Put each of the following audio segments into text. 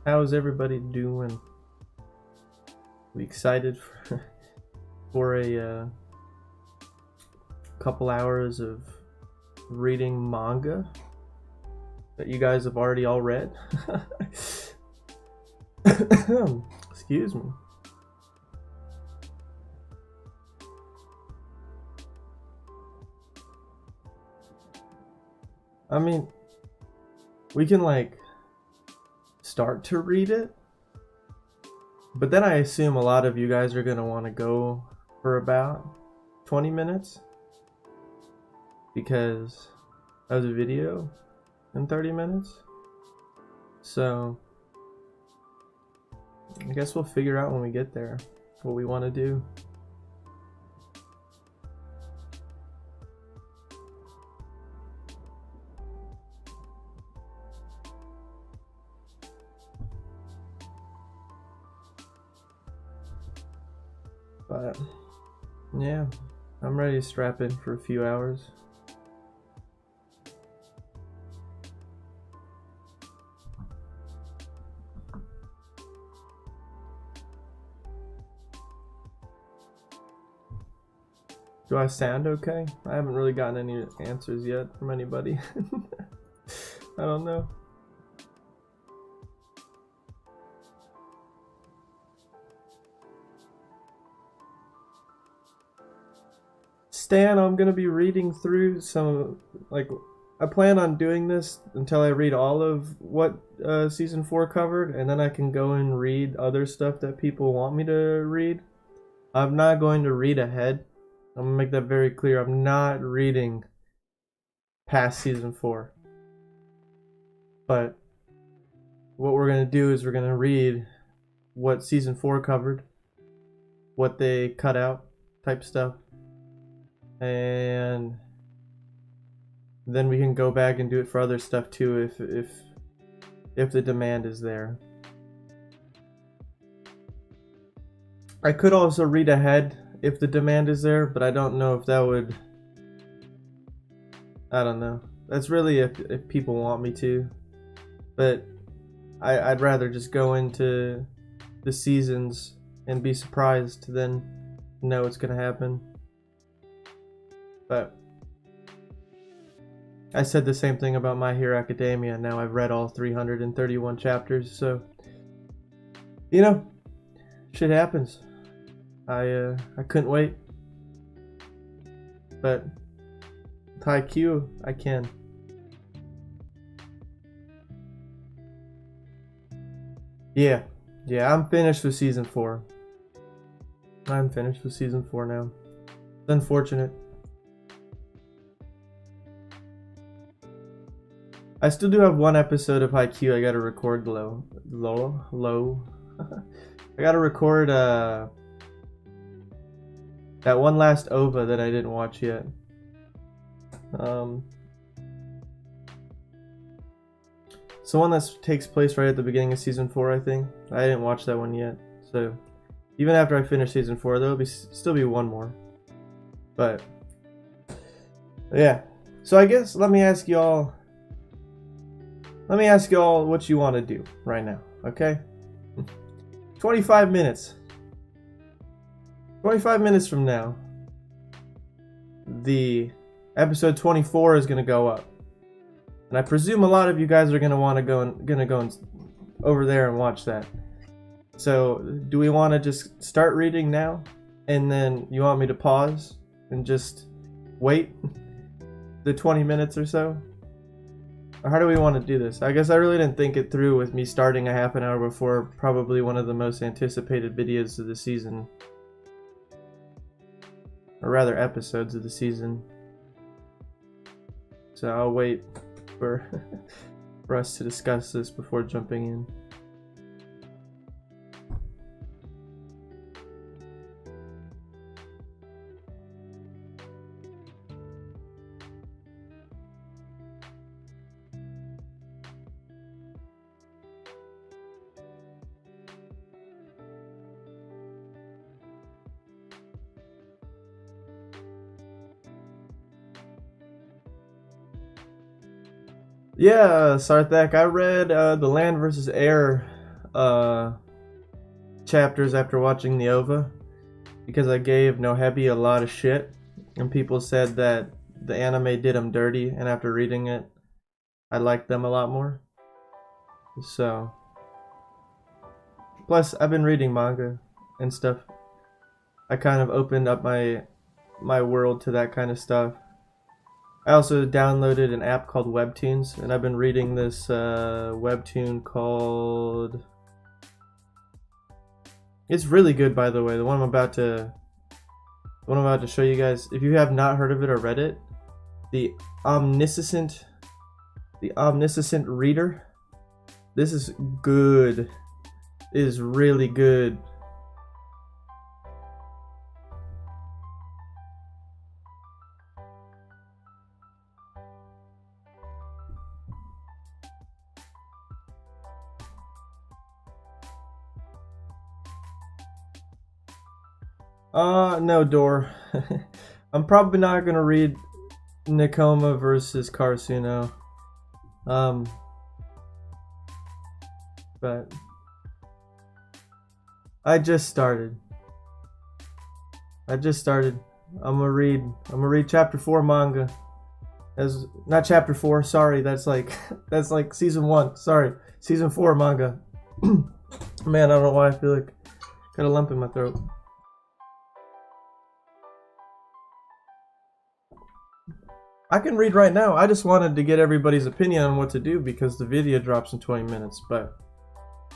How's everybody doing? We excited for a couple hours of reading manga that you guys have already all read? Excuse me. I mean, we can like start to read it, but then I assume a lot of you guys are gonna want to go for about 20 minutes because of the video in 30 minutes. So I guess we'll figure out when we get there what we want to do. But yeah, I'm ready to strap in for a few hours. Do I sound okay? I haven't really gotten any answers yet from anybody. I don't know. Stan, I'm gonna be reading through some, like, I plan on doing this until I read all of what season 4 covered, and then I can go and read other stuff that people want me to read. I'm not going to read ahead. I'm gonna make that very clear. I'm not reading past season 4. But what we're gonna do is we're gonna read what season 4 covered, what they cut out, type stuff, and then we can go back and do it for other stuff too if the demand is there. I could also read ahead if the demand is there, but I don't know if that would, I don't know. That's really if people want me to. But I'd rather just go into the seasons and be surprised than know what's gonna happen. But I said the same thing about My Hero Academia. Now I've read all 331 chapters, so you know, shit happens. I couldn't wait, but with Haikyuu I can. Yeah, I'm finished with season 4. I'm finished with season 4 now. It's unfortunate. I still do have one episode of Haikyuu I gotta record low. I gotta record that one last OVA that I didn't watch yet. It's the one that takes place right at the beginning of season 4, I think. I didn't watch that one yet, so even after I finish season 4, there'll still be one more. But yeah, so I guess let me ask y'all what you want to do right now, okay? 25 minutes. 25 minutes from now, the episode 24 is going to go up. And I presume a lot of you guys are going to want to go over there and watch that. So, do we want to just start reading now? And then you want me to pause and just wait the 20 minutes or so? Or how do we want to do this? I guess I really didn't think it through with me starting a half an hour before probably one of the most anticipated videos of the season. Or rather, episodes of the season. So I'll wait for us to discuss this before jumping in. Yeah, Sarthak, I read The Land vs. Air chapters after watching the OVA because I gave Nohebi a lot of shit, and people said that the anime did them dirty, and after reading it, I liked them a lot more. So, plus I've been reading manga and stuff. I kind of opened up my world to that kind of stuff. I also downloaded an app called Webtoons, and I've been reading this webtoon called... It's really good, by the way. The one I'm about to show you guys. If you have not heard of it or read it, the Omniscient Reader. This is good. It is really good. No, Door. I'm probably not gonna read Nekoma versus Karasuno. But I just started. I'm gonna read chapter 4 manga. As not chapter 4, sorry, that's like season 1. Sorry. Season 4 manga. Man, I don't know why I feel like got a lump in my throat. I can read right now. I just wanted to get everybody's opinion on what to do because the video drops in 20 minutes, but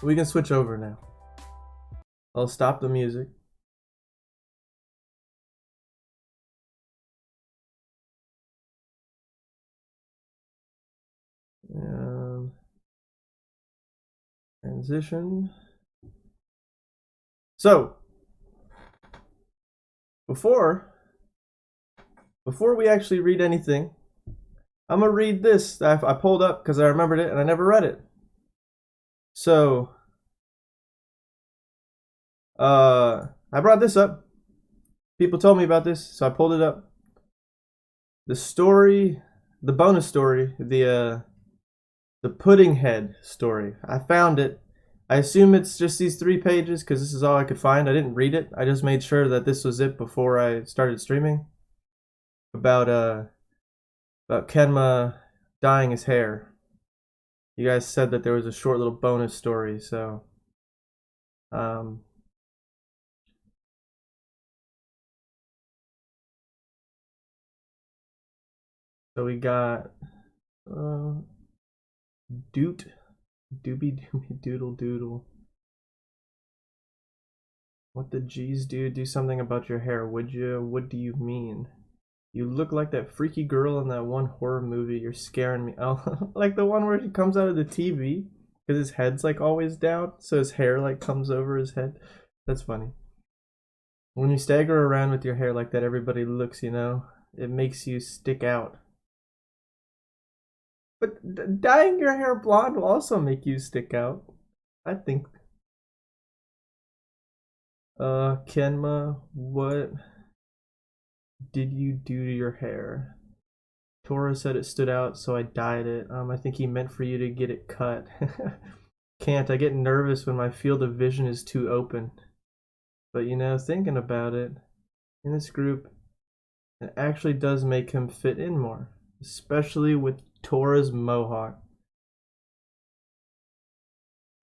we can switch over now. I'll stop the music. And transition. So, before we actually read anything, I'm gonna read this that I pulled up because I remembered it and I never read it. So, I brought this up. People told me about this, so I pulled it up. The story, the bonus story, the Pudding Head story. I found it. I assume it's just these 3 pages because this is all I could find. I didn't read it. I just made sure that this was it before I started streaming. About Kenma dyeing his hair. You guys said that there was a short little bonus story, so so we got Doot Doobie Doobie Doodle Doodle. What the G's do? Do something about your hair, would you? What do you mean? You look like that freaky girl in that one horror movie. You're scaring me. Oh, like the one where he comes out of the TV because his head's like always down, so his hair like comes over his head. That's funny. When you stagger around with your hair like that, everybody looks, you know. It makes you stick out. But dyeing your hair blonde will also make you stick out, I think. Kenma, what did you do to your hair? Tora said it stood out, so I dyed it. I think he meant for you to get it cut. Can't. I get nervous when my field of vision is too open. But you know, thinking about it, in this group, it actually does make him fit in more. Especially with Tora's mohawk.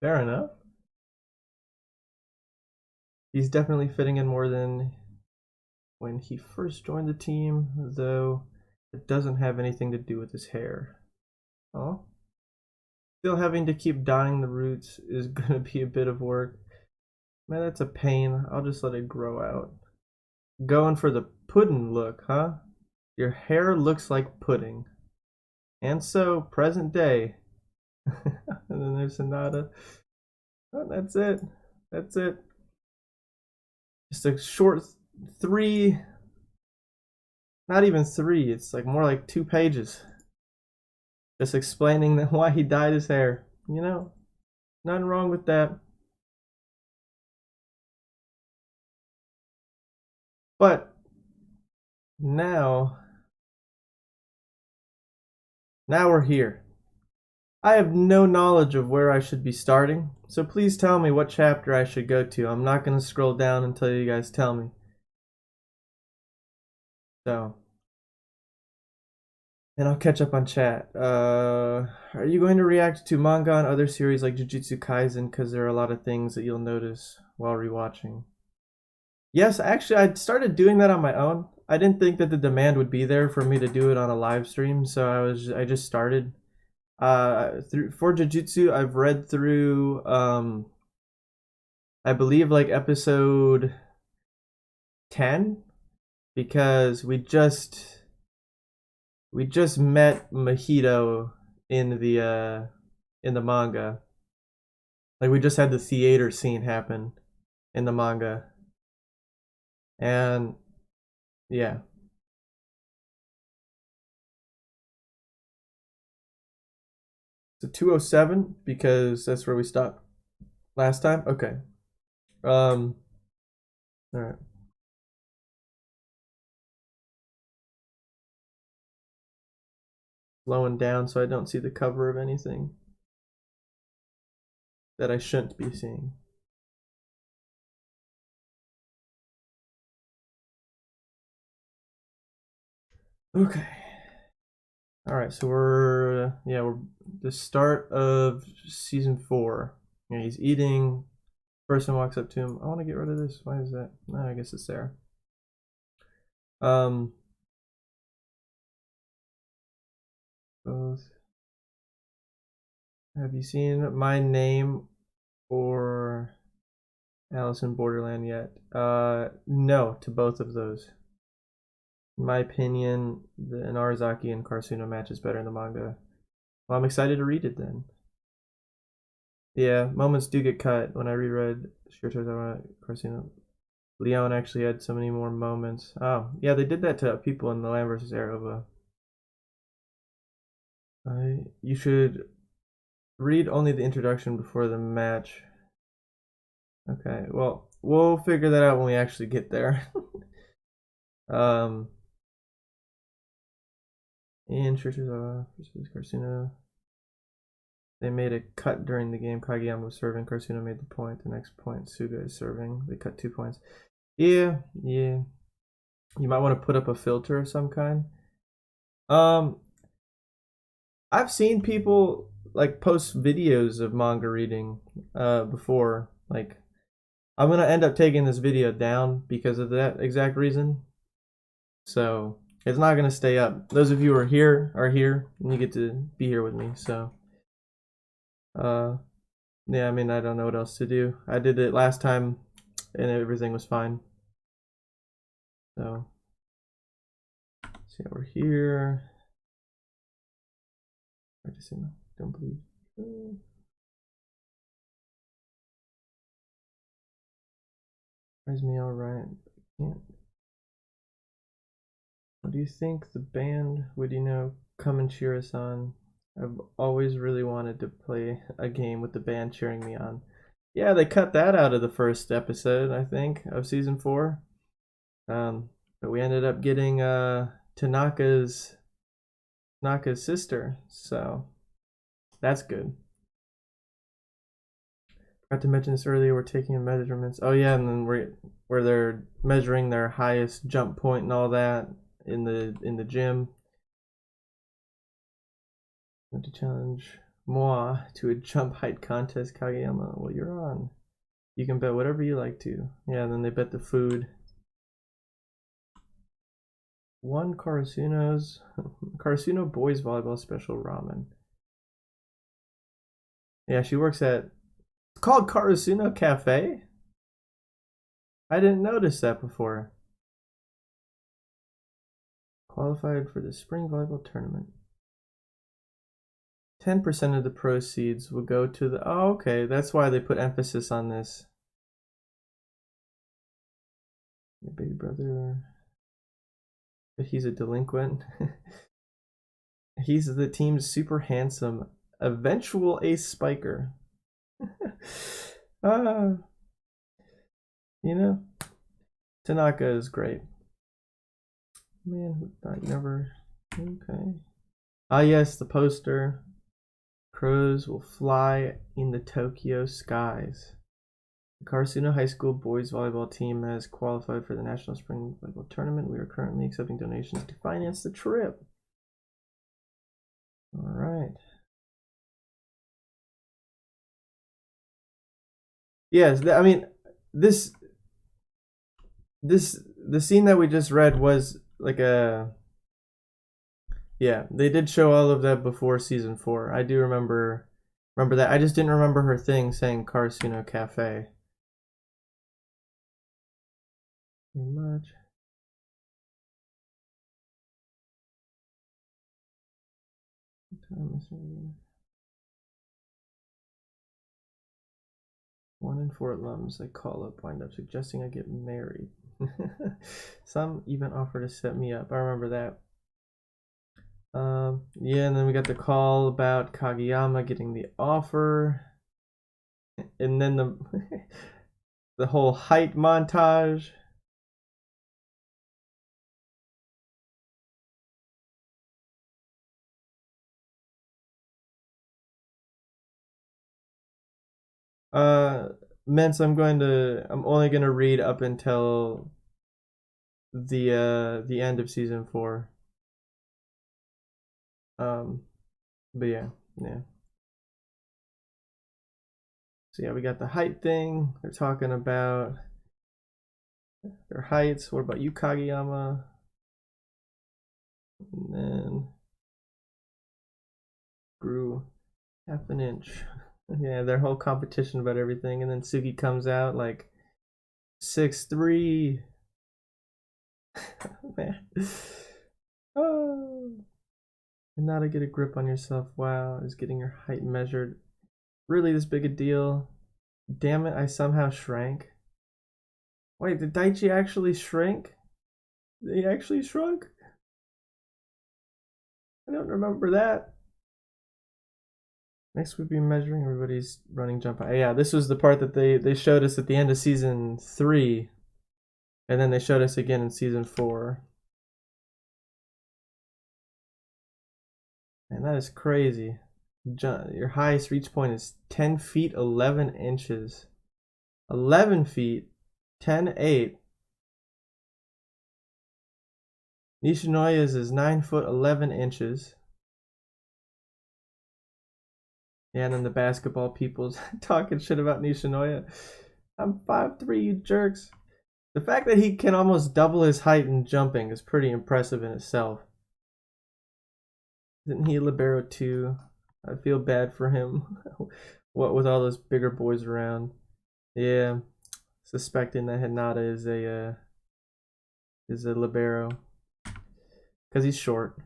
Fair enough. He's definitely fitting in more than when he first joined the team, though it doesn't have anything to do with his hair. Oh. Still having to keep dyeing the roots is gonna be a bit of work. Man, that's a pain. I'll just let it grow out. Going for the pudding look, huh? Your hair looks like pudding. And so, present day. And then there's Sonata. Oh, that's it. That's it. Just a short 3, not even 3, it's like more like 2 pages. Just explaining why he dyed his hair. You know, nothing wrong with that. But now we're here. I have no knowledge of where I should be starting, So please tell me what chapter I should go to. I'm not going to scroll down until you guys tell me. So, and I'll catch up on chat. Are you going to react to manga and other series like Jujutsu Kaisen? Because there are a lot of things that you'll notice while rewatching. Yes, actually, I started doing that on my own. I didn't think that the demand would be there for me to do it on a live stream, so I just started. For Jujutsu, I've read through I believe like episode 10 because we just met Mahito in the manga. Like we just had the theater scene happen in the manga. And yeah. So 207 because that's where we stopped last time. Okay. All right. Slowing down so I don't see the cover of anything that I shouldn't be seeing. Okay. All right, so we're the start of season 4. Yeah, he's eating. Person walks up to him. I want to get rid of this. Why is that? No, I guess it's there. Both. Have you seen My Name or Alice in Borderland yet? No, to both of those. In my opinion, the Inarizaki and Karasuno match is better in the manga. Well, I'm excited to read it then. Yeah, moments do get cut when I reread Shirotaro Karasuno. Leon actually had so many more moments. Oh, yeah, they did that to people in the Lamb vs. Arova. You should read only the introduction before the match. Okay, well, we'll figure that out when we actually get there. In Shirotaro versus Karasuno. They made a cut during the game. Kageyama was serving. Karasuno made the point. The next point, Suga is serving. They cut 2 points. Yeah. You might want to put up a filter of some kind. I've seen people like post videos of manga reading before. Like, I'm gonna end up taking this video down because of that exact reason. So it's not gonna stay up. Those of you who are here, and you get to be here with me. So. Yeah, I mean, I don't know what else to do. I did it last time and everything was fine. So, see, we're here. I just don't believe. Surprise me all right. Can't. What do you think the band would, come and cheer us on? I've always really wanted to play a game with the band cheering me on. Yeah, they cut that out of the first episode, I think, of season 4. But we ended up getting Tanaka's sister, so that's good. Forgot to mention this earlier. We're taking measurements. Oh yeah, and then where they're measuring their highest jump point and all that in the gym. Want to challenge moi to a jump height contest, Kageyama. Well, you're on. You can bet whatever you like to. Yeah, and then they bet the food. 1 Karasuno's Karasuno boys volleyball special ramen. Yeah, she works at. It's called Karasuno Cafe. I didn't notice that before. Qualified for the spring volleyball tournament. 10% of the proceeds will go to the. Oh, okay. That's why they put emphasis on this. Your baby brother. But he's a delinquent. He's the team's super handsome eventual ace spiker. Tanaka is great. Man, who thought you never. Okay. Ah, yes, the poster. crows will fly in the Tokyo skies. The Karasuno High School boys volleyball team has qualified for the National Spring Volleyball Tournament. We are currently accepting donations to finance the trip. All right. Yes, I mean, the scene that we just read was like yeah, they did show all of that before season 4. I do remember that. I just didn't remember her thing saying Karasuno Cafe. Very much. One in 4 alums I call up wind up suggesting I get married. Some even offer to set me up. I remember that. Yeah, and then we got the call about Kageyama getting the offer, and then the the whole height montage. Meant I'm only gonna read up until the end of season 4. But yeah. So yeah, we got the height thing. They're talking about their heights. What about you, Kageyama? And then grew half an inch. Yeah, their whole competition about everything, and then Sugi comes out like 6'3". Man. Oh. And now to get a grip on yourself. Wow, is getting your height measured really this big a deal? Damn it, I somehow shrank. Wait, did Daichi actually shrink? He actually shrunk? I don't remember that. Next we'd be measuring everybody's running jump. Yeah, this was the part that they showed us at the end of season 3. And then they showed us again in season 4. And that is crazy. Your highest reach point is 10 feet 11 inches. 11 feet 10.8. Nishinoya's is 9 foot 11 inches. Yeah, and then the basketball people's talking shit about Nishinoya. I'm 5'3", you jerks. The fact that he can almost double his height in jumping is pretty impressive in itself. Isn't he a libero too? I feel bad for him. What with all those bigger boys around. Yeah, suspecting that Hinata is a libero because he's short.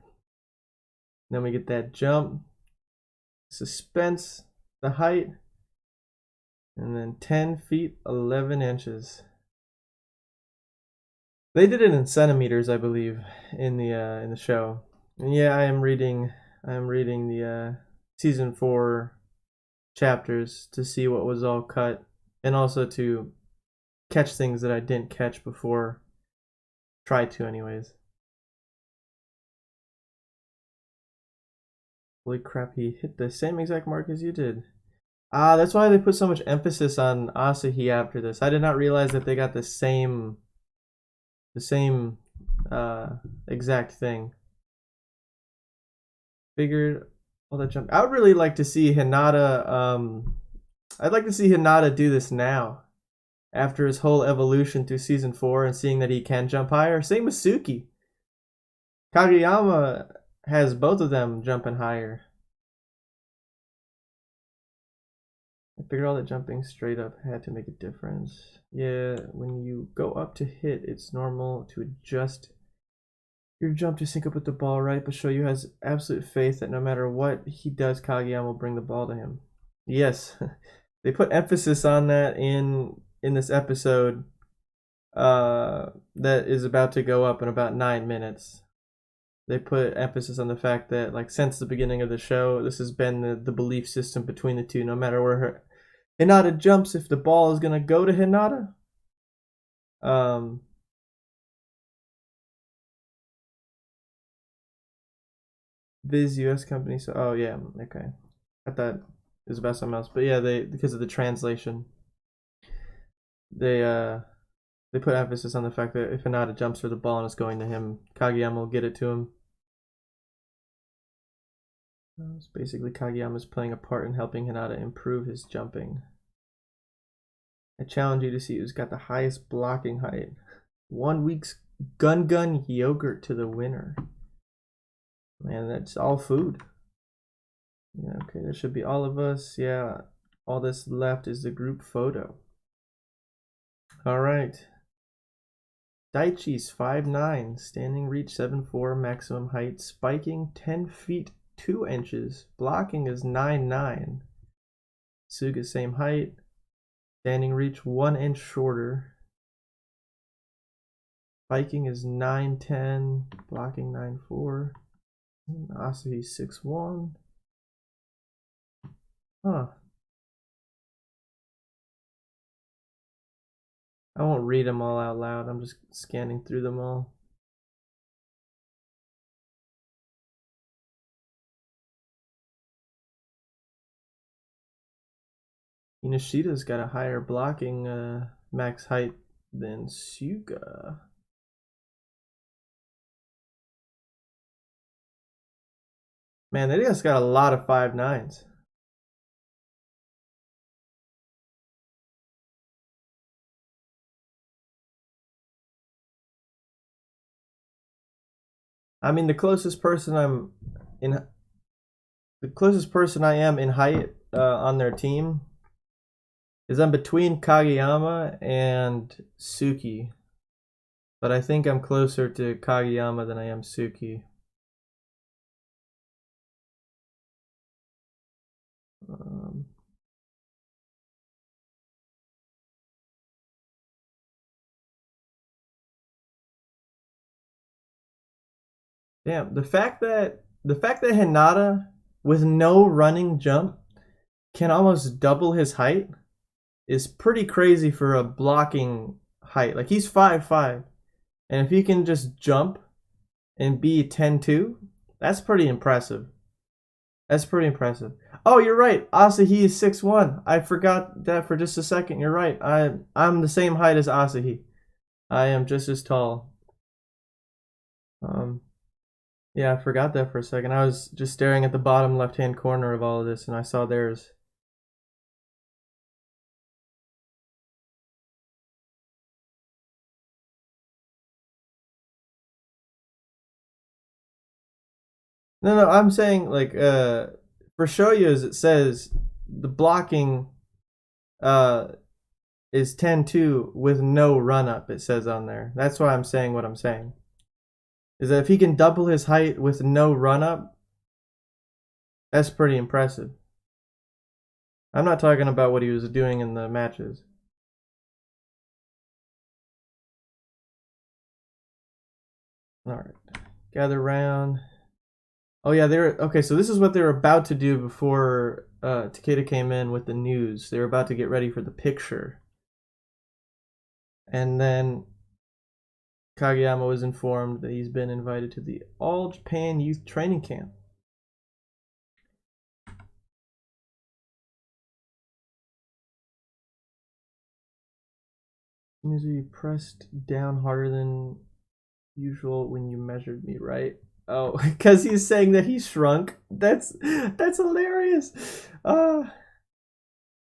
Then we get that jump, suspense, the height, and then 10 feet 11 inches. They did it in centimeters, I believe, in the show. And yeah, I am reading the season 4 chapters to see what was all cut, and also to catch things that I didn't catch before. Try to, anyways. Holy crap, he hit the same exact mark as you did. Ah, that's why they put so much emphasis on Asahi after this. I did not realize that they got the same exact thing. Figured all that jump. I would really like to see Hinata. I'd like to see Hinata do this now, after his whole evolution through season 4 and seeing that he can jump higher. Same with Suki. Kageyama has both of them jumping higher. I figured all that jumping straight up had to make a difference. Yeah, when you go up to hit, it's normal to adjust your jump to sync up with the ball, right? But Shoyu has absolute faith that no matter what he does, Kageyama will bring the ball to him. Yes, they put emphasis on that in this episode that is about to go up in about 9 minutes. They put emphasis on the fact that, like, since the beginning of the show, this has been the belief system between the two. No matter where Hinata jumps, if the ball is gonna go to Hinata, Viz US company. So, oh yeah, okay. I thought it was about something else, but yeah, they because of the translation, they put emphasis on the fact that if Hinata jumps for the ball and it's going to him, Kageyama will get it to him. So basically, Kageyama is playing a part in helping Hinata improve his jumping. I challenge you to see who's got the highest blocking height. 1 week's Gun yogurt to the winner. Man, that's all food. Yeah, okay, that should be all of us. Yeah, all that's left is the group photo. All right. Daichi's 5'9", standing reach 7'4", maximum height, spiking 10 feet 2 inches, blocking is 9'9". Suga same height, standing reach 1 inch shorter. Spiking is 9'10", blocking 9'4". Asahi 6'1". Huh. I won't read them all out loud. I'm just scanning through them all. Inoshida's got a higher blocking max height than Suga. Man, they just got a lot of 5'9s". I mean, the closest person I am in height on their team is I'm between Kageyama and Suki, but I think I'm closer to Kageyama than I am Suki. Damn, the fact that Hinata with no running jump can almost double his height is pretty crazy for a blocking height. Like, he's 5'5", and if he can just jump and be 10'2", that's pretty impressive. That's pretty impressive. Oh, you're right. Asahi is 6'1". I forgot that for just a second. You're right. I'm the same height as Asahi. I am just as tall. Yeah, I forgot that for a second. I was just staring at the bottom left-hand corner of all of this, and I saw theirs. No, I'm saying, like, for Shoyos, it says the blocking uh is 10-2 with no run-up, it says on there. That's why I'm saying what I'm saying. Is that if he can double his height with no run-up, that's pretty impressive. I'm not talking about what he was doing in the matches. Alright. Gather round. Oh yeah, okay, so this is what they were about to do before Takeda came in with the news. They were about to get ready for the picture. And then Kageyama was informed that he's been invited to the All Japan Youth Training Camp. You pressed down harder than usual when you measured me, right? Oh, because he's saying that he shrunk. That's hilarious. In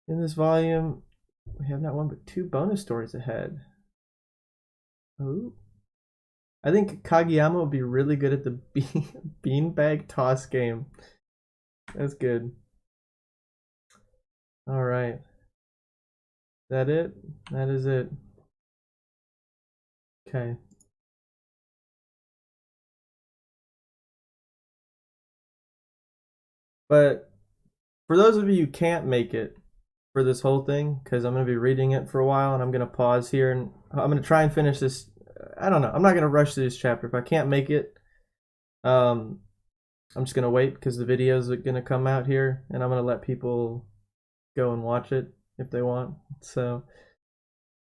this volume, we have not one but 2 bonus stories ahead. Oh. I think Kageyama would be really good at the beanbag toss game. That's good. All right. That it? That is it. Okay. But for those of you who can't make it for this whole thing, because I'm going to be reading it for a while, and I'm going to pause here, and I'm going to try and finish this. I don't know. I'm not going to rush through this chapter. If I can't make it, I'm just going to wait because the videos are going to come out here, and I'm going to let people go and watch it if they want. So,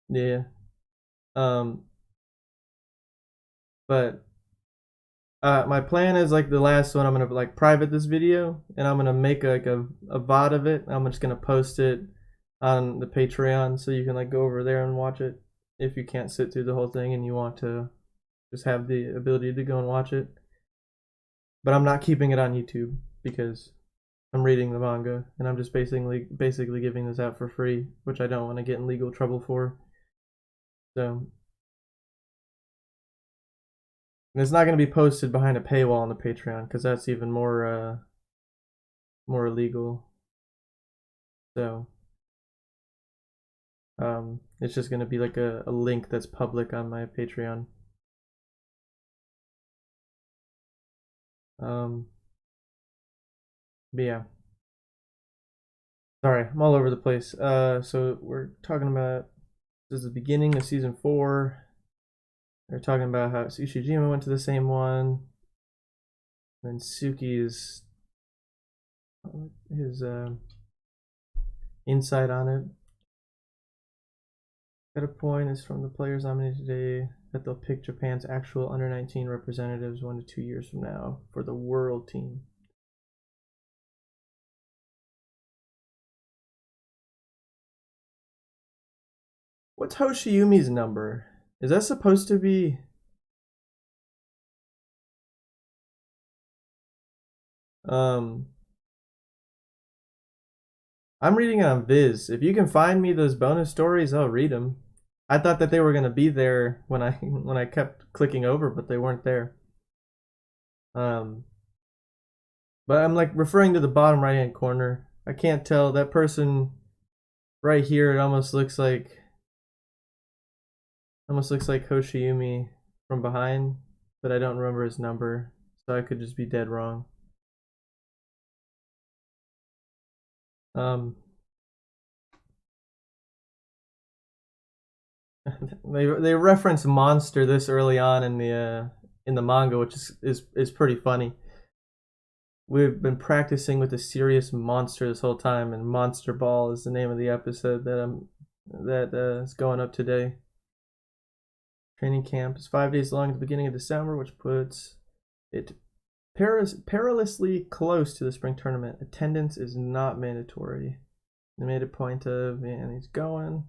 yeah. But My plan is like the last one. I'm gonna like private this video, and I'm gonna make like a VOD of it. I'm just gonna post it on the Patreon, so you can like go over there and watch it if you can't sit through the whole thing and you want to just have the ability to go and watch it. But I'm not keeping it on YouTube because I'm reading the manga, and I'm just basically giving this out for free, which I don't want to get in legal trouble for. So. And it's not going to be posted behind a paywall on the Patreon because that's even more illegal. So it's just going to be like a link that's public on my Patreon. But yeah. Sorry, I'm all over the place. So we're talking about this is the beginning of season 4. They're talking about how Tsushijima went to the same one. And Suki's his insight on it. Better point is from the players nominated today that they'll pick Japan's actual under-19 representatives 1 to 2 years from now for the world team. What's Hoshiyumi's number? Is that supposed to be... I'm reading it on Viz. If you can find me those bonus stories, I'll read them. I thought that they were gonna be there when I kept clicking over, but they weren't there. But I'm like referring to the bottom right hand corner. I can't tell that person right here. It almost looks like Hoshiyumi from behind, but I don't remember his number, so I could just be dead wrong. They reference monster this early on in the manga, which is pretty funny. We've been practicing with a serious monster this whole time, and Monster Ball is the name of the episode that is going up today. Training camp is 5 days long at the beginning of December, which puts it perilously close to the spring tournament. Attendance is not mandatory. They made a point of, and he's going.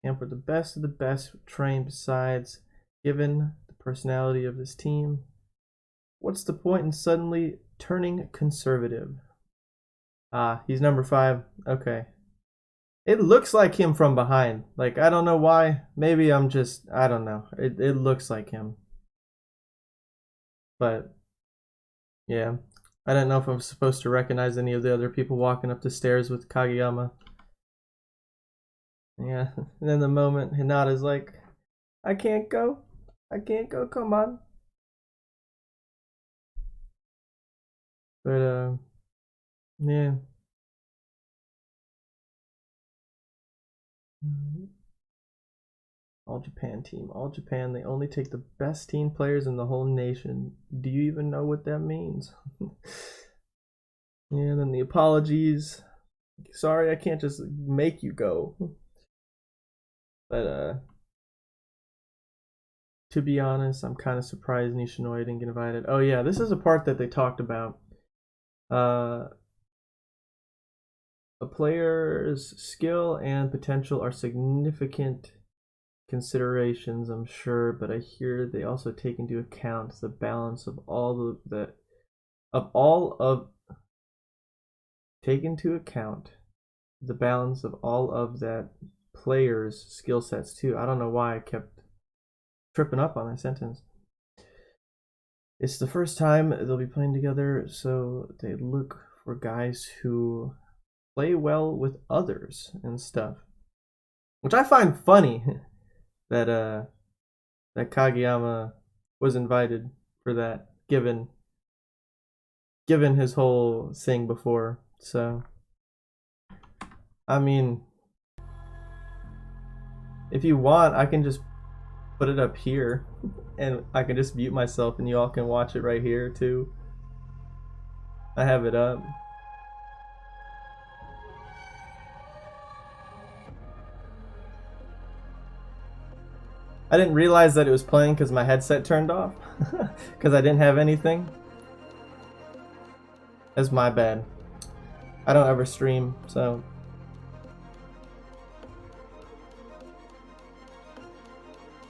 Camp with the best of the best trained besides, given the personality of this team. What's the point in suddenly turning conservative? He's number 5. Okay. It looks like him from behind. Like, I don't know why. Maybe I don't know. It looks like him. But, yeah. I don't know if I'm supposed to recognize any of the other people walking up the stairs with Kageyama. Yeah. And then the moment Hinata's like, I can't go. Come on. But, yeah. All Japan team. All Japan, they only take the best team players in the whole nation. Do you even know what that means? Yeah, and then the apologies. Sorry, I can't just make you go. But, to be honest, I'm kind of surprised Nishinoya didn't get invited. Oh yeah, this is a part that they talked about. A player's skill and potential are significant considerations, I'm sure, but I hear they also take into account the balance of take into account the balance of all of that player's skill sets too. I don't know why I kept tripping up on that sentence. It's the first time they'll be playing together, so they look for guys who play well with others and stuff, which I find funny that Kageyama was invited for that, given his whole thing before. So, I mean, if you want, I can just put it up here, and I can just mute myself, and you all can watch it right here too. I have it up. I didn't realize that it was playing because my headset turned off. Because I didn't have anything. That's my bad. I don't ever stream, so...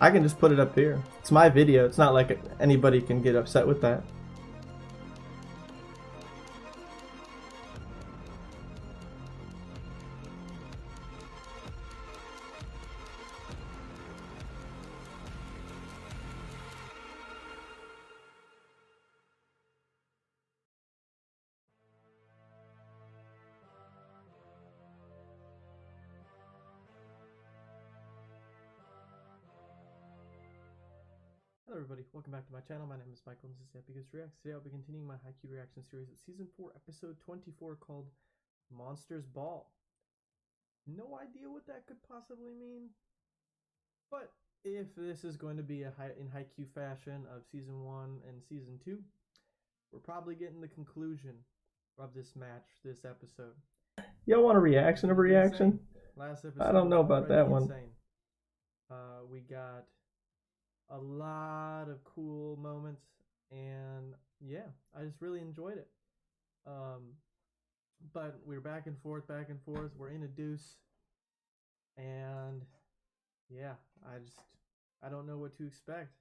I can just put it up here. It's my video. It's not like anybody can get upset with that. Hello everybody, welcome back to my channel. My name is Michael and this is Haikyuu Reacts. Today I'll be continuing my Haikyuu reaction series at Season 4, Episode 24 called Monsters Ball. No idea what that could possibly mean. But if this is going to be in Haikyuu fashion of Season 1 and Season 2, we're probably getting the conclusion of this match, this episode. Y'all want a reaction of a reaction? Last episode, I don't know about that one. We got a lot of cool moments, and yeah, I just really enjoyed it. But we're back and forth, we're in a deuce, and yeah, I don't know what to expect.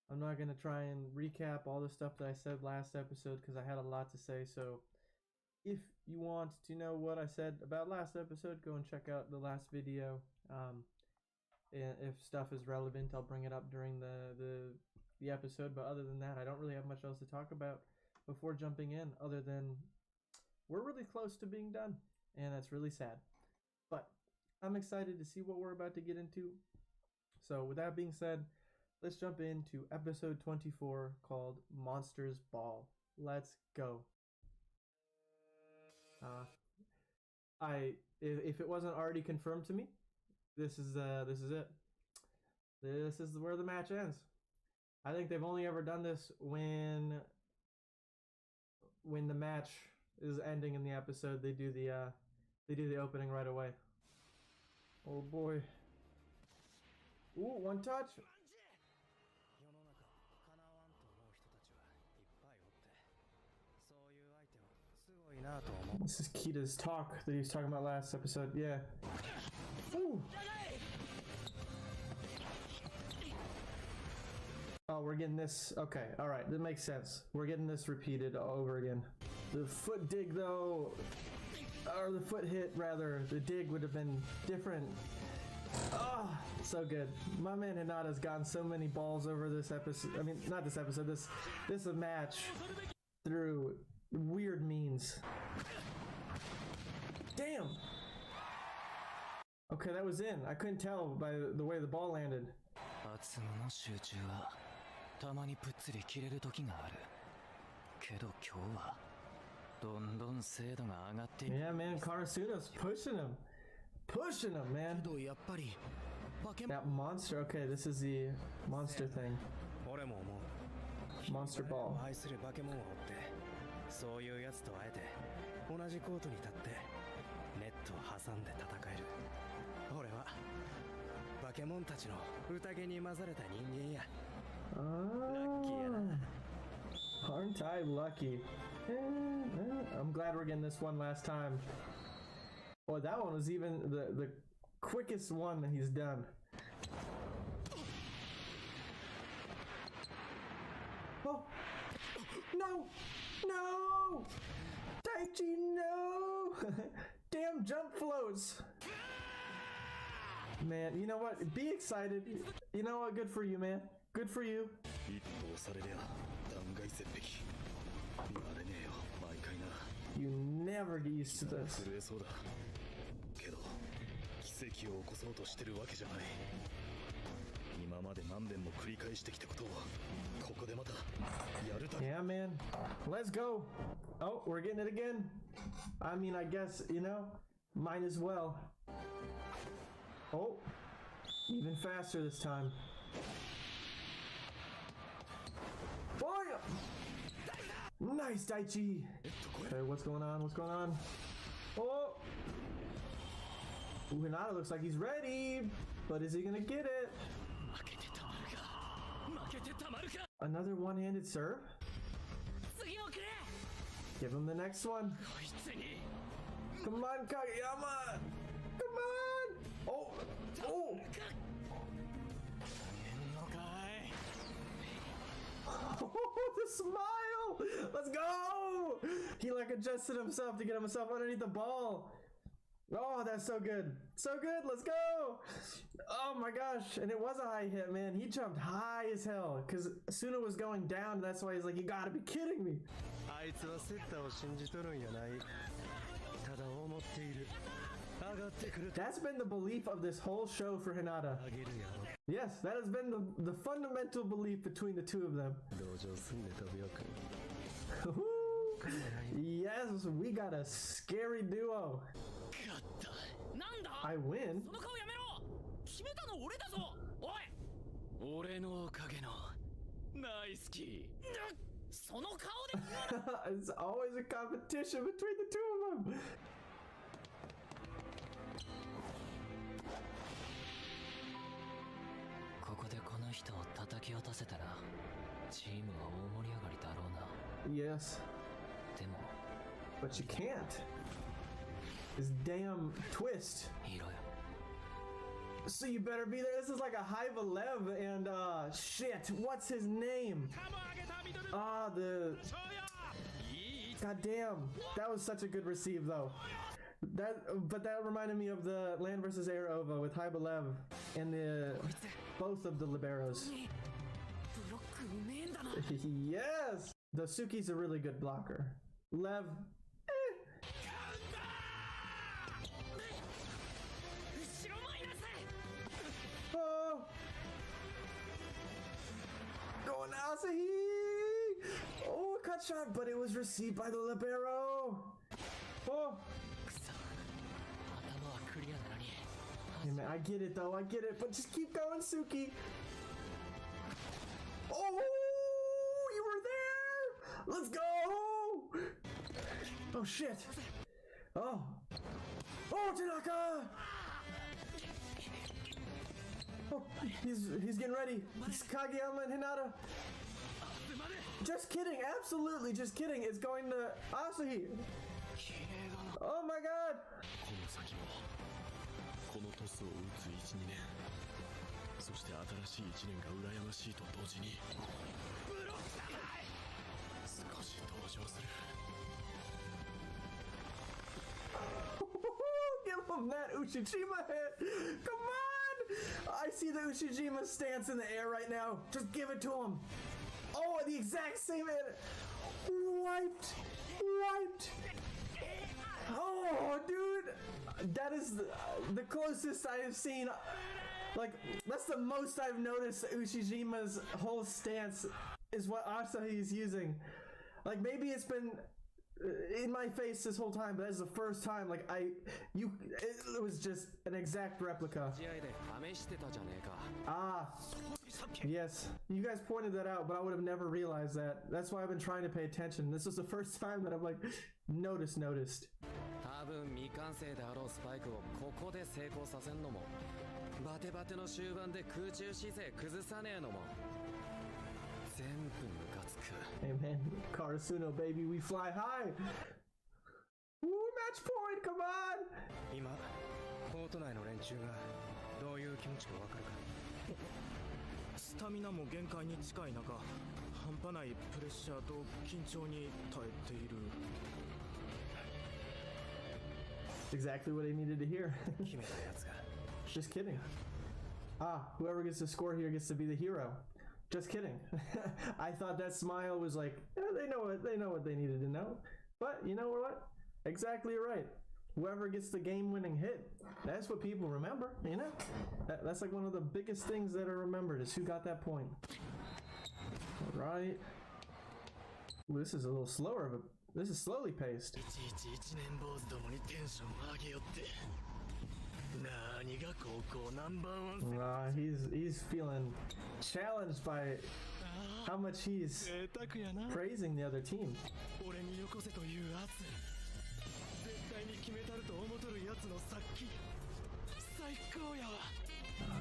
I'm not gonna try and recap all the stuff that I said last episode because I had a lot to say. So if you want to know what I said about last episode, go and check out the last video. If stuff is relevant, I'll bring it up during the episode. But other than that, I don't really have much else to talk about before jumping in, other than we're really close to being done, and that's really sad. But I'm excited to see what we're about to get into. So with that being said, let's jump into episode 24 called Monsters Ball. Let's go. If it wasn't already confirmed to me, this is it. This is where the match ends. I think they've only ever done this when the match is ending in the episode. They do the opening right away. Oh boy. Ooh, one touch. This is Kita's talk that he was talking about last episode. Yeah. Ooh. Oh, we're getting this. Okay, alright, that makes sense. We're getting this repeated all over again. The foot dig, though, or the foot hit, rather, the dig would have been different. Oh, so good. My man Hinata's gotten so many balls over this episode. I mean, not this episode, this match through weird means. Damn! Okay, that was in. I couldn't tell by the way the ball landed. Yeah, man, Karasuno's pushing him. Pushing him, man. That monster. Okay, this is the monster thing. Monster ball. Aren't I lucky? I'm glad we're getting this one last time. Boy, that one was even the quickest one that he's done. Oh! No! No! Daichi, no! Damn jump floats! Man, you know what? Be excited. You know what? Good for you, man. Good for you. You never get used to this. Yeah, man. Let's go. Oh, we're getting it again. I mean, I guess, you know, might as well. Oh, even faster this time. Boy! Nice, Daichi. Okay, what's going on? What's going on? Oh! Ooh, Hinata looks like he's ready, but is he gonna get it? Another one-handed serve? Give him the next one. Come on, Kageyama! Come on! Oh! Oh! Oh, the smile! Let's go! He like adjusted himself to get himself underneath the ball. Oh, that's so good. So good, let's go! Oh my gosh, and it was a high hit, man. He jumped high as hell, because Asuna was going down, and that's why he's like, you gotta be kidding me. That's been the belief of this whole show for Hinata. Yes, that has been the fundamental belief between the two of them. Yes, we got a scary duo. I win? It's always a competition between the two of them. Yes. But you can't. This damn twist. So you better be there. This is like a Haikyuu and shit. What's his name? God damn. That was such a good receive though. But that reminded me of the Land vs. Air OVA with Haikyuu and both of the liberos. Yes! The Suki's a really good blocker. Lev, Oh! Going Asahi! Oh, cut shot, but it was received by the libero. Oh! Hey man, I get it though, I get it, but just keep going, Suki. Oh, you were there! Let's go! Oh shit! Oh! Oh, Tanaka! Oh, he's getting ready. It's Kageyama and Hinata. Just kidding, absolutely just kidding. It's going to Asahi. Oh my god! Give him that Ushijima hit! Come on! I see the Ushijima stance in the air right now. Just give it to him. Oh, the exact same hit. Wiped. Oh, dude. That is the closest I have seen. Like, that's the most I've noticed Ushijima's whole stance is what Asahi is using. Like, maybe it's been in my face this whole time, but that's the first time, like, it was just an exact replica. Ah, yes. You guys pointed that out, but I would have never realized that. That's why I've been trying to pay attention. This was the first time that I've, like, noticed. Hey man, Karasuno baby, we fly high! Woo, match point, come on! Exactly what I needed to hear. Just kidding. Ah, whoever gets the score here gets to be the hero. Just kidding. I thought that smile was like, they know what they needed to know. But you know what? Exactly right. Whoever gets the game-winning hit, that's what people remember, you know? That's like one of the biggest things that are remembered is who got that point. All right. Ooh, this is a little slower, but this is slowly paced. He's feeling challenged by how much he's praising the other team.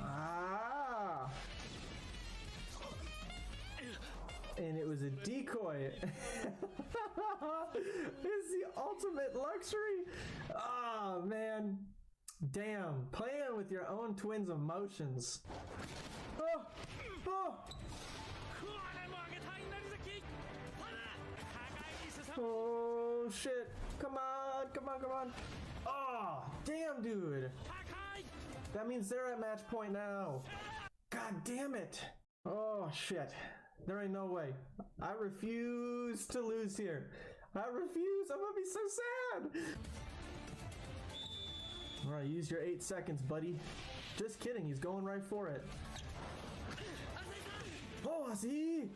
Ah! And it was a decoy. It's the ultimate luxury. Oh, man. Damn. Playing with your own twin's emotions. Oh. Oh. Oh, shit. Come on. Come on. Come on. Oh, damn, dude. That means they're at match point now. God damn it. Oh, shit. There ain't no way. I refuse to lose here. I refuse. I'm gonna be so sad. Alright, use your 8 seconds, buddy. Just kidding. He's going right for it. Oh, I see.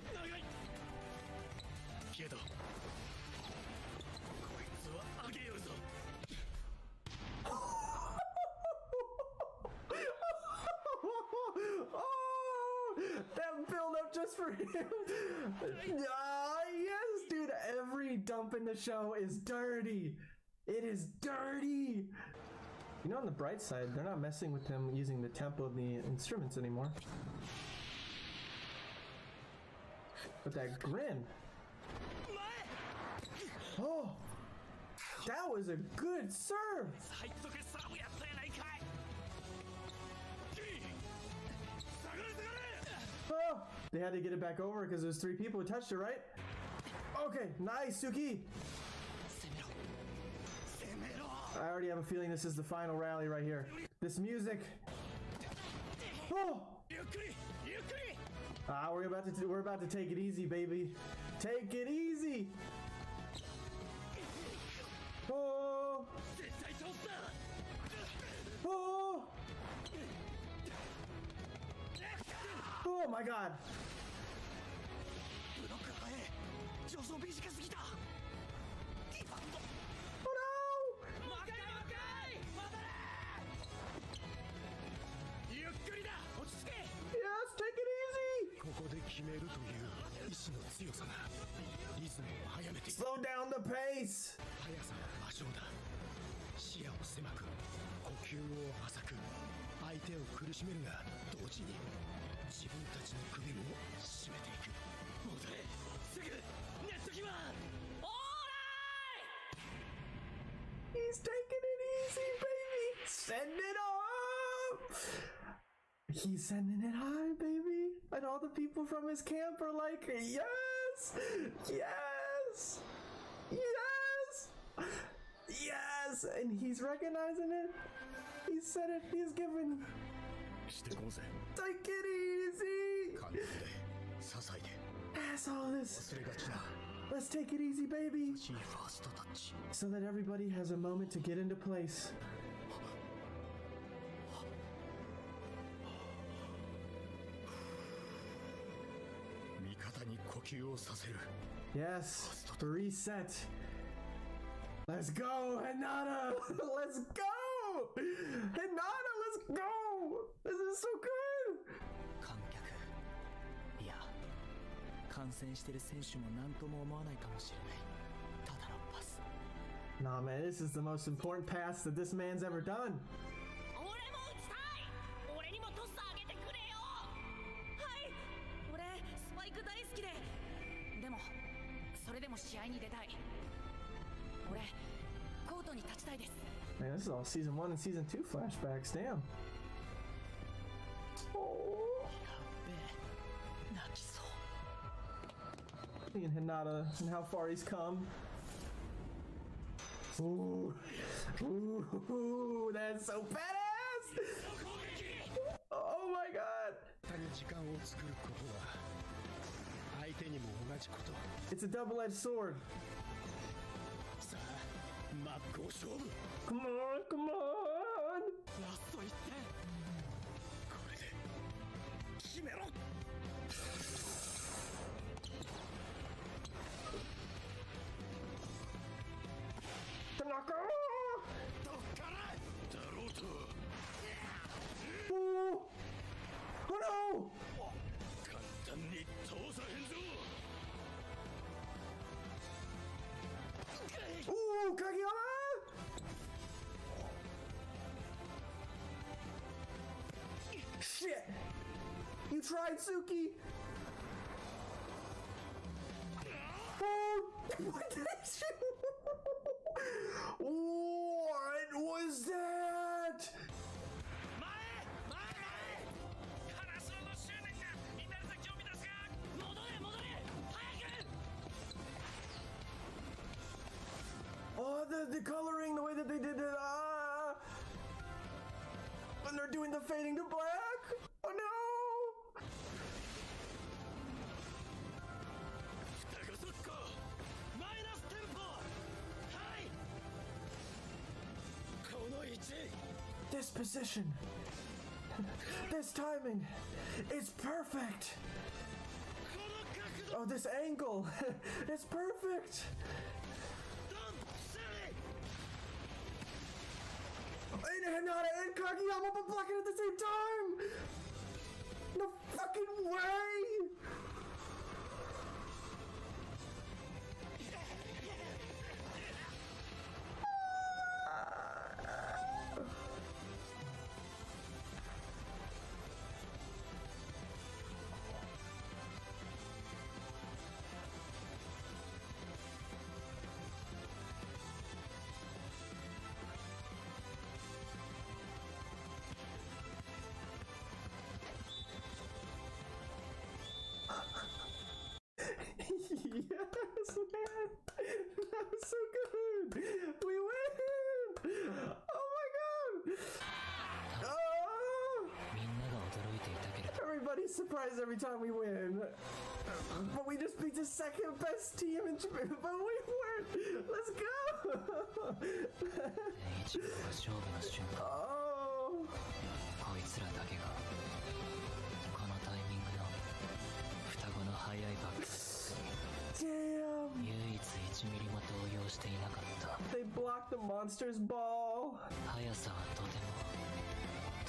That build up just for him. Yes, dude. Every dump in the show is dirty. It is dirty. You know, on the bright side, they're not messing with him using the tempo of the instruments anymore. But that grin. Oh, that was a good serve. Oh, they had to get it back over because there's 3 people who touched it, right? Okay, nice, Suki. I already have a feeling this is the final rally right here. This music. Oh! We're about to take it easy, baby. Take it easy. Oh! Oh! Oh my god! Oh no! Yes, take it easy! Slow down the pace! 視野を狭く呼吸を浅く相手を苦しめるが同時に自分たちの首も絞めていく戻れすぐネットギマンオーライ He's taking it easy, baby! Send it up! He's sending it high, baby! And all the people from his camp are like, yes! Yes! Yes! Yes! And he's recognizing it. He said it. He's given. Take it easy. That's all this. Let's take it easy, baby. So that everybody has a moment to get into place. Yes. Reset. Let's go, Hinata! Let's go! Hinata, let's go! This is so good! Nah, man, this is the most important pass that this man's ever done. Man, this is all season 1 and season 2 flashbacks, damn. Oh. Seeing Hinata and how far he's come. Ooh. Ooh, that's so badass! Oh my god! It's a double-edged sword. Come on, come on! Tanaka! Oh! Oh no! Ooh, Kageyama! Shit! You tried, Suki! the coloring, the way that they did it. And they're doing the fading to black. Oh no! この位置 This position, this timing, it's perfect. Oh, this angle, it's perfect. And Hinata and Kageyama but blocking at the same time. No fucking way. Yes, man! That was so good! We win! Oh my god! Oh! Everybody's surprised every time we win. But we just beat the second best team in Japan. But we won! Let's go! Oh! こいつらだけがこのタイミングの双子の速いバック Damn! 唯一1ミリも動揺していなかった They blocked the monster's ball! 速さはとても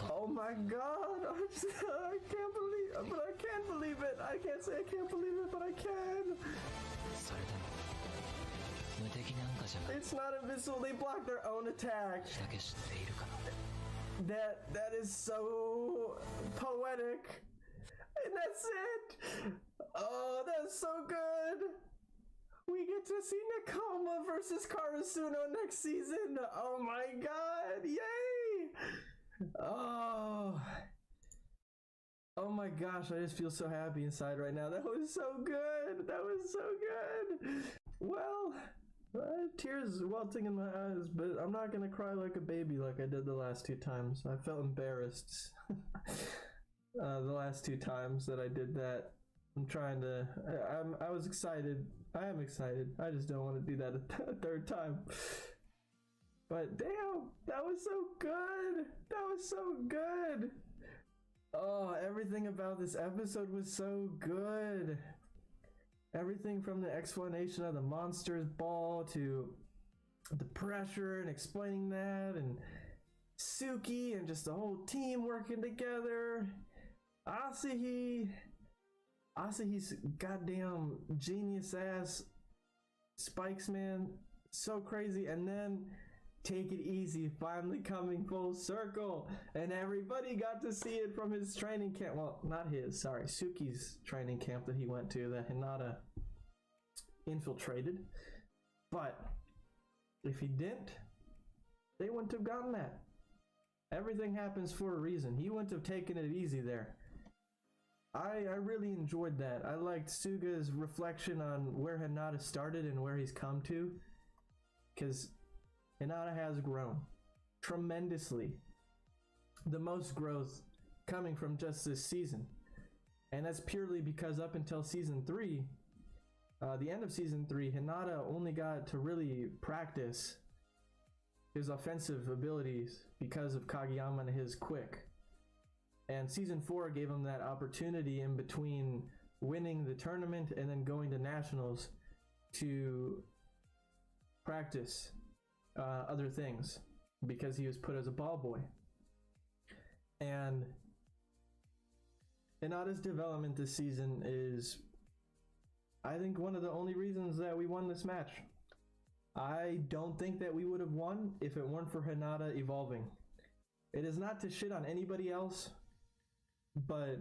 Oh my god! I can't believe it, but I can't believe it! I can't say I can't believe it, but I can! それでも無敵なんかじゃない It's not invisible, they block their own attack! だけ知っているかな That is so poetic! And that's it! Oh, that's so good! We get to see Nakama versus Karasuno next season! Oh my god! Yay! Oh. Oh my gosh, I just feel so happy inside right now. That was so good! That was so good! Well, tears welting in my eyes, but I'm not gonna cry like a baby like I did the last two times. I felt embarrassed. The last two times that I did that. I was excited. I am excited. I just don't want to do that a third time. But damn, that was so good. That was so good. Oh, everything about this episode was so good. Everything from the explanation of the monster's ball to the pressure and explaining that, and Suki and just the whole team working together. Asahi's goddamn genius ass spikes, man, so crazy. And then Take It Easy finally coming full circle, and everybody got to see it from his training camp. Well, not his, sorry, Suki's training camp that he went to that Hinata infiltrated. But if he didn't, they wouldn't have gotten that. Everything happens for a reason. He wouldn't have taken it easy there. I really enjoyed that. I liked Suga's reflection on where Hinata started and where he's come to, because Hinata has grown tremendously. The most growth coming from just this season. And that's purely because up until season 3, the end of season 3, Hinata only got to really practice his offensive abilities because of Kageyama and his quick. And season 4 gave him that opportunity in between winning the tournament and then going to nationals to practice other things because he was put as a ball boy. And Hinata's development this season is, I think, one of the only reasons that we won this match. I don't think that we would have won if it weren't for Hinata evolving. It is not to shit on anybody else, but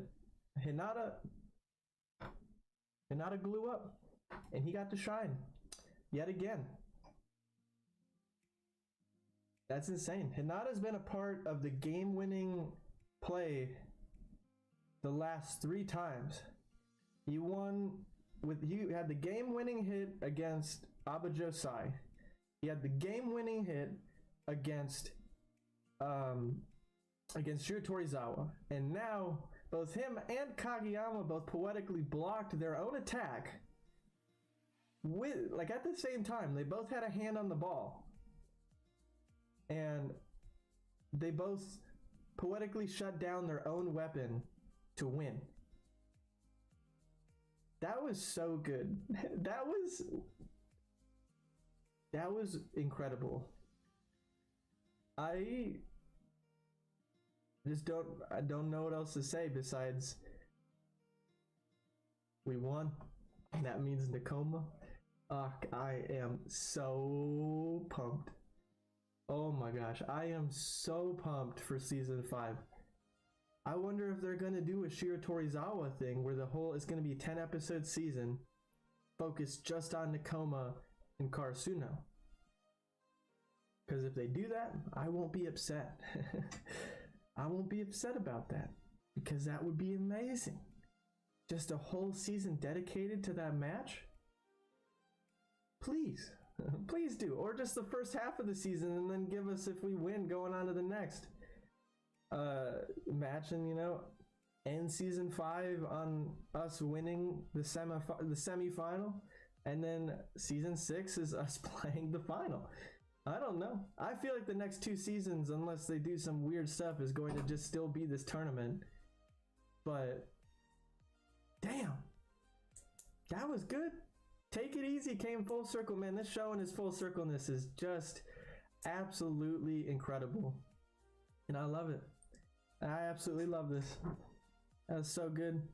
Hinata grew up and he got to shine yet again. That's insane. Hinata's been a part of the game-winning play the last 3 times. He had the game-winning hit against Abajosai. He had the game-winning hit against Shiratorizawa, and now both him and Kageyama both poetically blocked their own attack with, like, at the same time. They both had a hand on the ball, and they both poetically shut down their own weapon to win. That was so good. That was incredible. I don't know what else to say besides we won. That means Nakoma. I am so pumped. Oh my gosh, I am so pumped for season 5. I wonder if they're gonna do a Shiratorizawa thing where it's gonna be a 10-episode season focused just on Nakoma and Karasuno. Because if they do that, I won't be upset. I won't be upset about that, because that would be amazing. Just a whole season dedicated to that match? Please. Please do. Or just the first half of the season and then give us, if we win, going on to the next match, and, you know, end season 5 on us winning the semi-final, and then season 6 is us playing the final. I don't know. I feel like the next 2 seasons, unless they do some weird stuff, is going to just still be this tournament. But damn, that was good. Take It Easy came full circle, man. This show and its full circleness is just absolutely incredible, and I love it. I absolutely love this. That was so good.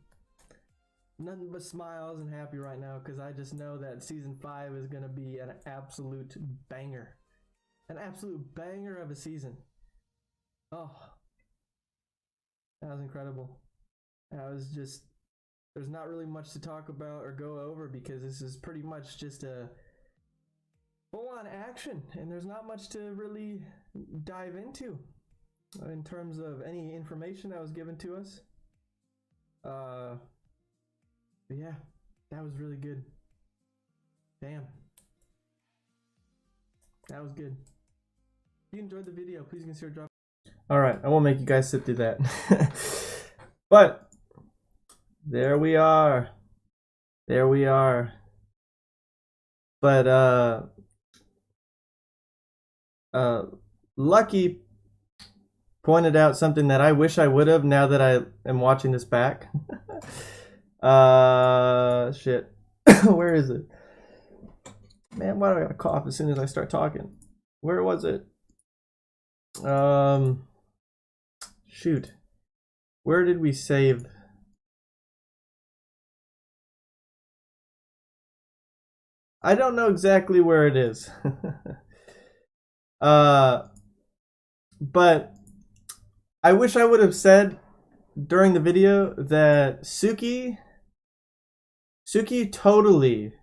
Nothing but smiles and happy right now, because I just know that season 5 is going to be an absolute banger. An absolute banger of a season. Oh, that was incredible. That was just, there's not really much to talk about or go over, because this is pretty much just a full-on action, and there's not much to really dive into in terms of any information that was given to us. But yeah, that was really good. Damn. That was good. If you enjoyed the video, please consider dropping. Alright, I won't make you guys sit through that. But there we are. There we are. But Lucky pointed out something that I wish I would have now that I am watching this back. Shit. Where is it? Man, why do I gotta cough as soon as I start talking? Where was it? Shoot. Where did we save? I don't know exactly where it is. But I wish I would have said during the video that Suki totally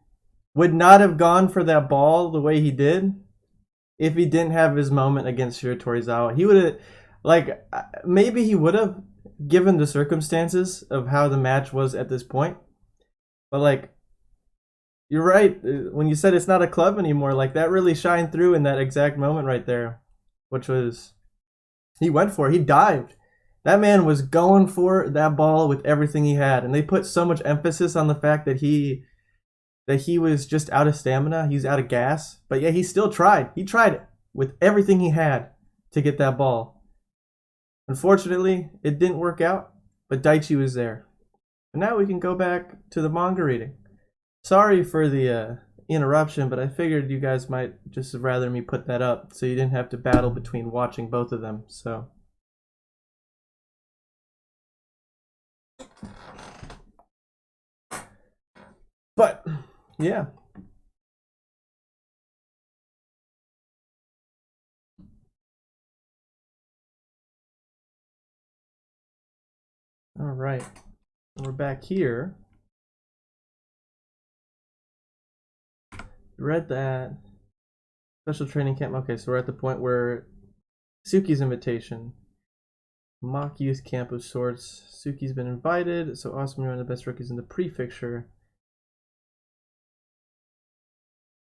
would not have gone for that ball the way he did if he didn't have his moment against Shiratorizawa. He would have, like, maybe he would have, given the circumstances of how the match was at this point. But, like, you're right. When you said it's not a club anymore, like, that really shined through in that exact moment right there, which was, he went for it. He dived. That man was going for that ball with everything he had. And they put so much emphasis on the fact that he was just out of stamina. He's out of gas. But yeah, he still tried. He tried with everything he had to get that ball. Unfortunately, it didn't work out, but Daichi was there. And now we can go back to the manga reading. Sorry for the interruption, but I figured you guys might just rather me put that up so you didn't have to battle between watching both of them. So but yeah. All right. We're back here. Read that. Special training camp. Okay, so we're at the point where Suki's invitation. Mock youth camp of sorts. Suki's been invited, so awesome, you're one of the best rookies in the prefecture.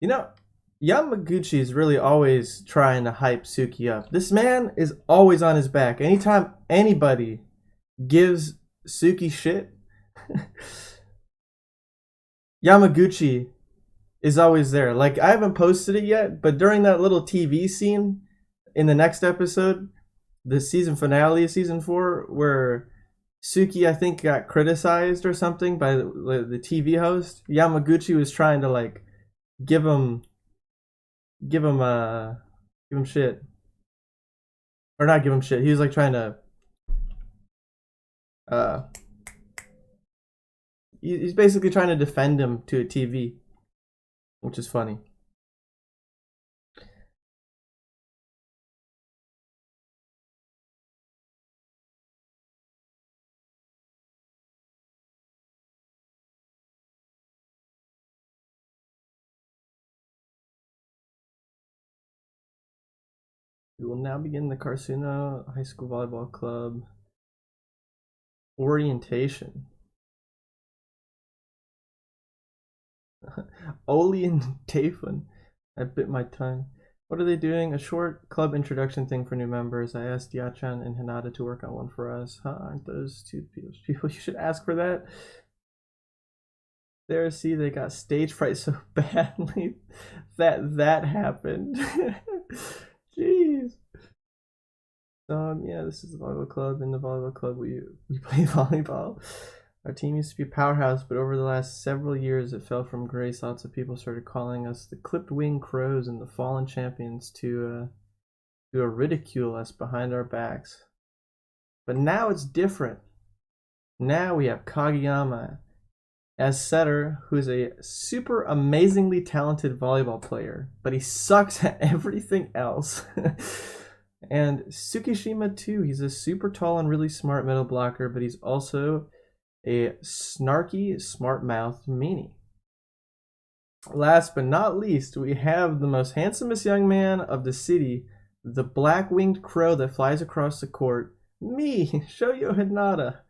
You know, Yamaguchi is really always trying to hype Suki up. This man is always on his back. Anytime anybody gives Suki shit, Yamaguchi is always there. Like, I haven't posted it yet, but during that little TV scene in the next episode, the season finale of season 4, where Suki, I think, got criticized or something by the TV host, Yamaguchi was trying to like give him give him give him shit, or not give him shit. He was like trying to uh he's basically trying to defend him to a TV, which is funny. We will now begin the Karsuno High School Volleyball Club orientation. Oli and Tafun. I bit my tongue. What are they doing? A short club introduction thing for new members. I asked Yachan and Hinata to work on one for us. Huh? Aren't those two people you should ask for that? There, see, they got stage fright so badly that happened. Jeez. Yeah, this is the volleyball club. In the volleyball club, we play volleyball. Our team used to be a powerhouse, but over the last several years, it fell from grace. Lots of people started calling us the clipped wing crows and the fallen champions to ridicule us behind our backs. But now it's different. Now we have Kageyama as setter, who's a super amazingly talented volleyball player, but he sucks at everything else. And Tsukishima too. He's a super tall and really smart middle blocker, but he's also a snarky, smart-mouthed meanie. Last but not least, we have the most handsomest young man of the city, the black-winged crow that flies across the court, me, Shoyo Hinata.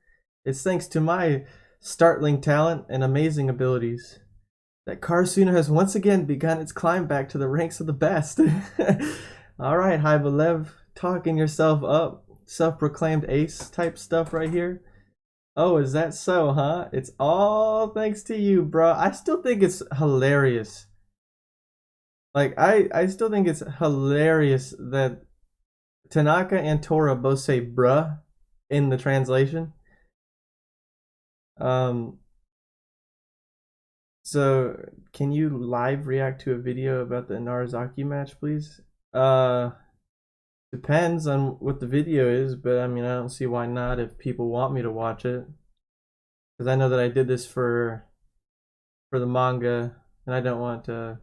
It's thanks to my startling talent and amazing abilities that Karasuno has once again begun its climb back to the ranks of the best. Alright, Haibulev, talking yourself up, self-proclaimed ace type stuff right here. Oh, is that so, huh? It's all thanks to you, bro. I still think it's hilarious. Like, I still think it's hilarious that Tanaka and Tora both say bruh in the translation. So can you live react to a video about the Narazaki match, please? Depends on what the video is, but I mean, I don't see why not if people want me to watch it. Because I know that I did this for the manga, and I don't want to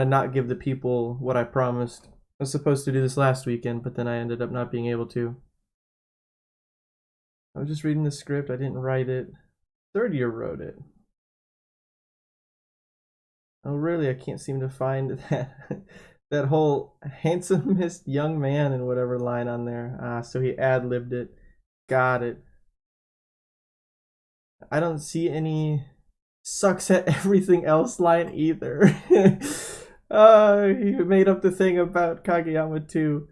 not give the people what I promised. I was supposed to do this last weekend, but then I ended up not being able to. I was just reading the script. I didn't write it. Third year wrote it. Oh, really? I can't seem to find that whole handsomest young man and whatever line on there. So he ad-libbed it. Got it. I don't see any sucks at everything else line either. He made up the thing about Kageyama too.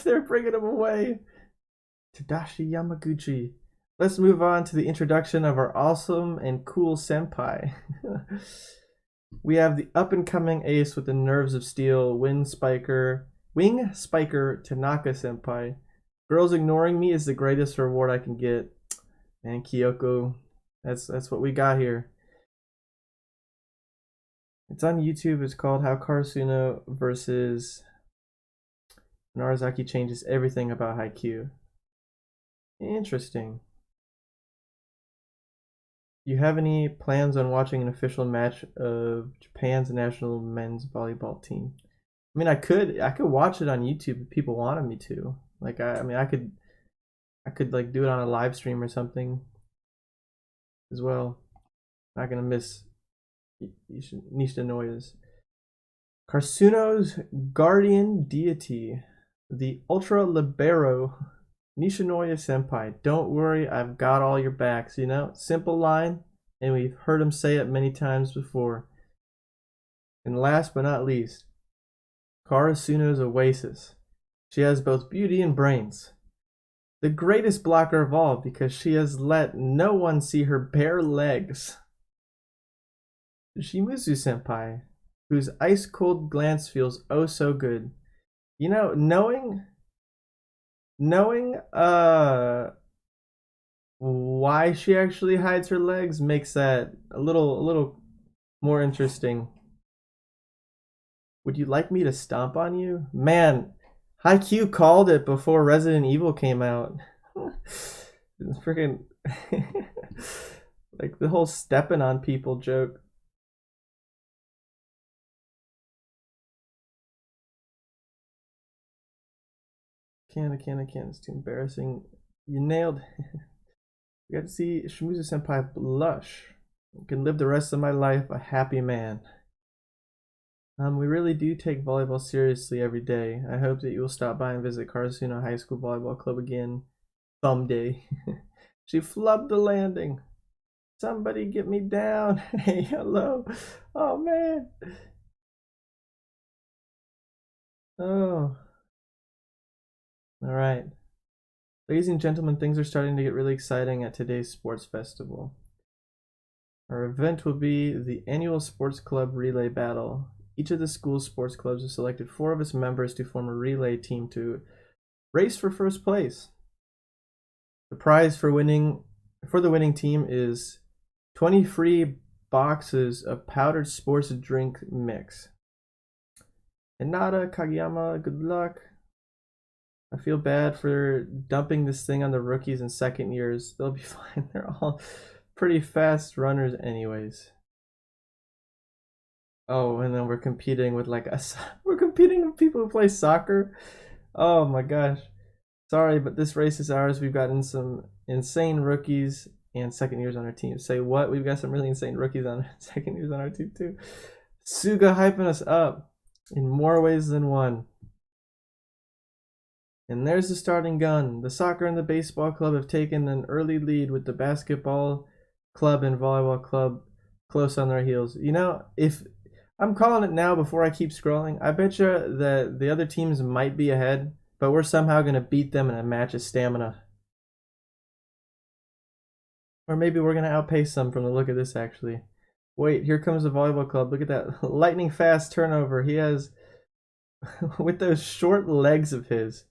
They're bringing him away. Tadashi Yamaguchi. Let's move on to the introduction of our awesome and cool senpai. We have the up-and-coming ace with the nerves of steel, wing spiker Tanaka senpai. Girls ignoring me is the greatest reward I can get. Man, Kyoko, that's what we got here. It's on YouTube. It's called How Karasuno versus Narazaki Changes Everything About Haikyuu. Interesting. Do you have any plans on watching an official match of Japan's national men's volleyball team? I mean, I could watch it on YouTube if people wanted me to. Like, I could like do it on a live stream or something as well. Not gonna miss Nishinoya's. Karsuno's guardian deity, the Ultra Libero Nishinoya Senpai, don't worry, I've got all your backs, you know? Simple line, and we've heard him say it many times before. And last but not least, Karasuno's Oasis. She has both beauty and brains. The greatest blocker of all because she has let no one see her bare legs. Shimizu Senpai, whose ice cold glance feels oh so good. You know, knowing why she actually hides her legs makes that a little more interesting. Would you like me to stomp on you? Man, Haikyuu called it before Resident Evil came out. It's freaking like the whole stepping on people joke. I can't. It's too embarrassing. You nailed it. You got to see Shimizu Senpai blush. I can live the rest of my life a happy man. We really do take volleyball seriously every day. I hope that you will stop by and visit Karasuno High School Volleyball Club again someday. She flubbed the landing. Somebody get me down. Hey, hello. Oh, man. Oh. All right. Ladies and gentlemen, things are starting to get really exciting at today's sports festival. Our event will be the annual sports club relay battle. Each of the school's sports clubs has selected 4 of its members to form a relay team to race for first place. The prize for the winning team is 20 free boxes of powdered sports drink mix. Hinata, Kageyama, good luck. I feel bad for dumping this thing on the rookies and second years. They'll be fine. They're all pretty fast runners anyways. Oh, and then we're competing with we're competing with people who play soccer. Oh my gosh. Sorry, but this race is ours. We've gotten some insane rookies and second years on our team. Say what? We've got some really insane rookies on second years on our team too. Suga hyping us up in more ways than one. And there's the starting gun. The soccer and the baseball club have taken an early lead with the basketball club and volleyball club close on their heels. You know, if I'm calling it now before I keep scrolling, I bet you that the other teams might be ahead, but we're somehow going to beat them in a match of stamina. Or maybe we're going to outpace them from the look of this, actually. Wait, here comes the volleyball club. Look at that lightning fast turnover. He has, with those short legs of his,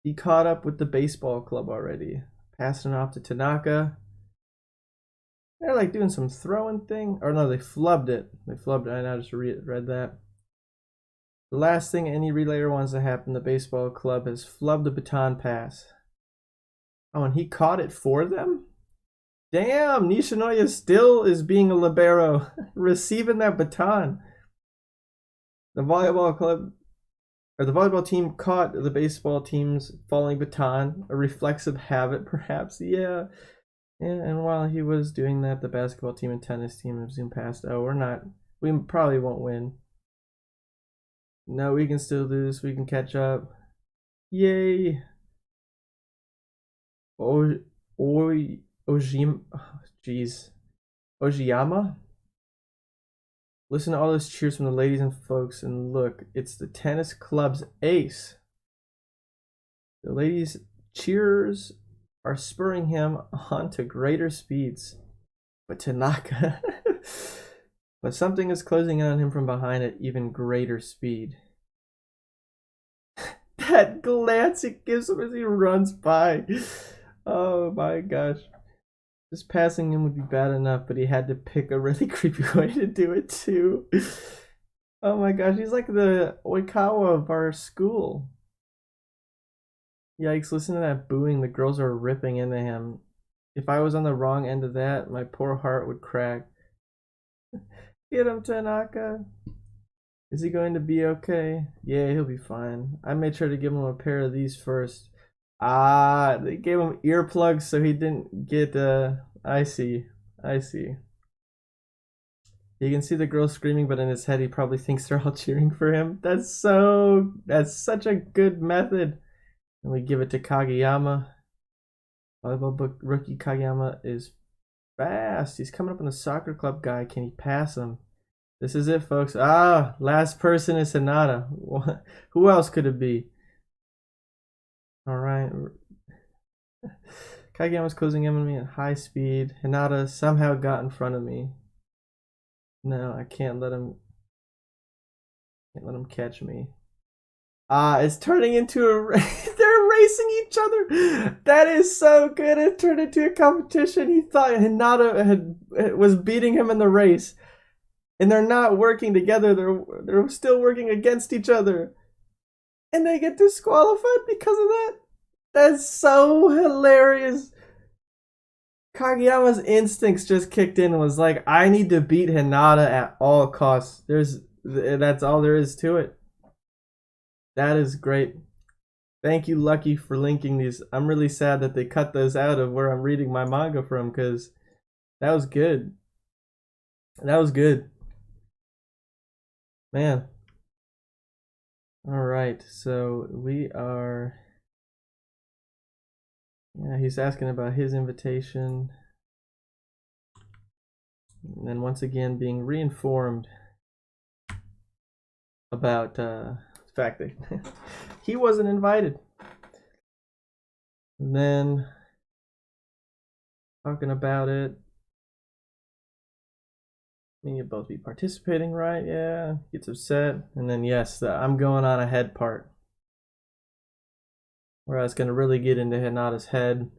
he caught up with the baseball club already. Passing off to Tanaka. They're like doing some throwing thing. Or no, they flubbed it. I just read that. The last thing any relayer wants to happen, the baseball club has flubbed the baton pass. Oh, and he caught it for them? Damn, Nishinoya still is being a libero, receiving that baton. The volleyball team caught the baseball team's falling baton, a reflexive habit, perhaps. Yeah. And while he was doing that, the basketball team and tennis team have zoomed past. Oh, we probably won't win. No, we can still do this. We can catch up. Yay. Ojiyama? Listen to all those cheers from the ladies and folks, and look, it's the tennis club's ace. The ladies' cheers are spurring him on to greater speeds. But Tanaka... but something is closing in on him from behind at even greater speed. That glance it gives him as he runs by. Oh my gosh. Just passing him would be bad enough, but he had to pick a really creepy way to do it too. Oh my gosh, he's like the Oikawa of our school. Yikes, listen to that booing. The girls are ripping into him. If I was on the wrong end of that, my poor heart would crack. Get him, Tanaka. Is he going to be okay? Yeah, he'll be fine. I made sure to give him a pair of these first. Ah, they gave him earplugs so he didn't get, I see. You can see the girl screaming, but in his head he probably thinks they're all cheering for him. That's such a good method. And we give it to Kageyama. Volleyball book rookie Kageyama is fast. He's coming up on the soccer club guy. Can he pass him? This is it, folks. Ah, last person is Hinata. Who else could it be? All right. Kageyama's closing in on me at high speed. Hinata somehow got in front of me. No, I can't let him. Can't let him catch me. Ah, it's turning into a. They're racing each other. That is so good. It turned into a competition. He thought Hinata was beating him in the race, and they're not working together. They're still working against each other, and they get disqualified because of that. That's so hilarious. Kageyama's instincts just kicked in and was like, I need to beat Hinata at all costs. That's all there is to it. That is great. Thank you, Lucky, for linking these. I'm really sad that they cut those out of where I'm reading my manga from, because that was good. That was good. Man. Alright, so we are... Yeah, he's asking about his invitation. And then once again being reinformed about the fact that he wasn't invited. And then talking about it. Me and both be participating, right? Yeah. Gets upset. And then yes, I'm going on ahead part. Where I was going to really get into Hinata's head.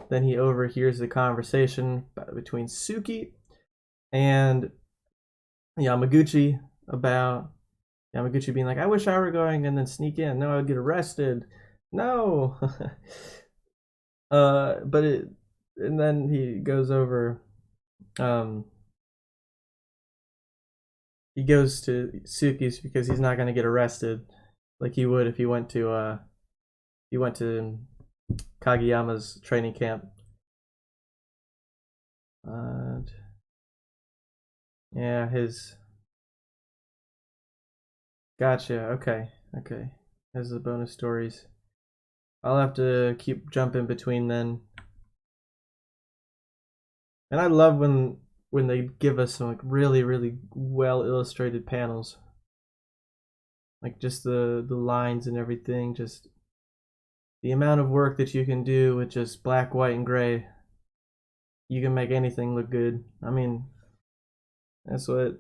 Then he overhears the conversation between Suki and Yamaguchi about Yamaguchi being like, I wish I were going, and then sneak in. No, I would get arrested. No. And then he goes over, he goes to Suki's because he's not going to get arrested like he would if he went to Kageyama's training camp. Yeah, his... Gotcha, okay. There's the bonus stories. I'll have to keep jumping between then. And I love when they give us some like really, really well illustrated panels. Like just the lines and everything, just the amount of work that you can do with just black, white, and gray. You can make anything look good. I mean, that's what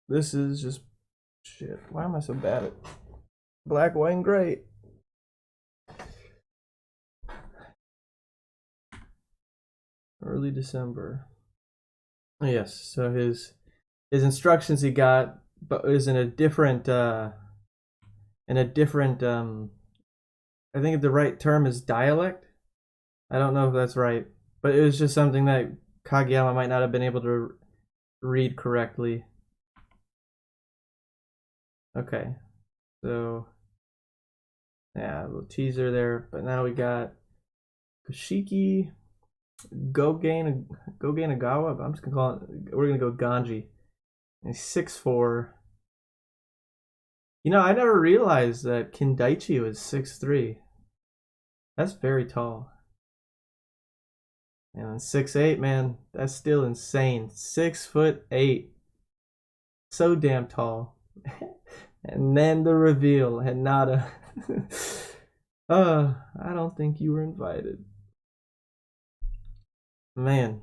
this is. Just shit. Why am I so bad at black, white, and gray? Early December. Yes, so his instructions he got, but is in a different I think the right term is dialect. I don't know if that's right, but it was just something that Kageyama might not have been able to read correctly. Okay, so yeah, a little teaser there, but now we got Koshiki Goganagawa, but I'm just gonna call it, we're gonna go Ganji. And he's 6'4". You know, I never realized that Kindaichi was 6'3". That's very tall. And 6'8", man, that's still insane. 6'8". So damn tall. And then the reveal, Hinata. I don't think you were invited. Man.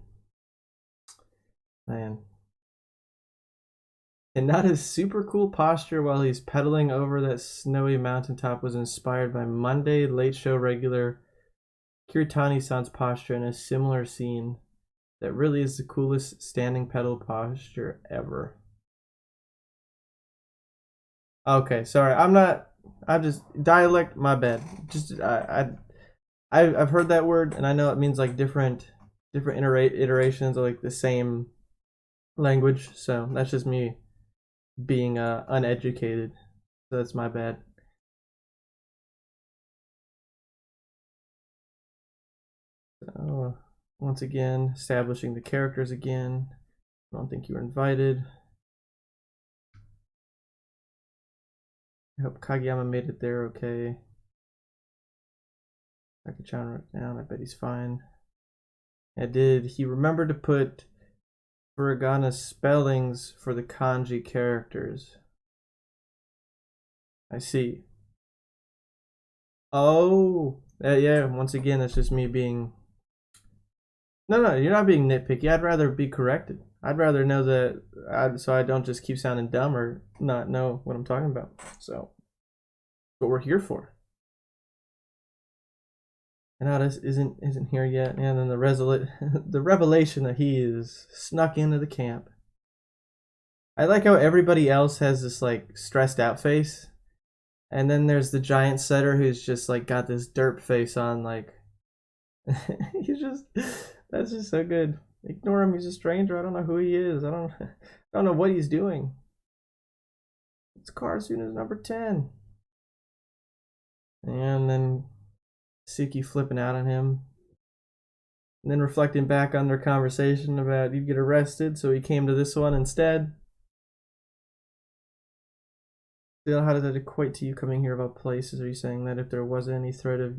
Hinata's super cool posture while he's pedaling over that snowy mountaintop was inspired by Monday Late Show regular Kiritani-san's posture in a similar scene. That really is the coolest standing pedal posture ever. Okay, sorry, I'm just dialect. My bad. Just I've heard that word, and I know it means like different iterations of like the same language. So that's just me being uneducated. So that's my bad. So once again, establishing the characters again. I don't think you were invited. I hope Kageyama made it there okay. Taki-chan wrote it down. I bet he's fine. Did he remember to put Furigana's spellings for the kanji characters? I see. Oh, yeah. Once again, that's just me being. No, you're not being nitpicky. I'd rather be corrected. I'd rather know that, so I don't just keep sounding dumb or not know what I'm talking about. So, what we're here for. And Otis isn't here yet, and then the revelation that he is snuck into the camp. I like how everybody else has this like stressed out face, and then there's the giant setter who's just like got this derp face on, like he's just that's just so good. Ignore him. He's a stranger. I don't know who he is. I don't know what he's doing. It's Karasuno's number 10, and then Suki flipping out on him. And then reflecting back on their conversation about you'd get arrested, so he came to this one instead. Still, how does that equate to you coming here about places? Are you saying that if there wasn't any threat of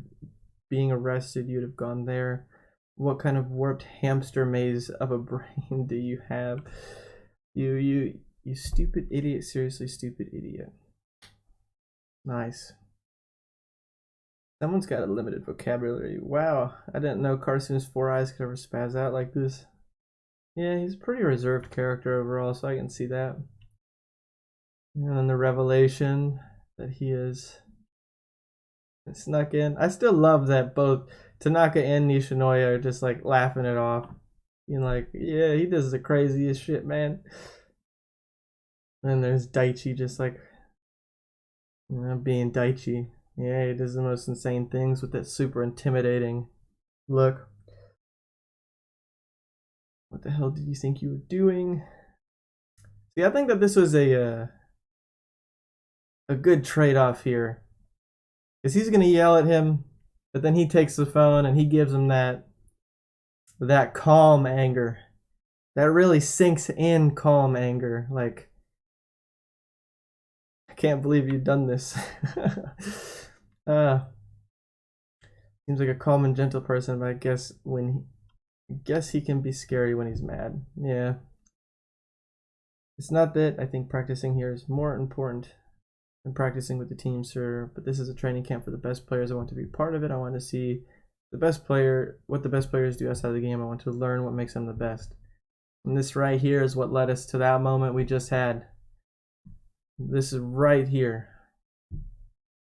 being arrested, you'd have gone there? What kind of warped hamster maze of a brain do you have? You stupid idiot. Seriously, stupid idiot. Nice. Someone's got a limited vocabulary. Wow, I didn't know Karasuno's 4 eyes could ever spaz out like this. Yeah, he's a pretty reserved character overall, so I can see that. And then the revelation that he is snuck in. I still love that both Tanaka and Nishinoya are just like laughing it off. Being like, yeah, he does the craziest shit, man. And there's Daichi just like, being Daichi. Yeah, he does the most insane things with that super intimidating look. What the hell did you think you were doing? See, I think that this was a good trade-off here. Because he's going to yell at him, but then he takes the phone and he gives him that calm anger. That really sinks in calm anger. Like, I can't believe you've done this. Seems like a calm and gentle person, but I guess he can be scary when he's mad. Yeah. It's not that I think practicing here is more important than practicing with the team, sir, but this is a training camp for the best players. I want to be part of it. I want to see what the best players do outside the game. I want to learn what makes them the best. And this right here is what led us to that moment we just had. This is right here.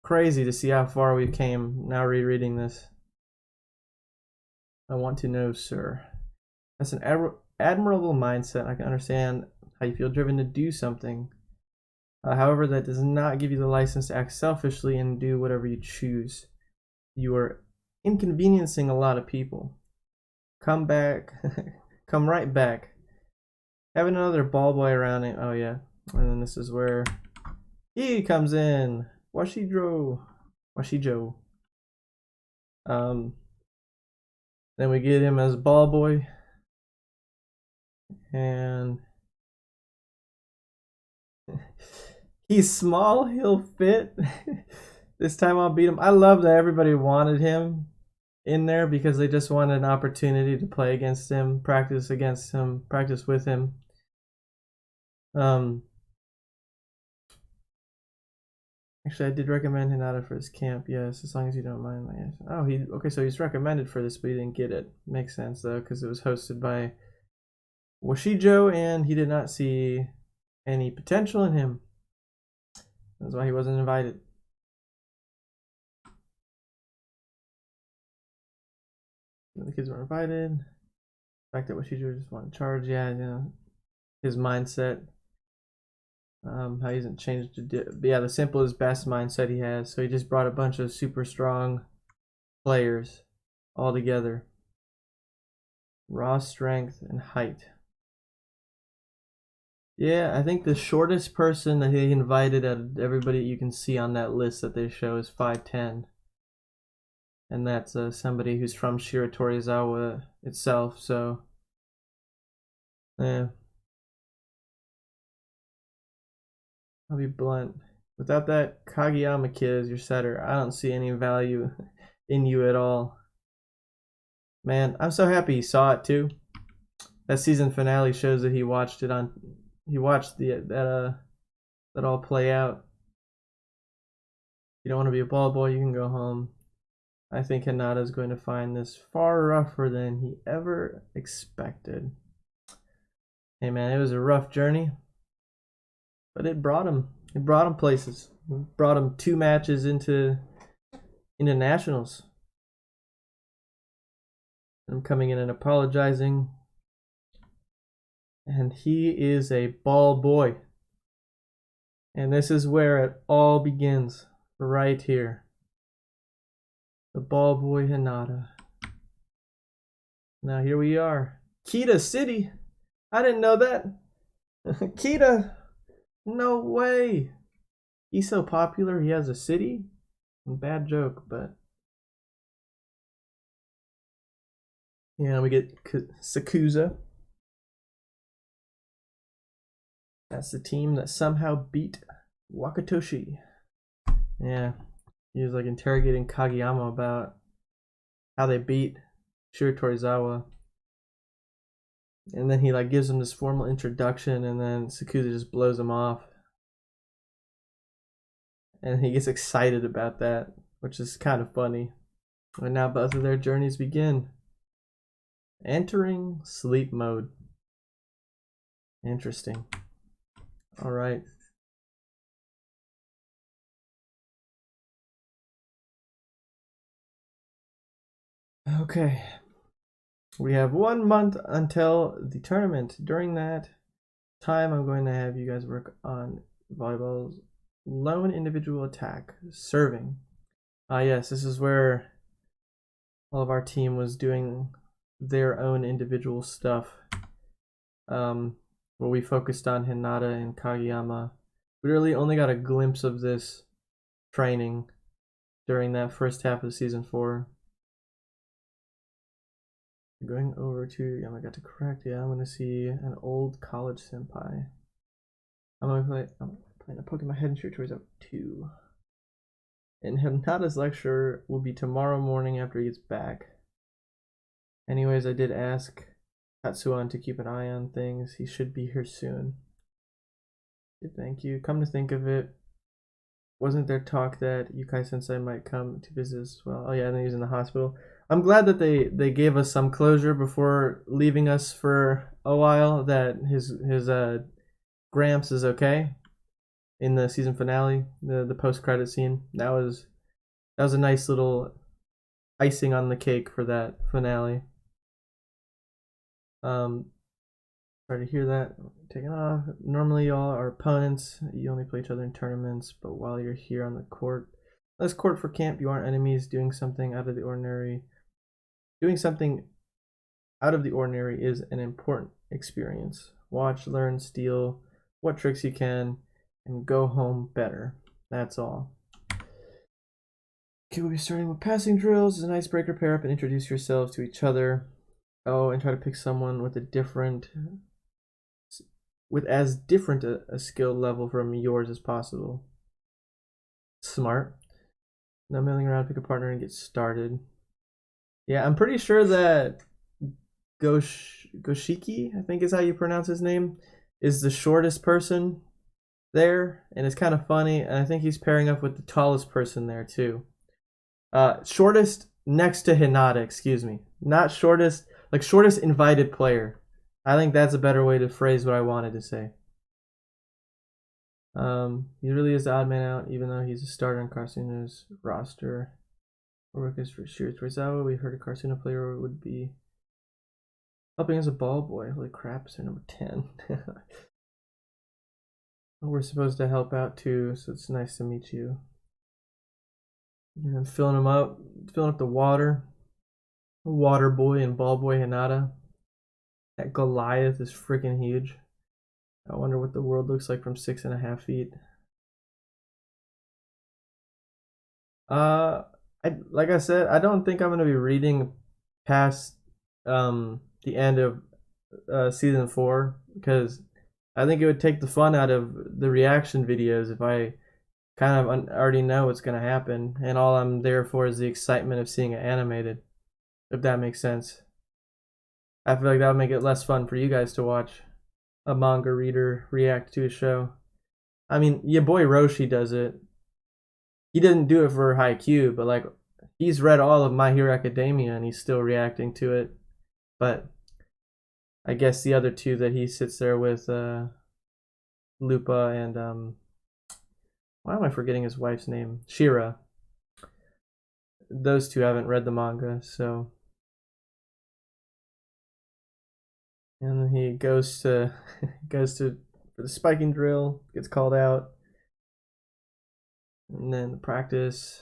Crazy to see how far we came now rereading this. I want to know, sir. That's an admirable mindset. I can understand how you feel driven to do something. However, that does not give you the license to act selfishly and do whatever you choose. You are inconveniencing a lot of people. Come back. Come right back. Having another ball boy around it. Oh, yeah. And then this is where he comes in. Washijo. Then we get him as ball boy. And he's small, he'll fit. This time I'll beat him. I love that everybody wanted him in there because they just wanted an opportunity to play against him, practice against him, practice with him. Actually, I did recommend Hinata for his camp, yes, as long as you don't mind. Yes. Oh, okay, so he's recommended for this, but he didn't get it. Makes sense, though, because it was hosted by Washijo, and he did not see any potential in him. That's why he wasn't invited. The kids were invited. The fact that Washijo just wanted to charge, yeah, you know, his mindset. How he hasn't changed but yeah, the simple is best mindset he has. So he just brought a bunch of super strong players all together. Raw strength and height. Yeah, I think the shortest person that he invited out of everybody you can see on that list that they show is 5'10". And that's somebody who's from Shiratorizawa itself, so yeah. I'll be blunt. Without that Kageyama kid as your setter, I don't see any value in you at all. Man, I'm so happy he saw it too. That season finale shows that he watched it on. He watched that all play out. You don't want to be a ball boy, you can go home. I think Hinata's going to find this far rougher than he ever expected. Hey man, it was a rough journey, but it brought him. It brought him places. It brought him 2 matches into nationals. I'm coming in and apologizing. And he is a ball boy. And this is where it all begins. Right here. The ball boy Hinata. Now here we are. Kita City. I didn't know that. Kita. No way. He's so popular he has a city? Bad joke, but yeah, we get Sakusa. That's the team that somehow beat Wakatoshi. Yeah, he was like interrogating Kageyama about how they beat Shiratorizawa. And then he like gives him this formal introduction, and then Sakusa just blows him off. And he gets excited about that, which is kind of funny. And now both of their journeys begin. Entering sleep mode. Interesting. All right. Okay. We have 1 month until the tournament. During that time, I'm going to have you guys work on volleyball's lone individual attack, serving. Yes, this is where all of our team was doing their own individual stuff. Where we focused on Hinata and Kageyama. We really only got a glimpse of this training during that first half of season 4. Going over to, I got to correct, yeah, I'm gonna see an old college senpai. I'm playing a Pokemon Head and Shooter Toys 2. And Hinata's lecture will be tomorrow morning after he gets back. Anyways, I did ask Tatsuan to keep an eye on things. He should be here soon. Thank you. Come to think of it, wasn't there talk that Yukai Sensei might come to visit as well? Oh yeah, and then he's in the hospital. I'm glad that they gave us some closure before leaving us for a while, that his Gramps is okay in the season finale, the post-credit scene. That was a nice little icing on the cake for that finale. Sorry to hear that. Taking off. Normally y'all are opponents. You only play each other in tournaments, but while you're here on the court, this court for camp, you aren't enemies. Doing something out of the ordinary is an important experience. Watch, learn, steal what tricks you can, and go home better. That's all. Okay, we'll be starting with passing drills. As an icebreaker, pair up and introduce yourselves to each other. Oh, and try to pick someone with as different a skill level from yours as possible. Smart. No milling around, pick a partner and get started. Yeah, I'm pretty sure that Goshiki, I think is how you pronounce his name, is the shortest person there, and it's kind of funny, and I think he's pairing up with the tallest person there too. Shortest next to Hinata, excuse me. Not shortest, like shortest invited player. I think that's a better way to phrase what I wanted to say. He really is the odd man out, even though he's a starter on Karsuno's roster. Workers for Shiratorizawa. We heard a Karsuno player would be helping as a ball boy. Holy crap, so number 10. We're supposed to help out too, so it's nice to meet you. And filling up the water. Water boy and ball boy Hinata. That Goliath is freaking huge. I wonder what the world looks like from 6.5 feet. Like I said, I don't think I'm gonna be reading past the end of season 4, because I think it would take the fun out of the reaction videos if I kind of already know what's going to happen, and all I'm there for is the excitement of seeing it animated, if that makes sense. I feel like that would make it less fun for you guys to watch a manga reader react to a show. I mean, your boy Roshi does it. He didn't do it for Haikyuu, but like he's read all of My Hero Academia and he's still reacting to it. But I guess the other two that he sits there with, Lupa and why am I forgetting his wife's name? Shira. Those two haven't read the manga, so. And then he goes to for the spiking drill, gets called out, and then the practice.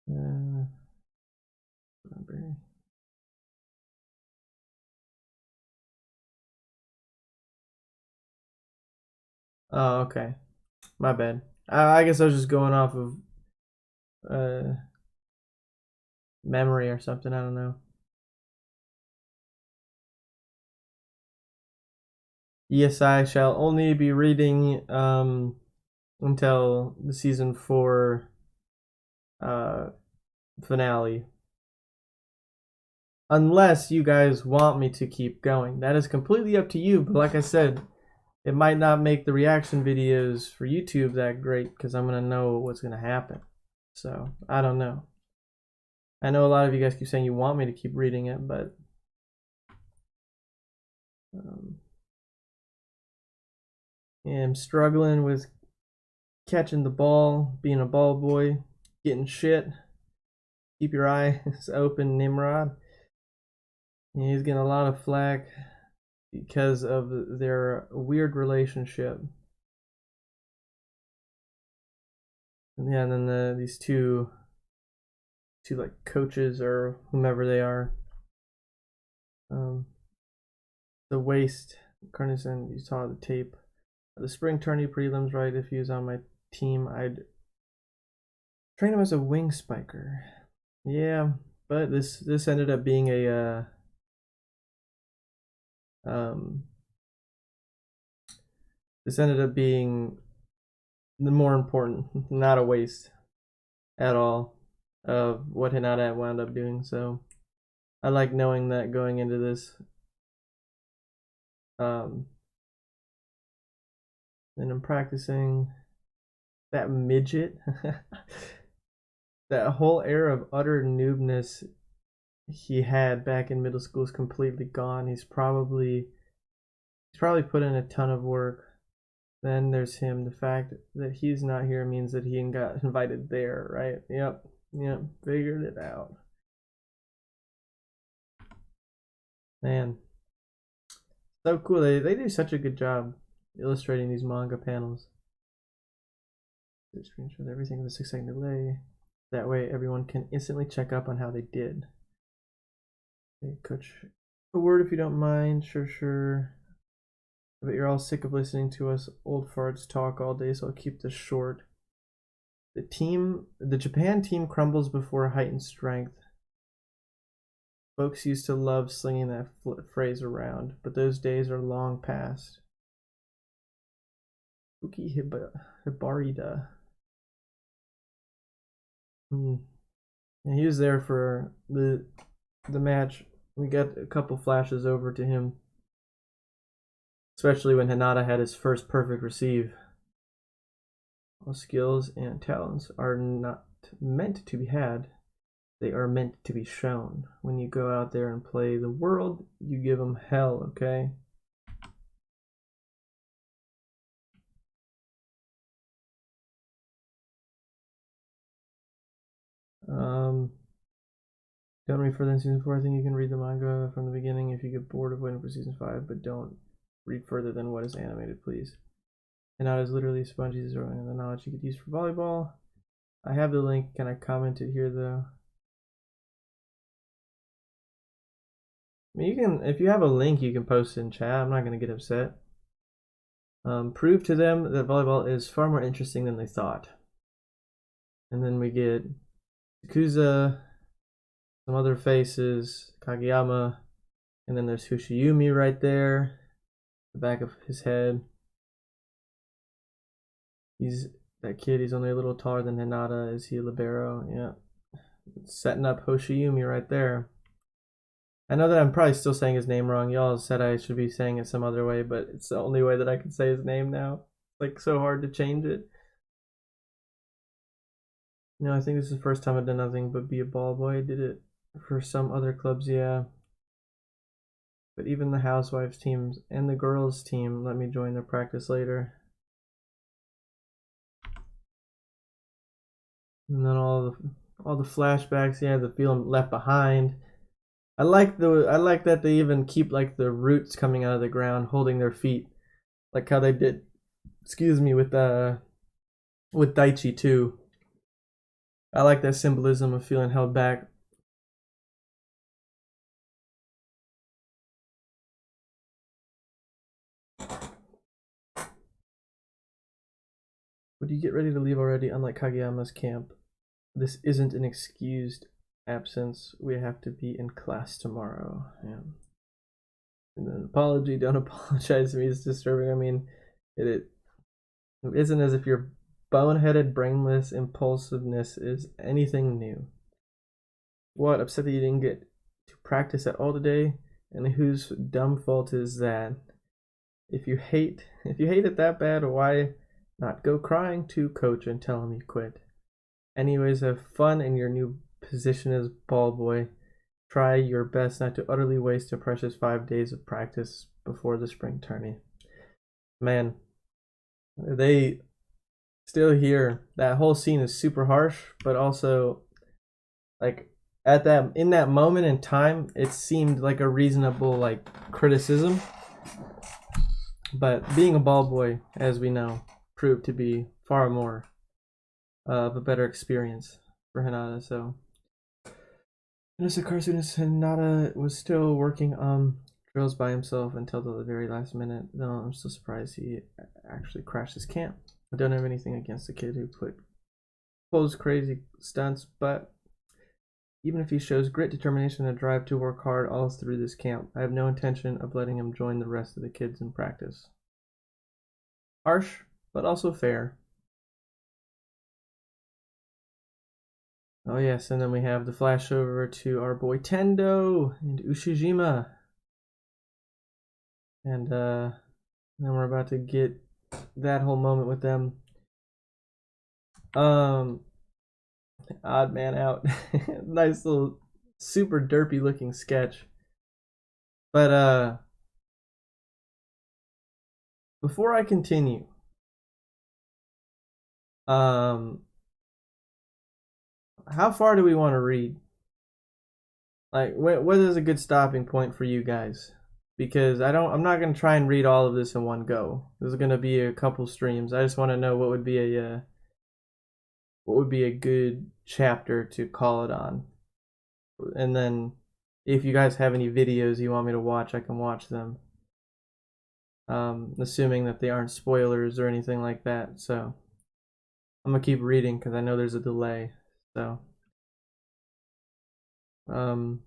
Remember. Oh, okay. My bad. I guess I was just going off of memory or something. I don't know. Yes, I shall only be reading until the season 4 finale. Unless you guys want me to keep going. That is completely up to you, but like I said, it might not make the reaction videos for YouTube that great because I'm going to know what's going to happen. So, I don't know. I know a lot of you guys keep saying you want me to keep reading it, but I'm struggling with catching the ball, being a ball boy, getting shit. Keep your eyes open, Nimrod. And he's getting a lot of flack because of their weird relationship. And yeah, and then these two like coaches or whomever they are. The waist, Carnison, you saw the tape. The spring tourney prelims, right? If he was on my team, I'd train him as a wing spiker. Yeah, but this ended up being a this ended up being the more important, not a waste at all of what Hinata wound up doing. So I like knowing that going into this. And I'm practicing that midget. That whole era of utter noobness he had back in middle school is completely gone. He's probably put in a ton of work. Then there's him. The fact that he's not here means that he got invited there, right? Yep, figured it out. Man, so cool. They do such a good job illustrating these manga panels. Screenshot everything with a 6-second delay. That way everyone can instantly check up on how they did. Okay, coach, a word if you don't mind. Sure. But you're all sick of listening to us old farts talk all day, so I'll keep this short. The Japan team crumbles before heightened strength. Folks used to love slinging that phrase around, but those days are long past. Uki Hibarida. And he was there for the match. We got a couple flashes over to him, especially when Hinata had his first perfect receive. All skills and talents are not meant to be had. They are meant to be shown. When you go out there and play the world, you give them hell, okay? Don't read further in season 4. I think you can read the manga from the beginning if you get bored of waiting for season 5, but don't read further than what is animated, please. And now is literally a sponge. He's throwing the knowledge you could use for volleyball. I have the link. Can I comment it here though? I mean, you can, if you have a link, you can post it in chat. I'm not gonna get upset. Prove to them that volleyball is far more interesting than they thought. And then we get Sakusa, some other faces, Kageyama, and then there's Hushiumi right there, the back of his head. He's that kid. He's only a little taller than Hinata. Is he a libero? Yeah. Setting up Hoshiyumi right there. I know that I'm probably still saying his name wrong. Y'all said I should be saying it some other way, but it's the only way that I can say his name now. Like, so hard to change it. I think this is the first time I've done nothing but be a ball boy. I did it for some other clubs, yeah. But even the housewives teams and the girls team let me join their practice later. And then all the flashbacks, yeah, the feeling left behind. I like that they even keep like the roots coming out of the ground, holding their feet, like how they did. Excuse me, with Daichi too. I like that symbolism of feeling held back. Would you get ready to leave already? Unlike Kageyama's camp, this isn't an excused absence. We have to be in class tomorrow. Yeah. And then apology, don't apologize to me. It's disturbing. I mean, it isn't as if your boneheaded, brainless impulsiveness is anything new. What, upset that you didn't get to practice at all today? And whose dumb fault is that? If you hate it that bad, why not go crying to coach and tell him you quit? Anyways, have fun in your new position as ball boy. Try your best not to utterly waste a precious 5 days of practice before the spring tourney. Man, they still here. That whole scene is super harsh, but also like in that moment in time, it seemed like a reasonable like criticism. But being a ball boy, as we know, proved to be far more of a better experience for Hinata. So, as a cartoonist, Hinata was still working on drills by himself until the very last minute. Though I'm still surprised he actually crashed his camp. I don't have anything against the kid who pulls crazy stunts, but even if he shows grit, determination, and a drive to work hard all through this camp, I have no intention of letting him join the rest of the kids in practice. Harsh, but also fair. Oh yes, and then we have the flash over to our boy Tendo and Ushijima. And then we're about to get that whole moment with them. Odd man out. Nice little super derpy looking sketch. But before I continue, how far do we want to read? Like, what is a good stopping point for you guys? Because I'm not gonna try and read all of this in one go. There's gonna be a couple streams. I just want to know what would be a good chapter to call it on. And then, if you guys have any videos you want me to watch, I can watch them. Assuming that they aren't spoilers or anything like that. So I'm gonna keep reading because I know there's a delay. So do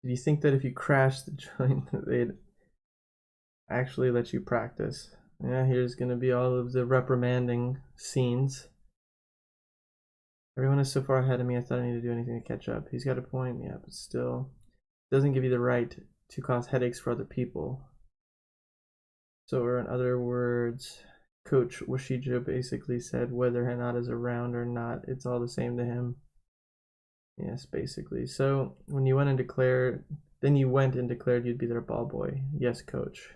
you think that if you crash the joint, they'd actually let you practice? Yeah, here's gonna be all of the reprimanding scenes. Everyone is so far ahead of me, I thought I needed to do anything to catch up. He's got a point, yeah, but still doesn't give you the right to cause headaches for other people. So, or in other words, Coach Washija basically said whether Hinata's around or not, it's all the same to him. Yes, basically. So when you went and declared, then you went and declared you'd be their ball boy. Yes, coach.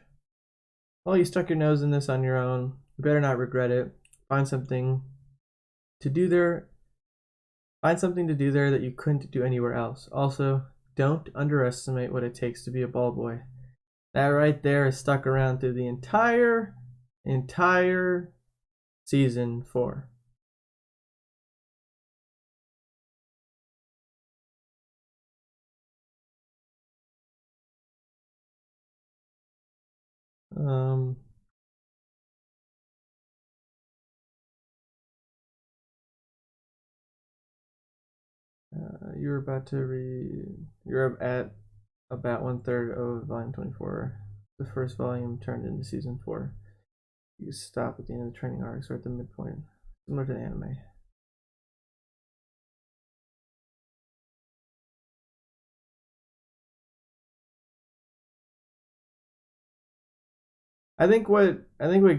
Well, you stuck your nose in this on your own. You better not regret it. Find something to do there. Find something to do there that you couldn't do anywhere else. Also, don't underestimate what it takes to be a ball boy. That right there is stuck around through the entire season 4. You're about to read. You're at about 1/3 of volume 24. The first volume turned into season 4. You stop at the end of the training arcs or at the midpoint, similar to the anime. I think what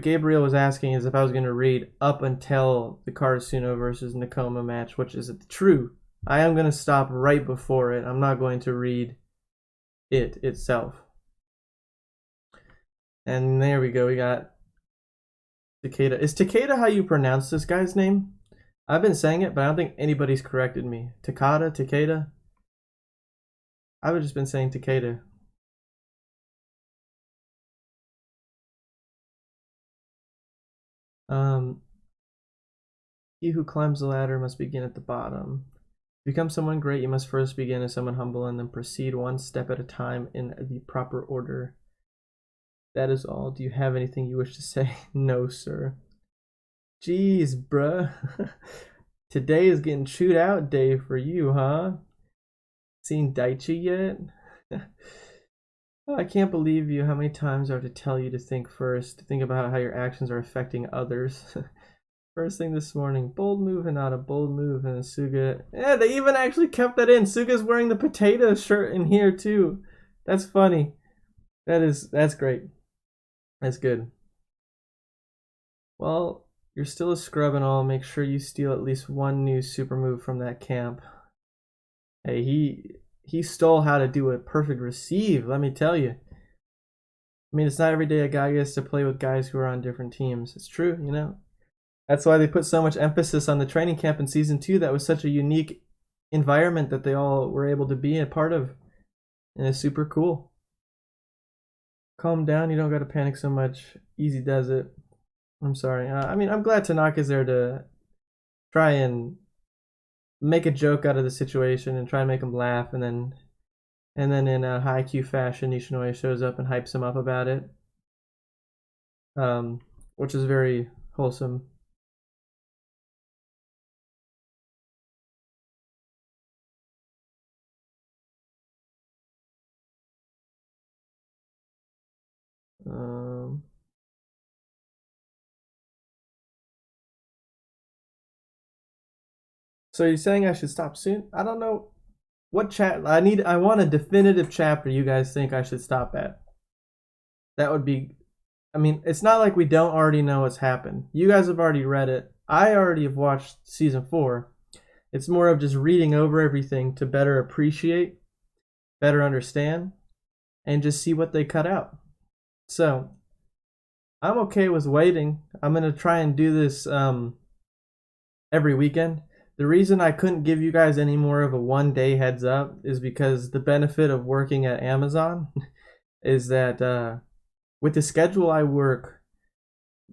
Gabriel was asking is if I was going to read up until the Karasuno versus Nakoma match, which is true. I am going to stop right before it. I'm not going to read it itself. And there we go. We got Takeda. Is Takeda how you pronounce this guy's name? I've been saying it, but I don't think anybody's corrected me. Takeda? I've just been saying Takeda. He who climbs the ladder must begin at the bottom. To become someone great, you must first begin as someone humble and then proceed one step at a time in the proper order. That is all. Do you have anything you wish to say? No, sir. Jeez, bruh. Today is getting chewed out day for you, huh? Seen Daichi yet? I can't believe you how many times I have to tell you to think first. Think about how your actions are affecting others. First thing this morning, bold move and not a bold move, and Suga. Yeah, they even actually kept that in. Suga's wearing the potato shirt in here too. That's funny. That's great. That's good. Well, you're still a scrub and all. Make sure you steal at least one new super move from that camp. Hey, he stole how to do a perfect receive, let me tell you. I mean, it's not every day a guy gets to play with guys who are on different teams. It's true, you know. That's why they put so much emphasis on the training camp in season 2. That was such a unique environment that they all were able to be a part of. And it's super cool. Calm down, you don't gotta panic so much. Easy does it. I'm sorry. I mean, I'm glad Tanaka's there to try and make a joke out of the situation and try and make him laugh, and then in a Haikyuu fashion, Nishinoya shows up and hypes him up about it, which is very wholesome. So you're saying I should stop soon? I don't know what chat I want a definitive chapter you guys think I should stop at. That would be, I mean, it's not like we don't already know what's happened. You guys have already read it. I already have watched season 4. It's more of just reading over everything to better appreciate, better understand, and just see what they cut out. So I'm okay with waiting. I'm gonna try and do this every weekend. The reason I couldn't give you guys any more of a 1-day heads up is because the benefit of working at Amazon is that with the schedule I work,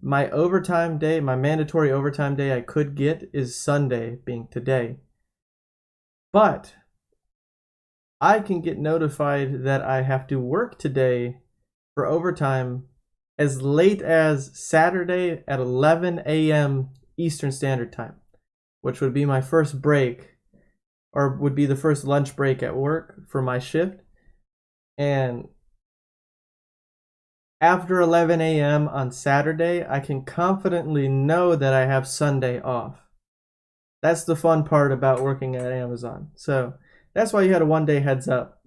my overtime day, my mandatory overtime day I could get is Sunday, being today. But I can get notified that I have to work today for overtime as late as Saturday at 11 a.m. Eastern Standard Time, which would be my first break, or would be the first lunch break at work for my shift. And after 11 a.m. on Saturday, I can confidently know that I have Sunday off. That's the fun part about working at Amazon. So that's why you had a 1-day heads up.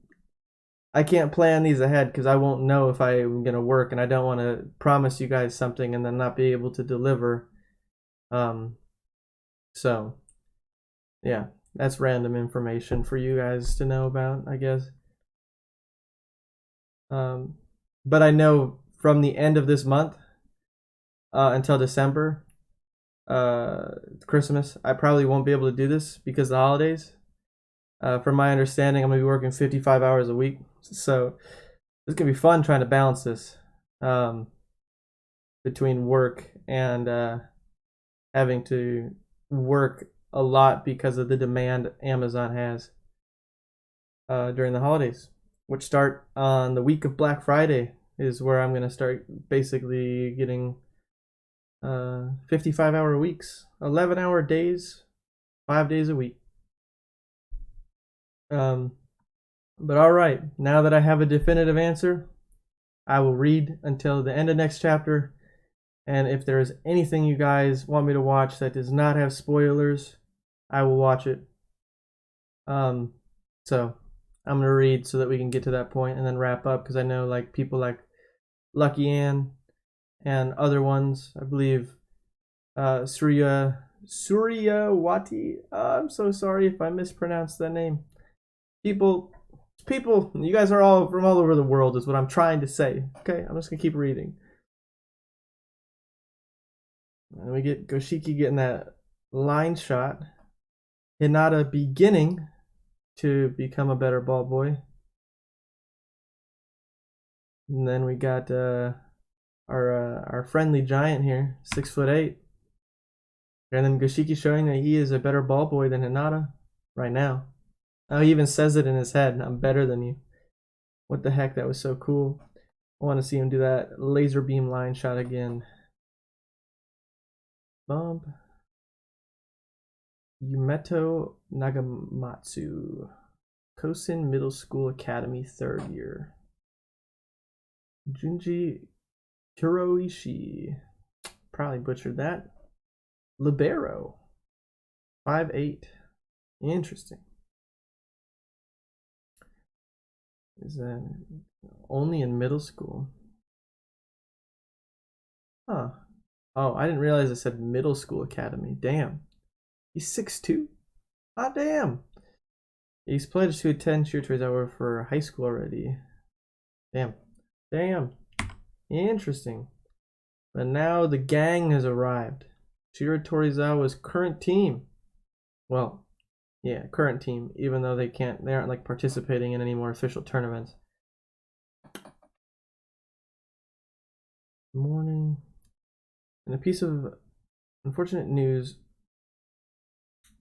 I can't plan these ahead because I won't know if I'm going to work, and I don't want to promise you guys something and then not be able to deliver. So, yeah, that's random information for you guys to know about, I guess. But I know from the end of this month until December, Christmas, I probably won't be able to do this because of the holidays. From my understanding, I'm going to be working 55 hours a week. So it's going to be fun trying to balance this between work and having to work a lot because of the demand Amazon has during the holidays, which start on the week of Black Friday, is where I'm going to start basically getting 55-hour weeks, 11-hour days, 5 days a week. But all right, now that I have a definitive answer, I will read until the end of next chapter, And if there is anything you guys want me to watch that does not have spoilers, I will watch it. So I'm gonna read so that we can get to that point and then wrap up, because I know like people like Lucky Ann and other ones. I believe Suryawati. I'm so sorry if I mispronounced that name. People, you guys are all from all over the world, is what I'm trying to say. Okay, I'm just gonna keep reading. And we get Goshiki getting that line shot. Hinata beginning to become a better ball boy. And then we got our friendly giant here, 6'8". And then Goshiki showing that he is a better ball boy than Hinata right now. Oh, he even says it in his head, I'm better than you. What the heck, that was so cool. I want to see him do that laser beam line shot again. Bump. Yumeto Nagamatsu. Kosen Middle School Academy, 3rd year. Junji Kuroishi. Probably butchered that. Libero. 5'8". Interesting. Is that only in middle school? Huh. Oh, I didn't realize it said middle school academy. Damn. He's 6'2". Ah, damn. He's played to attend shooters over for high school already. Damn. Damn. Interesting. But now the gang has arrived. Shiro Torizawa's current team. Well, yeah, current team, even though they aren't like participating in any more official tournaments. Morning. In a piece of unfortunate news,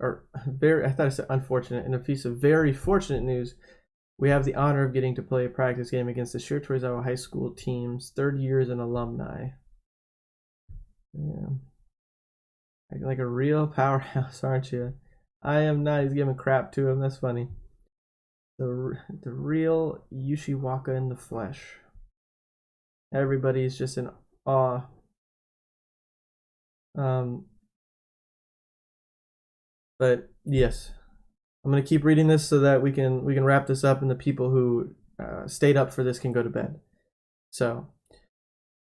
or I thought I said unfortunate. In a piece of very fortunate news, we have the honor of getting to play a practice game against the Shiro Torizawa High School team's 3rd years and alumni. Yeah. Like a real powerhouse, aren't you? I am not. He's giving crap to him. That's funny. The real Yushiwaka in the flesh. Everybody's just in awe. But yes, I'm gonna keep reading this so that we can wrap this up, and the people who stayed up for this can go to bed. So,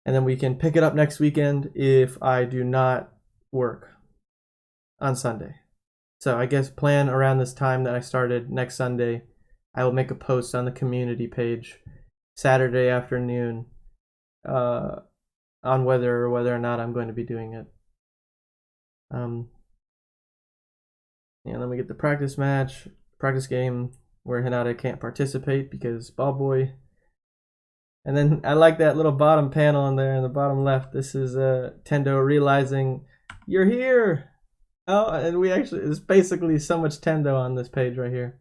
and then we can pick it up next weekend if I do not work on Sunday. So I guess plan around this time that I started next Sunday. I will make a post on the community page Saturday afternoon on whether or not I'm going to be doing it. And then we get the practice game where Hinata can't participate because ball boy. And then I like that little bottom panel in there in the bottom left. This is Tendo realizing you're here. Oh, and it's basically so much Tendo on this page right here.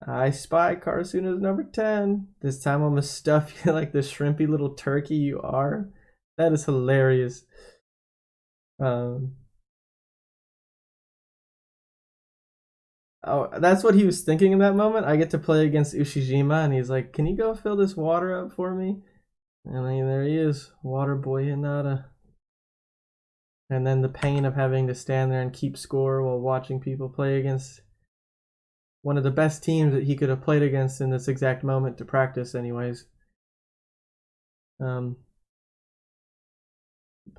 I spy Karasuno's number 10. This time I'm gonna stuff you like the shrimpy little turkey you are. That is hilarious. Oh, that's what he was thinking in that moment. I get to play against Ushijima, and he's like, "Can you go fill this water up for me?" And then there he is, Water Boy Hinata. And then the pain of having to stand there and keep score while watching people play against one of the best teams that he could have played against in this exact moment to practice anyways. Put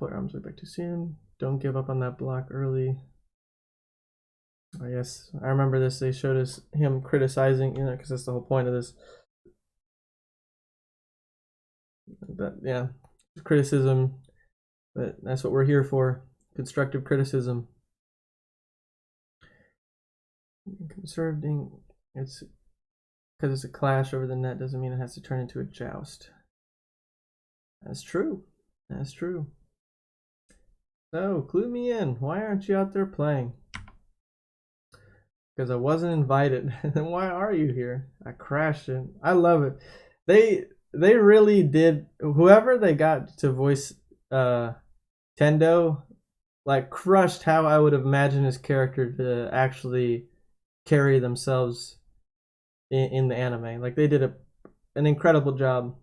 your arms way back too soon. Don't give up on that block early. Oh, yes, I remember this. They showed us him criticizing, because that's the whole point of this. But yeah, criticism. But that's what we're here for. Constructive criticism. Conserving, it's because it's a clash over the net doesn't mean it has to turn into a joust. That's true. That's true. So, clue me in. Why aren't you out there playing? Because I wasn't invited. Then why are you here? I crashed it. I love it. They really did. Whoever they got to voice Tendo, like, crushed how I would imagine his character to actually carry themselves in the anime. Like, they did an incredible job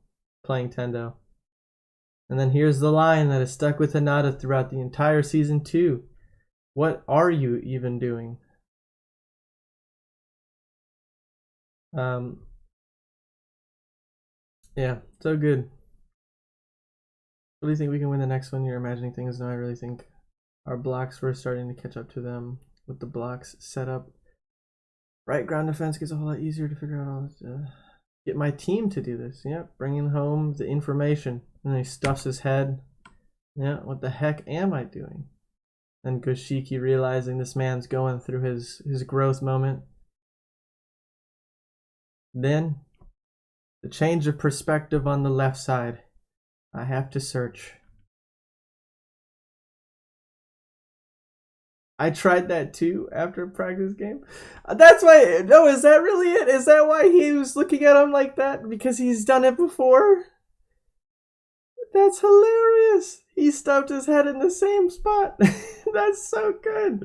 playing Tendo. And then here's the line that is stuck with Hinata throughout the entire season 2. What are you even doing? Yeah, so good. Really think we can win the next one. You're imagining things. No, I really think our blocks were starting to catch up to them with the blocks set up. Right ground defense gets a whole lot easier to figure out all this. Get my team to do this. Yep, bringing home the information. And then he stuffs his head. Yeah, what the heck am I doing? And Goshiki realizing this man's going through his growth moment. Then, the change of perspective on the left side. I have to search. I tried that too after a practice game. That's why. No, is that really it? Is that why he was looking at him like that? Because he's done it before? That's hilarious. He stuffed his head in the same spot. That's so good.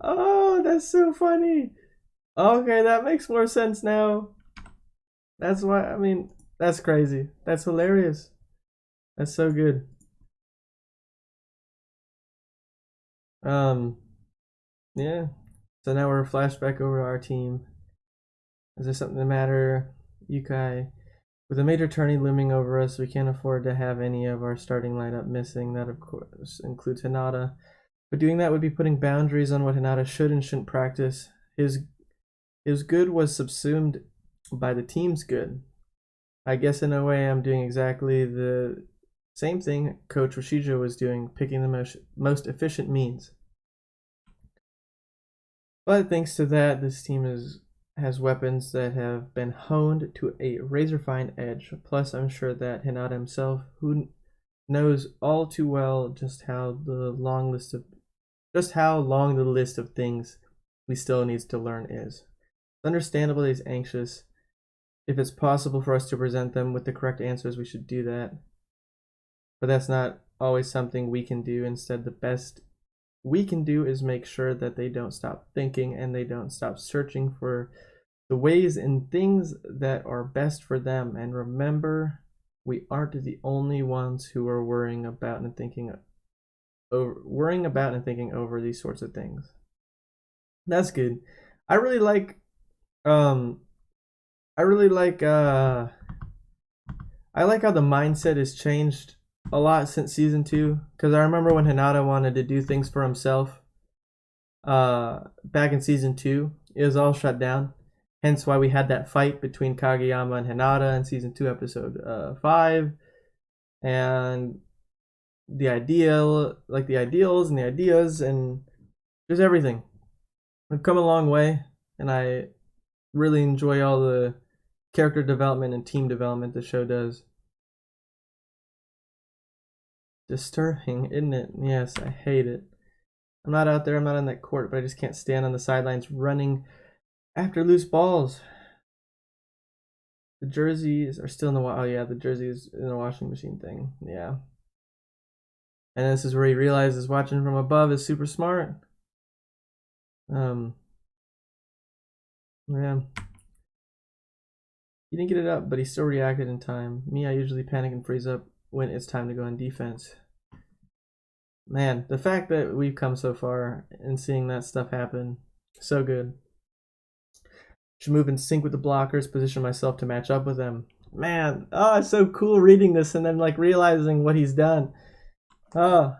Oh, that's so funny. Okay, that makes more sense now. That's why, I mean, that's crazy. That's hilarious. That's so good. Yeah. So now we're flashback over to our team. Is there something the matter? Yukai. With a major tourney looming over us, we can't afford to have any of our starting lineup missing. That, of course, includes Hinata. But doing that would be putting boundaries on what Hinata should and shouldn't practice. His good was subsumed by the team's good. I guess in a way I'm doing exactly the same thing Coach Roshijo was doing, picking the most efficient means. But thanks to that, this team has weapons that have been honed to a razor-fine edge. Plus, I'm sure that Hinata himself, who knows all too well just how long the list of things he still needs to learn is. It's understandable that he's anxious. If it's possible for us to present them with the correct answers, we should do that. But that's not always something we can do. Instead, the best we can do is make sure that they don't stop thinking and they don't stop searching for the ways and things that are best for them. And remember, we aren't the only ones who are worrying about and thinking over these sorts of things. That's good. I really like how the mindset has changed a lot since season 2. Because I remember when Hinata wanted to do things for himself back in season 2, it was all shut down. Hence why we had that fight between Kageyama and Hinata in season 2, episode 5. And the ideals and the ideas and just everything. We've come a long way, and I really enjoy all the character development and team development the show does. Disturbing, isn't it? Yes, I hate it. I'm not out there, I'm not on that court, but I just can't stand on the sidelines running after loose balls. The jerseys are still in the jerseys in the washing machine thing. Yeah. And this is where he realizes watching from above is super smart. Yeah. He didn't get it up, but he still reacted in time. Me, I usually panic and freeze up when it's time to go on defense. Man, the fact that we've come so far and seeing that stuff happen, so good. Should move in sync with the blockers, position myself to match up with them. Man, oh, it's so cool reading this and then like realizing what he's done. Oh.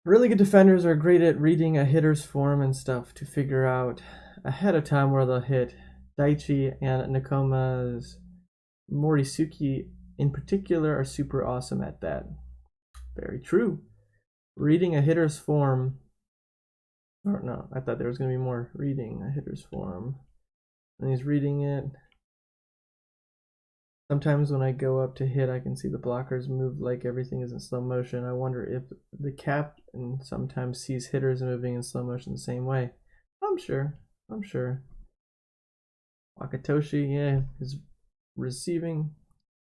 Really good defenders are great at reading a hitter's form and stuff to figure out ahead of time where they'll hit. Daichi and Nakoma's Morisuki in particular are super awesome at that. Very true. Reading a hitter's form. Or no, I thought there was going to be more. Reading a hitter's form. And he's reading it. Sometimes when I go up to hit, I can see the blockers move like everything is in slow motion. I wonder if the captain sometimes sees hitters moving in slow motion the same way. I'm sure. Wakatoshi, yeah, his receiving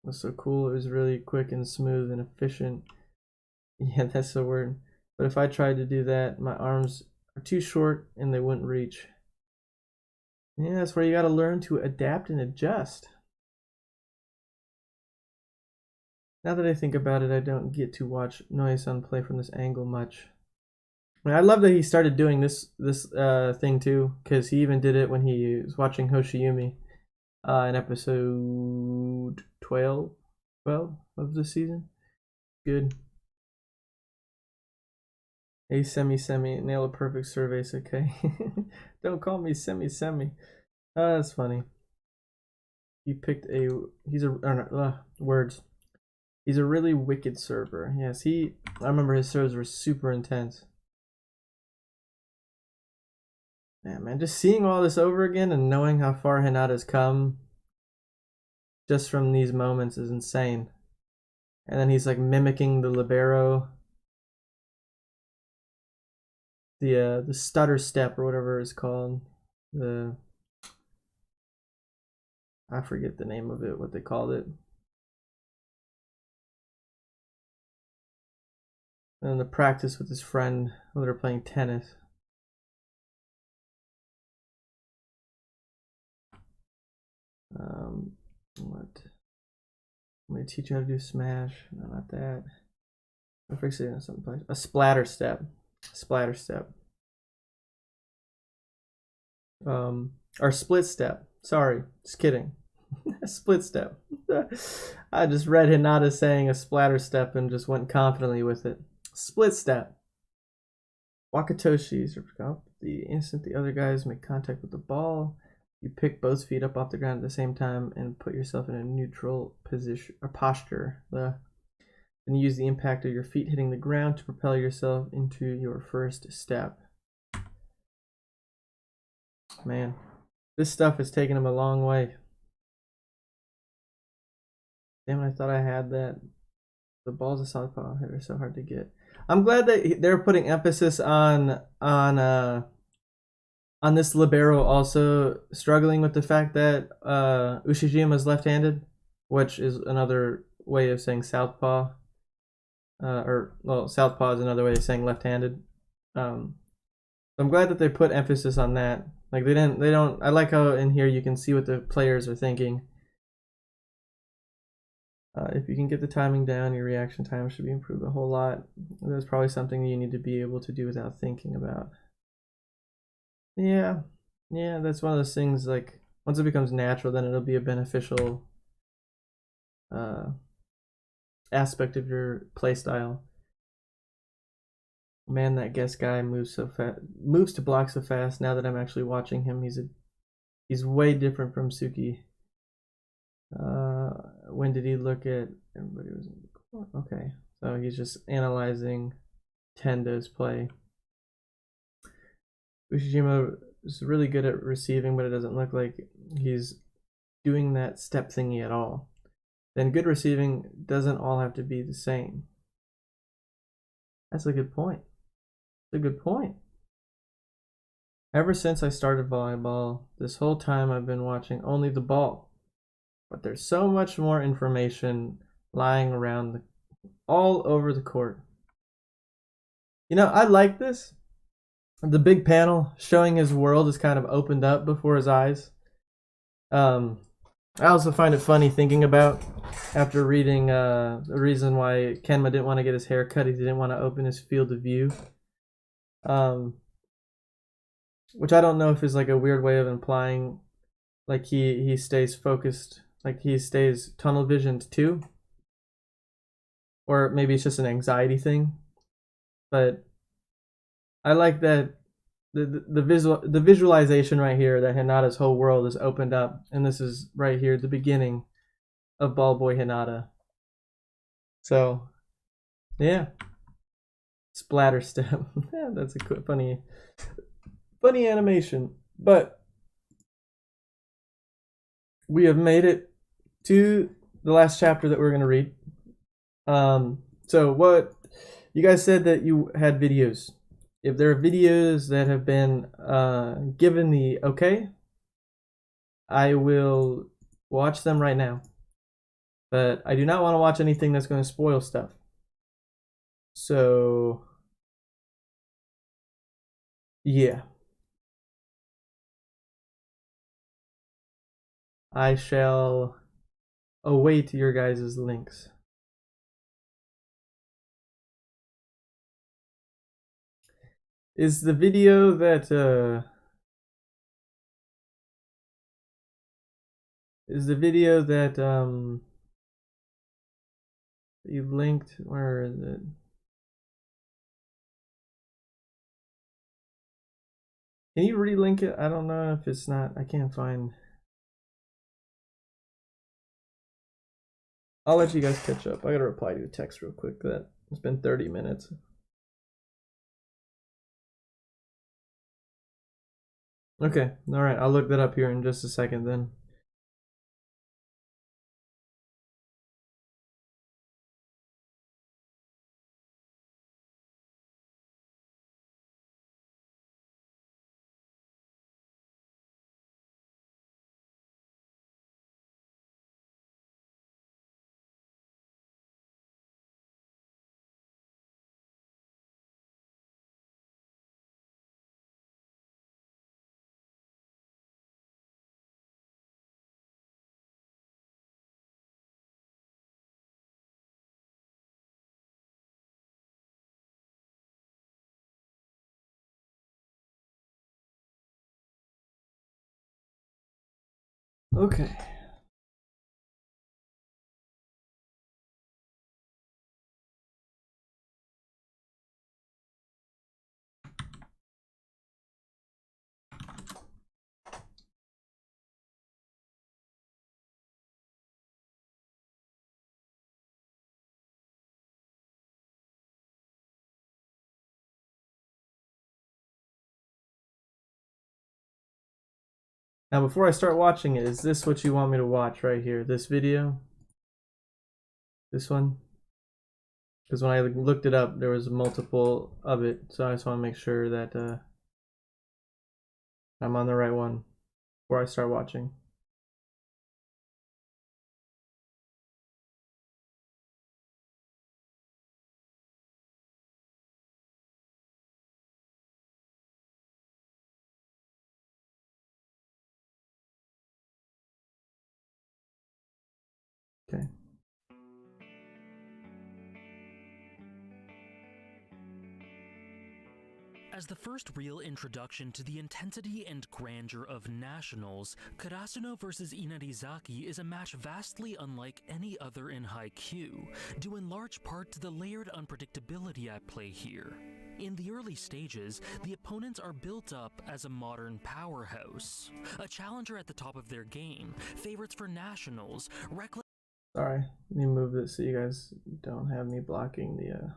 was so cool. It was really quick and smooth and efficient. Yeah, that's the word. But if I tried to do that, my arms are too short and they wouldn't reach. Yeah, that's where you got to learn to adapt and adjust. Now that I think about it, I don't get to watch Noe-san play from this angle much. I mean, I love that he started doing this thing too, because he even did it when he was watching Hoshiyumi in episode 12 of the season. Good. A semi nail a perfect surveys, okay? Don't call me semi. Oh, that's funny. He picked words. He's a really wicked server. Yes, I remember his servers were super intense. Yeah, man, just seeing all this over again and knowing how far Hinata's come just from these moments is insane. And then he's like mimicking the libero, the stutter step or whatever it's called. I forget the name of it, what they called it. And the practice with his friend while they're playing tennis. What? I'm gonna teach you how to do smash. No, not that. I'm fixing something. A splatter step. Splatter step. Or split step. Sorry, just kidding. A split step. I just read Hinata saying a splatter step and just went confidently with it. Split step. Wakatoshis are up the instant the other guys make contact with the ball. You pick both feet up off the ground at the same time and put yourself in a neutral position or posture. Then use the impact of your feet hitting the ground to propel yourself into your first step. Man, this stuff has taken him a long way. Damn it, I thought I had that. The balls of southpaw are so hard to get. I'm glad that they're putting emphasis on this libero also struggling with the fact that Ushijima is left-handed, which is another way of saying southpaw. Southpaw is another way of saying left-handed. I'm glad that they put emphasis on that. Like they don't. I like how in here you can see what the players are thinking. If you can get the timing down, your reaction time should be improved a whole lot. That's probably something you need to be able to do without thinking about. Yeah, that's one of those things. Like once it becomes natural, then it'll be a beneficial aspect of your playstyle. Man, that guest guy moves so fast, moves to block so fast. Now that I'm actually watching him, he's way different from Suki. When did he look at everybody was in the court? Okay, so he's just analyzing Tendo's play. Ushijima is really good at receiving, but it doesn't look like he's doing that step thingy at all. Then good receiving doesn't all have to be the same. That's a good point. That's a good point. Ever since I started volleyball, this whole time I've been watching only the ball. But there's so much more information lying around all over the court. You know, I like this. The big panel showing his world is kind of opened up before his eyes. I also find it funny thinking about after reading the reason why Kenma didn't want to get his hair cut. He didn't want to open his field of view. Which I don't know if is like a weird way of implying like he stays focused, like he stays tunnel visioned too. Or maybe it's just an anxiety thing. But I like that the visualization right here that Hinata's whole world is opened up, and this is right here the beginning of Ball Boy Hinata. So, yeah, splatter step. Yeah, that's a funny animation. But we have made it to the last chapter that we're gonna read. So what you guys said that you had videos. If there are videos that have been given the okay, I will watch them right now. But I do not want to watch anything that's going to spoil stuff. So, yeah. I shall await your guys' links. Is the video that you linked, where is it? Can you relink it? I don't know if it's not, I can't find. I'll let you guys catch up. I gotta reply to a text real quick that it's been 30 minutes. Okay, alright, I'll look that up here in just a second then. Okay. Now, before I start watching it, is this what you want me to watch right here? This video? This one? Because when I looked it up, there was multiple of it, so I just want to make sure that I'm on the right one before I start watching. Okay. As the first real introduction to the intensity and grandeur of Nationals, Karasuno vs Inarizaki is a match vastly unlike any other in Haikyuu, due in large part to the layered unpredictability at play here. In the early stages, the opponents are built up as a modern powerhouse, a challenger at the top of their game, favorites for Nationals, reckless. Sorry, let me move this so you guys don't have me blocking the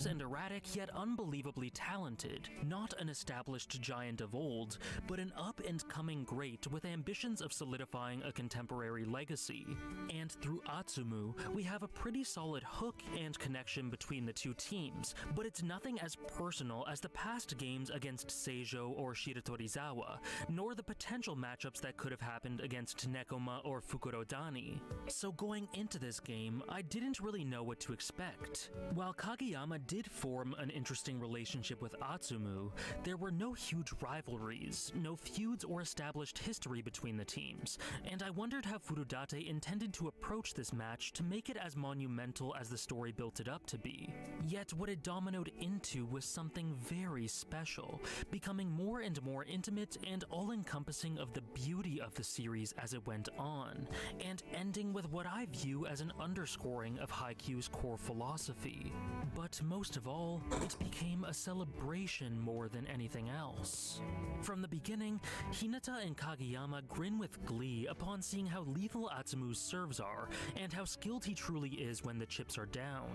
and erratic, yet unbelievably talented. Not an established giant of old, but an up-and-coming great with ambitions of solidifying a contemporary legacy. And through Atsumu, we have a pretty solid hook and connection between the two teams, but it's nothing as personal as the past games against Seijo or Shiratorizawa, nor the potential matchups that could have happened against Nekoma or Fukurodani. So going into this game, I didn't really know what to expect. While Kageyama did form an interesting relationship with Atsumu, there were no huge rivalries, no feuds or established history between the teams, and I wondered how Furudate intended to approach this match to make it as monumental as the story built it up to be. Yet what it dominoed into was something very special, becoming more and more intimate and all-encompassing of the beauty of the series as it went on, and ending with what I view as an underscoring of Haikyuu's core philosophy. But most of all, it became a celebration more than anything else. From the beginning, Hinata and Kageyama grin with glee upon seeing how lethal Atsumu's serves are, and how skilled he truly is when the chips are down.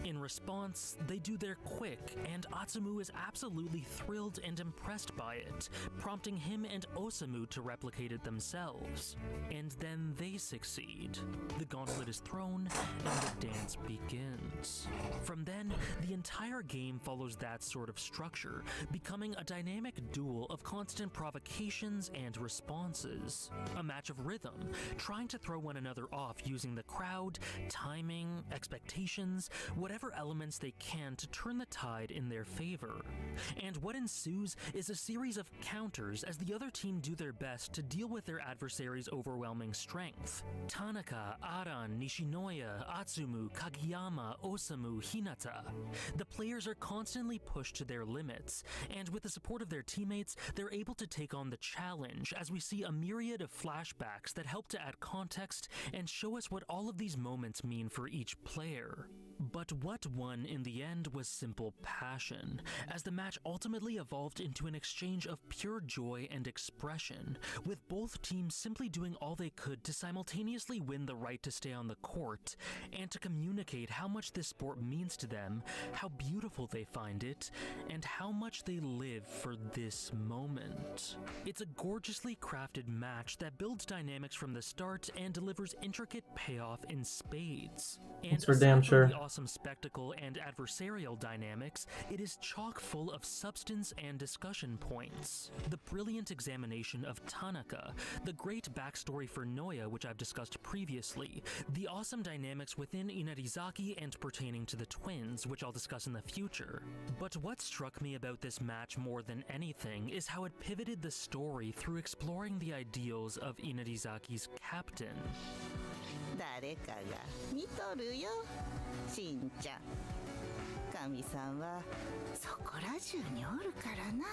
In response, they do their quick, and Atsumu is absolutely thrilled and impressed by it, prompting him and Osamu to replicate it themselves. And then they succeed. The gauntlet is thrown, and the dance begins. From then, the entire game follows that sort of structure, becoming a dynamic duel of constant provocations and responses. A match of rhythm, trying to throw one another off using the crowd, timing, expectations, whatever elements they can to turn the tide in their favor. And what ensues is a series of counters as the other team do their best to deal with their adversary's overwhelming strength. Tanaka, Aran, Nishinoya, Atsumu, Kageyama, Osamu, Hinata, The players are constantly pushed to their limits, and with the support of their teammates, they're able to take on the challenge as we see a myriad of flashbacks that help to add context and show us what all of these moments mean for each player. But what won in the end was simple passion, as the match ultimately evolved into an exchange of pure joy and expression, with both teams simply doing all they could to simultaneously win the right to stay on the court, and to communicate how much this sport means to them, how beautiful they find it, and how much they live for this moment. It's a gorgeously crafted match that builds dynamics from the start and delivers intricate payoff in spades. And That's for damn aside from sure. the awesome spectacle and adversarial dynamics, it is chock full of substance and discussion points. The brilliant examination of Tanaka, the great backstory for Noya, which I've discussed previously, the awesome dynamics within Inarizaki and pertaining to the twins, which I'll discuss in the future. But what struck me about this match more than anything is how it pivoted the story through exploring the ideals of Inarizaki's captain. 誰かが見とるよ、しんちゃん。神さんはそこら中におるからな。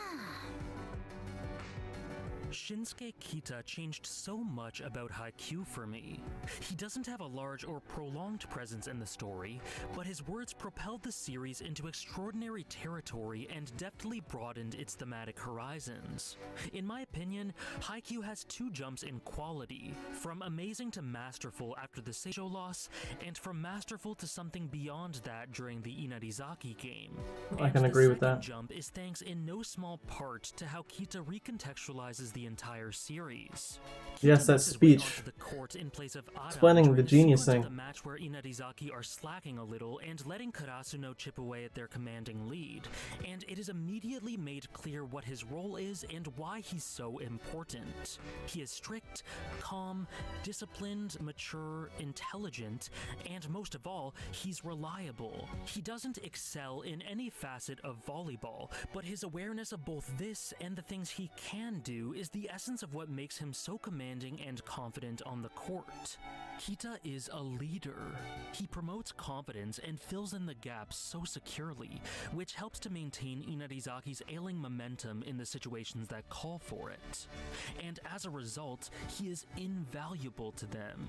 Shinsuke Kita changed so much about Haikyuu for me. He doesn't have a large or prolonged presence in the story, but his words propelled the series into extraordinary territory and deftly broadened its thematic horizons. In my opinion, Haikyuu has two jumps in quality, from amazing to masterful after the Seijo loss, and from masterful to something beyond that during the Inarizaki game. I can agree with The that. second jump is thanks in no small part to how Kita recontextualizes the entire series. Yes, that Kita makes his way speech. onto the court in place of Adam Explaining during the genius sequence thing. of the match where Inarizaki are slacking a little and letting Karasuno chip away at their commanding lead, and it is immediately made clear what his role is and why he's so important. He is strict, calm, disciplined, mature, intelligent, and most of all, he's reliable. He doesn't excel in any facet of volleyball, but his awareness of both this and the things he can do is the essence of what makes him so commanding and confident on the court. Kita is a leader. He promotes confidence and fills in the gaps so securely, which helps to maintain Inarizaki's ailing momentum in the situations that call for it. And as a result, he is invaluable to them.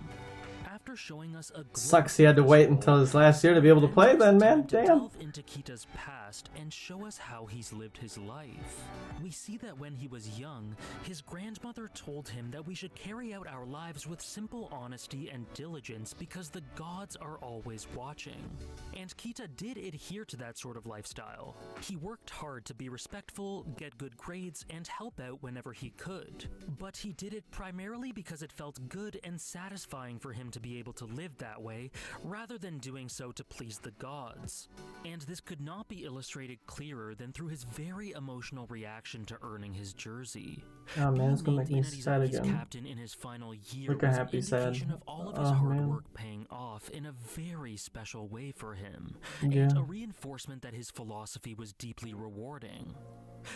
After showing us a Sucks he had to wait until his last year to be able to play then, man. to Damn. delve into Kita's past and show us how he's lived his life. We see that when he was young, his grandmother told him that we should carry out our lives with simple honesty and diligence because the gods are always watching. And Kita did adhere to that sort of lifestyle. He worked hard to be respectful, get good grades, and help out whenever he could. But he did it primarily because it felt good and satisfying for him to be able to live that way, rather than doing so to please the gods. And this could not be illustrated clearer than through his very emotional reaction to earning his jersey. Oh man, it's Being gonna make me named sad Inarizaki's again. captain in his final year Look, I'm was happy an sad. indication of all of his Oh, hard man. work paying off in a very special way for him, Yeah. and a reinforcement that his philosophy was deeply rewarding.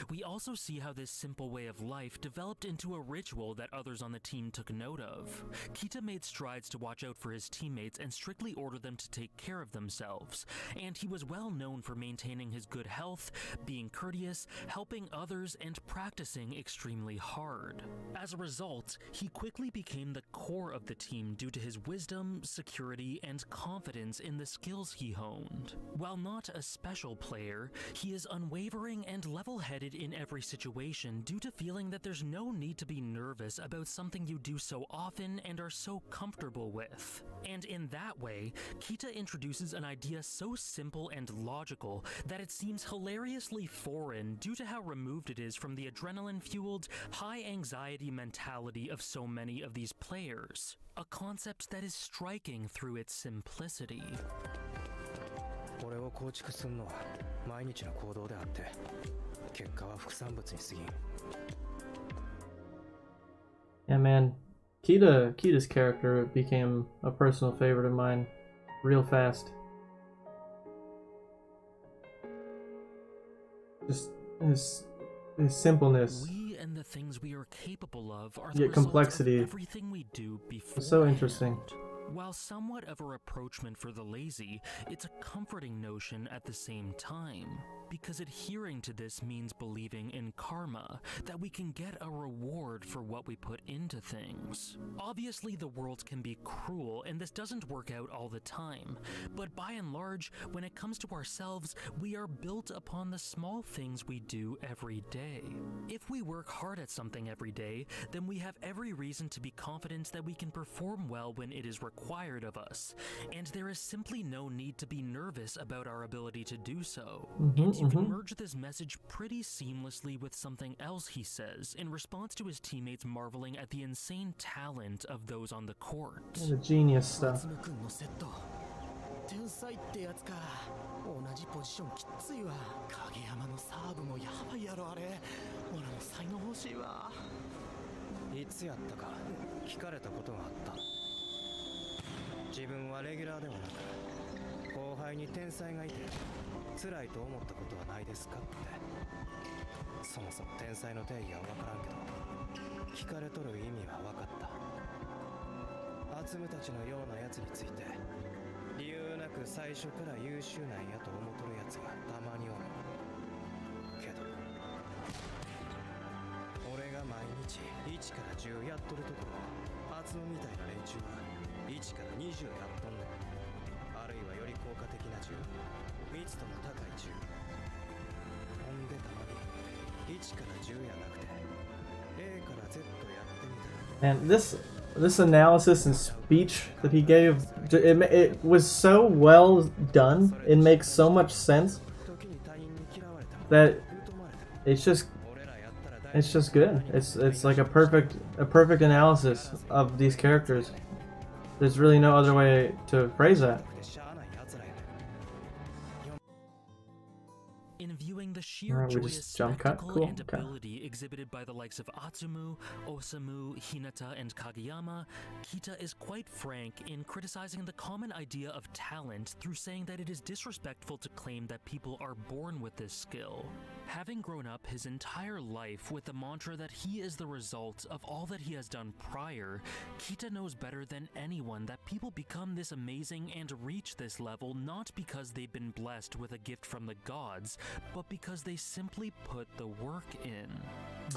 We also see how this simple way of life developed into a ritual that others on the team took note of. Kita made strides to watch out for his teammates and strictly order them to take care of themselves, and he was well known for maintaining his good health, being courteous, helping others, and practicing extremely hard. As a result, he quickly became the core of the team due to his wisdom, security, and confidence in the skills he honed. While not a special player, he is unwavering and level-headed in every situation due to feeling that there's no need to be nervous about something you do so often and are so comfortable with. And in that way, Kita introduces an idea so simple and logical that it seems hilariously foreign due to how removed it is from the adrenaline-fueled, high-anxiety mentality of so many of these players. A concept that is striking through its simplicity. 俺を構築するのは毎日の行動であって結果は副産物に過ぎん Yeah, man. Kita's character became a personal favorite of mine real fast. Just his simpleness. We and the things we are capable of are Yet the complexity result of everything we do before. so interesting. While somewhat of a rapprochement for the lazy, it's a comforting notion at the same time, because adhering to this means believing in karma, that we can get a reward for what we put into things. Obviously, the world can be cruel, and this doesn't work out all the time, but by and large, when it comes to ourselves, we are built upon the small things we do every day. If we work hard at something every day, then we have every reason to be confident that we can perform well when it is required of us, and there is simply no need to be nervous about our ability to do so. And you can merge this message pretty seamlessly with something else he says in response to his teammates marveling at the insane talent of those on the court. The genius stuff. 天才ってやつか。同じポジションきついわ。影山のサーブもやばいやろあれ。俺も才能欲しいわ。いつやったか聞かれたことがあった。自分はレギュラーではなく後輩に天才がいて辛いと思ったことはないですかって。そもそも天才の定義は分からんけど聞かれとる意味は分かった。アツムたちのようなやつについて理由なく最初から優秀なんやと思っとるやつがたまにおるけど俺が毎日1から10やっとるところアツムみたいな連中は1から20やっとんねん。あるいはより効果的な10密度の高い10ほんでたまに1から10やなくて A から Z やってみたら And this analysis and speech that he gave, it was so well done. It makes so much sense that it's just good. It's like a perfect analysis of these characters. There's really no other way to phrase that. In viewing the sheer Alright, we joyous just jump cut. spectacle Cool. and Okay. ability exhibited by the likes of Atsumu, Osamu, Hinata, and Kageyama, Kita is quite frank in criticizing the common idea of talent through saying that it is disrespectful to claim that people are born with this skill. Having grown up his entire life with the mantra that he is the result of all that he has done prior, Kita knows better than anyone that people become this amazing and reach this level not because they've been blessed with a gift from the gods, but because they simply put the work in.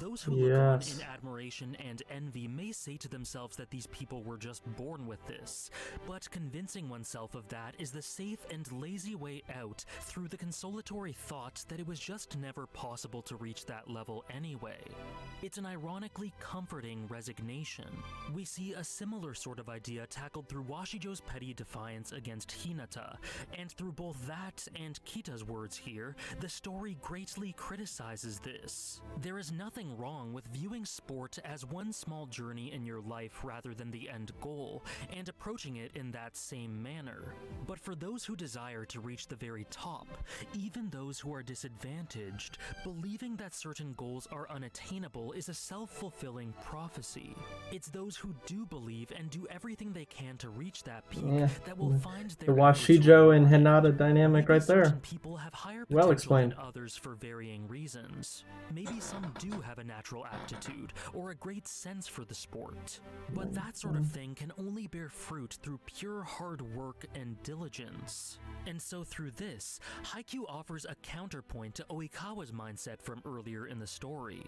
Those who look on in admiration and envy may say to themselves that these people were just born with this, but convincing oneself of that is the safe and lazy way out through the consolatory thought that it was just never possible to reach that level anyway. It's an ironically comforting resignation. We see a similar sort of idea tackled through Washijo's petty defiance against Hinata, and through both that and Kita's words here, the story greatly criticizes this. There is nothing wrong with viewing sport as one small journey in your life rather than the end goal, and approaching it in that same manner. But for those who desire to reach the very top, even those who are disadvantaged, believing that certain goals are unattainable is a self-fulfilling prophecy. It's those who do believe and do everything they can to reach that peak that will find their The Washijo and Hinata dynamic right there. People have higher Well potential explained. than others for varying reasons. Maybe some do have a natural aptitude or a great sense for the sport. But that sort of thing can only bear fruit through pure hard work and diligence. And so through this, Haikyuu offers a counterpoint to Oikawa's mindset from earlier in the story.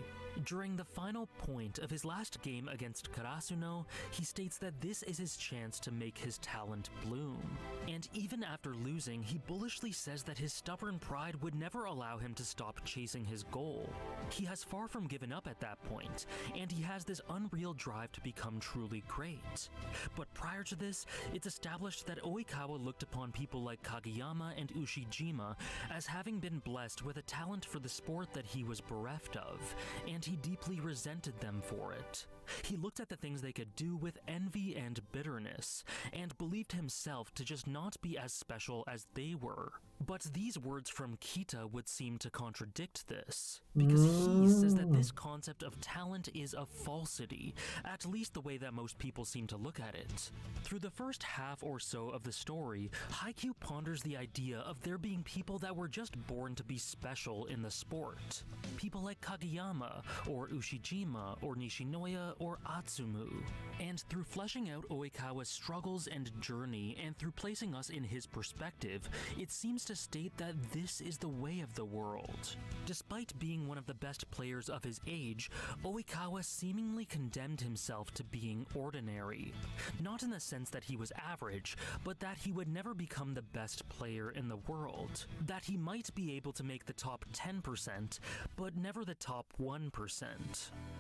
During the final point of his last game against Karasuno, he states that this is his chance to make his talent bloom. And even after losing, he bullishly says that his stubborn pride would never allow him to stop chasing his goal. He has far from given up at that point, and he has this unreal drive to become truly great. But prior to this, it's established that Oikawa looked upon people like Kageyama and Ushijima as having been blessed with a talent for the sport that he was bereft of, and he deeply resented them for it. He looked at the things they could do with envy and bitterness, and believed himself to just not be as special as they were. But these words from Kita would seem to contradict this, because he says that this concept of talent is a falsity, at least the way that most people seem to look at it. Through the first half or so of the story, Haikyuu ponders the idea of there being people that were just born to be special in the sport. People like Kageyama, or Ushijima, or Nishinoya, or Atsumu. And through fleshing out Oikawa's struggles and journey, and through placing us in his perspective, it seems to state that this is the way of the world. Despite being one of the best players of his age, Oikawa seemingly condemned himself to being ordinary. Not in the sense that he was average, but that he would never become the best player in the world. That he might be able to make the top 10%, but never the top 1%.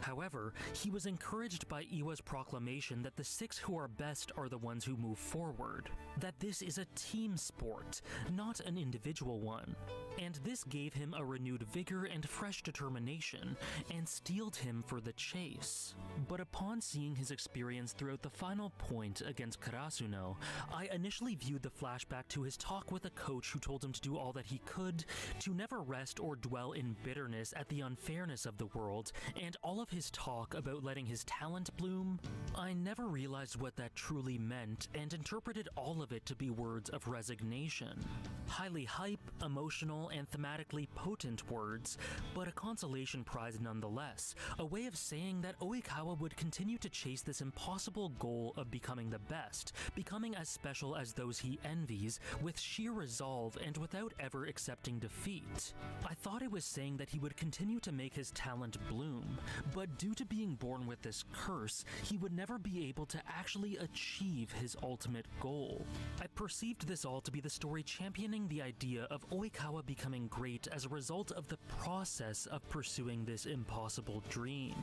However, he was encouraged by Iwa's proclamation that the 6 who are best are the ones who move forward. That this is a team sport, not an individual one. And this gave him a renewed vigor and fresh determination, and steeled him for the chase. But upon seeing his experience throughout the final point against Karasuno, I initially viewed the flashback to his talk with a coach who told him to do all that he could, to never rest or dwell in bitterness at the unfairness of the world, and all of his talk about letting his talent bloom. I never realized what that truly meant, and interpreted all of it to be words of resignation. Highly hype, emotional, and thematically potent words, but a consolation prize nonetheless, a way of saying that Oikawa would continue to chase this impossible goal of becoming the best, becoming as special as those he envies, with sheer resolve and without ever accepting defeat. I thought it was saying that he would continue to make his talent bloom, but due to being born with this curse, he would never be able to actually achieve his ultimate goal. I perceived this all to be the story championing the idea of Oikawa becoming great as a result of the process of pursuing this impossible dream.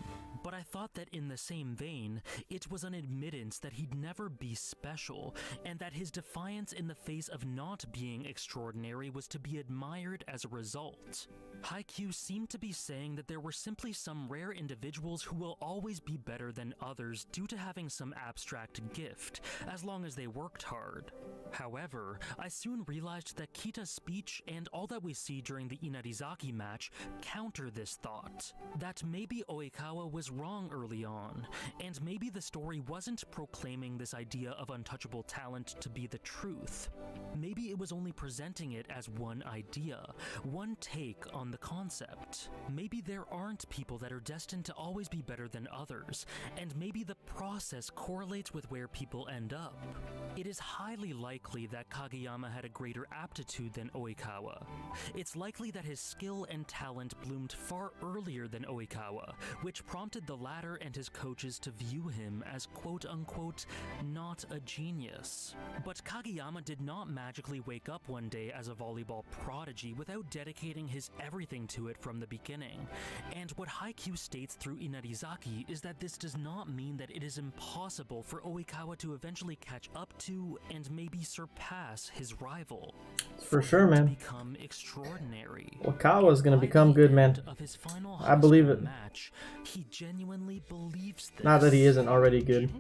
But I thought that in the same vein, it was an admittance that he'd never be special, and that his defiance in the face of not being extraordinary was to be admired as a result. Haikyuu seemed to be saying that there were simply some rare individuals who will always be better than others due to having some abstract gift, as long as they worked hard. However, I soon realized that Kita's speech and all that we see during the Inarizaki match counter this thought. That maybe Oikawa was wrong early on, and maybe the story wasn't proclaiming this idea of untouchable talent to be the truth. Maybe it was only presenting it as one idea, one take on the concept. Maybe there aren't people that are destined to always be better than others, and maybe the process correlates with where people end up. It is highly likely that Kageyama had a greater aptitude than Oikawa. It's likely that his skill and talent bloomed far earlier than Oikawa, which prompted the latter and his coaches to view him as quote-unquote not a genius. But Kageyama did not magically wake up one day as a volleyball prodigy without dedicating his everything to it from the beginning. And what Haikyuu states through Inarizaki is that this does not mean that it is impossible for Oikawa to eventually catch up to and maybe surpass his rival. For sure, man. Become extraordinary. Oikawa's gonna become good, man. Of his final I believe it. match, he genuinely believes this. Not that he isn't already good.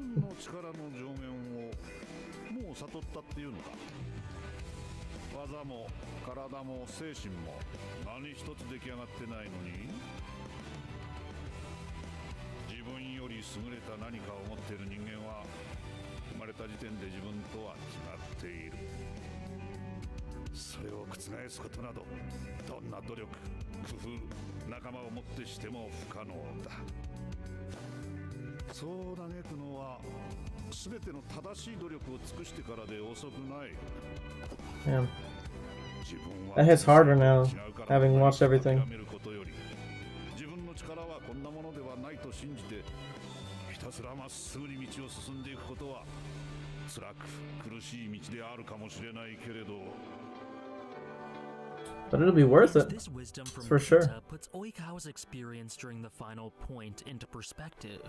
技も体も精神も何一つ出来上がってないのに自分より優れた何かを持っている人間は生まれた時点で自分とは違っているそれを覆すことなどどんな努力工夫仲間をもってしても不可能だそう嘆くのは全ての正しい努力を尽くしてからで遅くない Yeah. That hits harder now, having watched everything. 自分の力はこんなものではないと信じてひたすらまっすぐに道を進んでいくことは辛く苦しい道であるかもしれないけれど But it'll be worth it. This wisdom from For sure. Kita puts Oikawa's experience during the final point into perspective.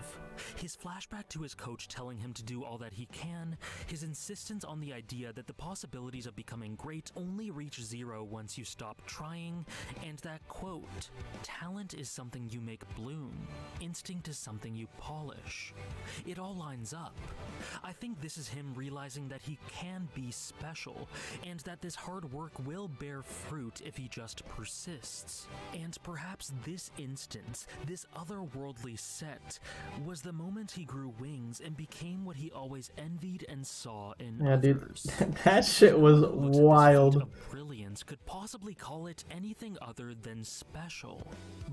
His flashback to his coach telling him to do all that he can, his insistence on the idea that the possibilities of becoming great only reach zero once you stop trying, and that quote, talent is something you make bloom, instinct is something you polish. It all lines up. I think this is him realizing that he can be special, and that this hard work will bear fruit if he just persists. And perhaps this instance, this otherworldly set, was the moment he grew wings and became what he always envied and saw in Yeah, dude. others. That shit was wild. Of brilliance audience could possibly call it anything other than special.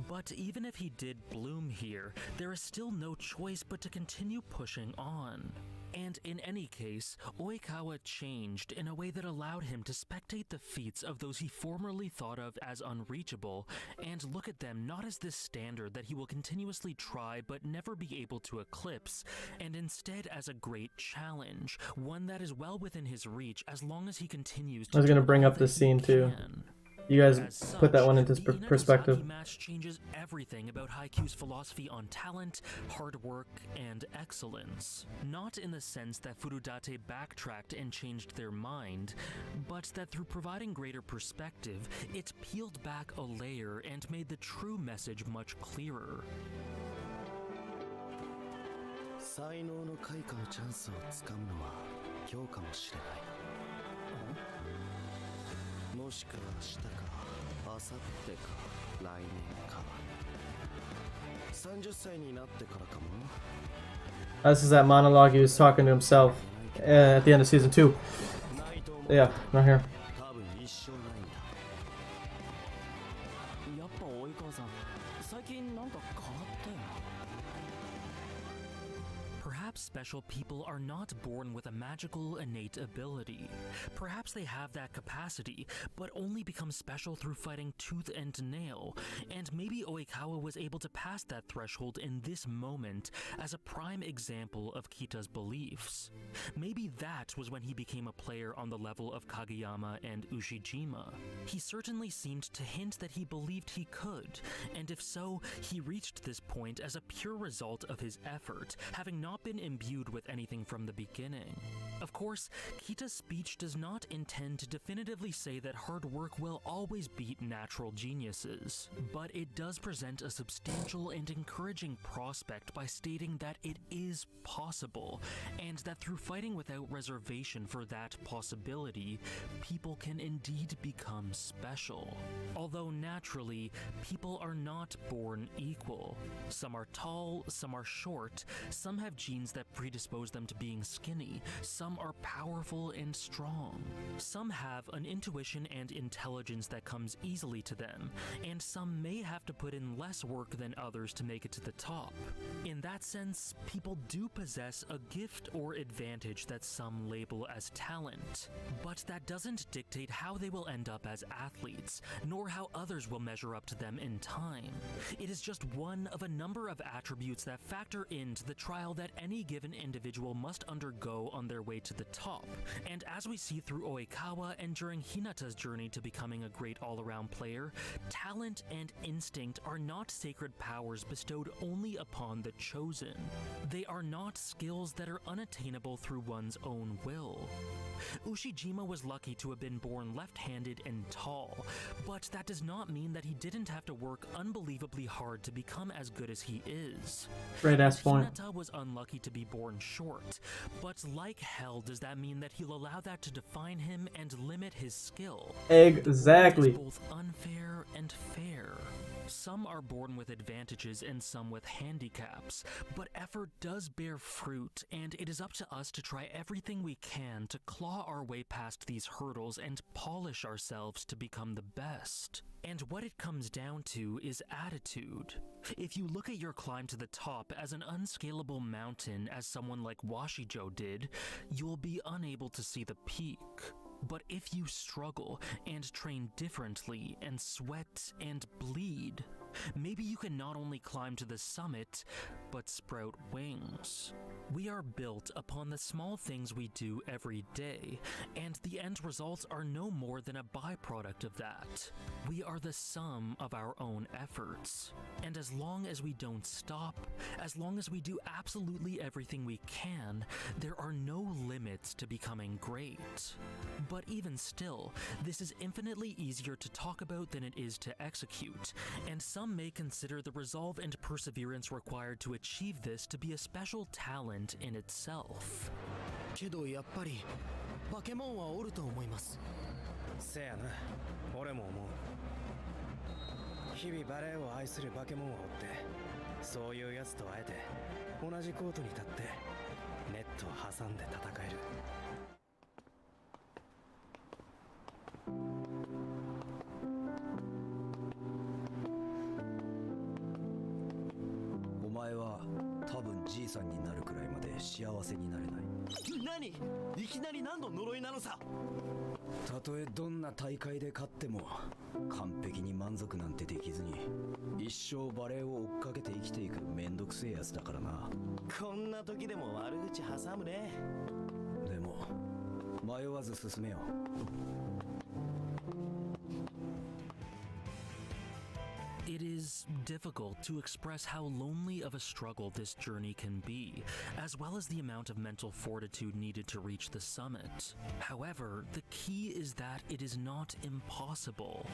But even if he did bloom here, there is still no choice but to continue pushing on. And in any case, Oikawa changed in a way that allowed him to spectate the feats of those he formerly thought of as unreachable, and look at them not as this standard that he will continuously try but never be able to eclipse, and instead as a great challenge, one that is well within his reach as long as he continues to. I was gonna bring up this scene too. You guys put that one into perspective. The match changes everything about Haikyuu's philosophy on talent, hard work, and excellence. Not in the sense that Furudate backtracked and changed their mind, but that through providing greater perspective, it peeled back a layer and made the true message much clearer. 才能の開花のチャンスをつかむのは今日かもしれない。もしくは明日か明後日か来年か30歳になってからかも。 This is that monologue he was talking to himself at the end of season 2. Yeah, not here. 多分一生ないんだ。やっぱ及川さん、最近なんか変わったよ。 Perhaps special people are not born with a magical innate ability. Perhaps they have that capacity, but only become special through fighting tooth and nail. And maybe Oikawa was able to pass that threshold in this moment as a prime example of Kita's beliefs. Maybe that was when he became a player on the level of Kageyama and Ushijima. He certainly seemed to hint that he believed he could, and if so, he reached this point as a pure result of his effort, having not been imbued with anything from the beginning. Of course, Kita's speech does not intend to definitively say that hard work will always beat natural geniuses, but it does present a substantial and encouraging prospect by stating that it is possible, and that through fighting without reservation for that possibility, people can indeed become special. Although naturally, people are not born equal. Some are tall, some are short, some have genes that predispose them to being skinny, some are powerful and strong. Some have an intuition and intelligence that comes easily to them, and some may have to put in less work than others to make it to the top. In that sense, people do possess a gift or advantage that some label as talent, but that doesn't dictate how they will end up as athletes, nor how others will measure up to them in time. It is just one of a number of attributes that factor into the trial that any given individual must undergo on their way to the top. And as we see through Oikawa and during Hinata's journey to becoming a great all-around player, talent and instinct are not sacred powers bestowed only upon the chosen. They are not skills that are unattainable through one's own will. Ushijima was lucky to have been born left-handed and tall, but that does not mean that he didn't have to work unbelievably hard to become as good as he is. Great ass point. Hinata was unlucky to be born short, but like hell does that mean that he'll allow that to define him and limit his skill? Exactly. It is both unfair and fair. Some are born with advantages and some with handicaps, but effort does bear fruit, and it is up to us to try everything we can to claw our way past these hurdles and polish ourselves to become the best. And what it comes down to is attitude. If you look at your climb to the top as an unscalable mountain as someone like Washijo did, you'll be unable to see the peak. But if you struggle and train differently and sweat and bleed, maybe you can not only climb to the summit, but sprout wings. We are built upon the small things we do every day, and the end results are no more than a byproduct of that. We are the sum of our own efforts. And as long as we don't stop, as long as we do absolutely everything we can, there are no limits to becoming great. But even still, this is infinitely easier to talk about than it is to execute, and some may consider the resolve and perseverance required to achieve this to be a special talent in itself. けどやっぱり化け物はおると思います。せやな、俺も思う。日々バレエを愛する化け物を追って、そういうやつと会えて、同じコートに立ってネットを挟んで戦える。いさんになるくらいまで幸せになれない。何？いきなり何の呪いなのさ。たとえどんな大会で勝っても完璧に満足なんてできずに一生バレエを追っかけて生きていくめんどくせえやつだからな。こんな時でも悪口挟むね。でも迷わず進めよ。It is difficult to express how lonely of a struggle this journey can be, as well as the amount of mental fortitude needed to reach the summit. However, the key is that it is not impossible.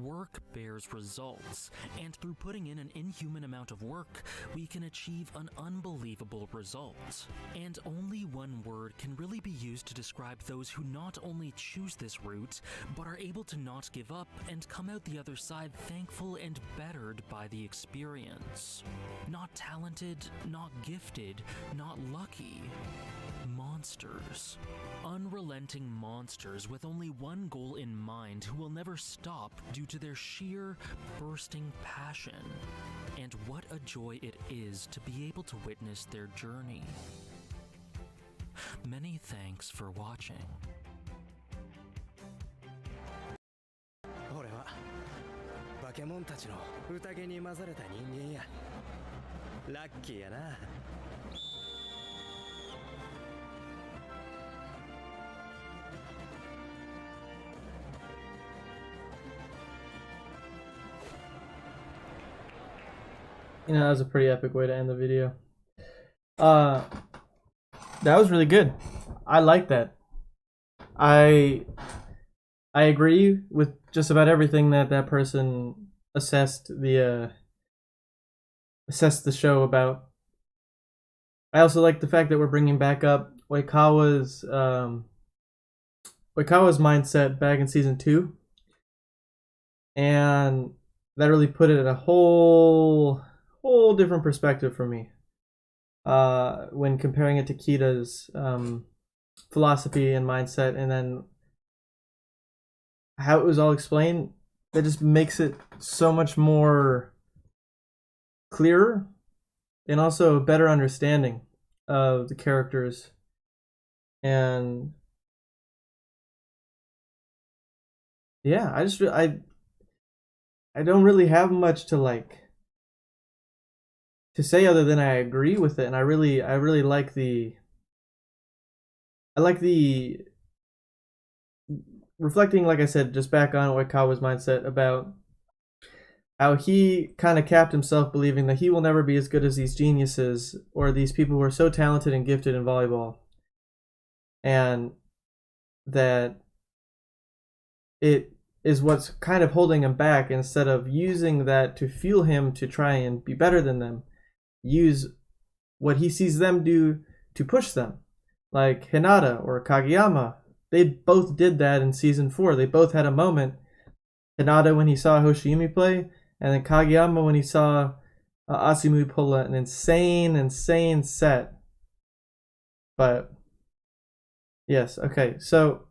Work bears results, and through putting in an inhuman amount of work, we can achieve an unbelievable result. And only one word can really be used to describe those who not only choose this route, but are able to not give up and come out the other side thankful and bettered by the experience. Not talented, not gifted, not lucky. Monsters. Unrelenting monsters with only one goal in mind who will never stop due to their sheer, bursting passion. And what a joy it is to be able to witness their journey. Many thanks for watching. 俺はバケモンたちの宴に混ざれた人間や。ラッキーやな。You know, that was a pretty epic way to end the video. That was really good. I like that. I agree with just about everything that person assessed the show about. I also like the fact that we're bringing back up Oikawa's mindset back in season 2, and that really put it at a whole different perspective for me when comparing it to Kita's philosophy and mindset, and then how it was all explained. That just makes it so much more clearer and also a better understanding of the characters. And yeah, I don't really have much to say other than I agree with it, and I really like the reflecting, like I said, just back on Oikawa's mindset about how he kind of capped himself believing that he will never be as good as these geniuses or these people who are so talented and gifted in volleyball, and that it is what's kind of holding him back, instead of using that to fuel him to try and be better than them. Use what he sees them do to push them, like Hinata or Kageyama. They both did that in season 4. They both had a moment. Hinata when he saw Hoshiyumi play, and then Kageyama when he saw Asumu pull an insane set. But yes, okay. So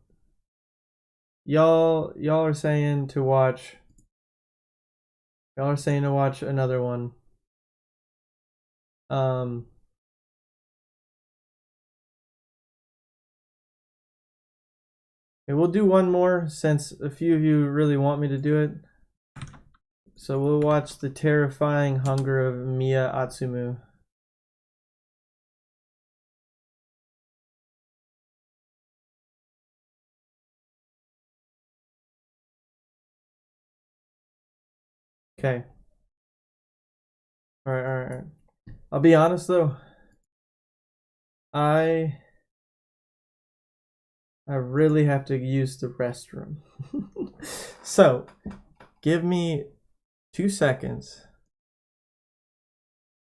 y'all are saying to watch. Y'all are saying to watch another one. We'll do one more since a few of you really want me to do it. So we'll watch The Terrifying Hunger of Miya Atsumu. Okay. Alright. I'll be honest though. I really have to use the restroom. So, give me 2 seconds.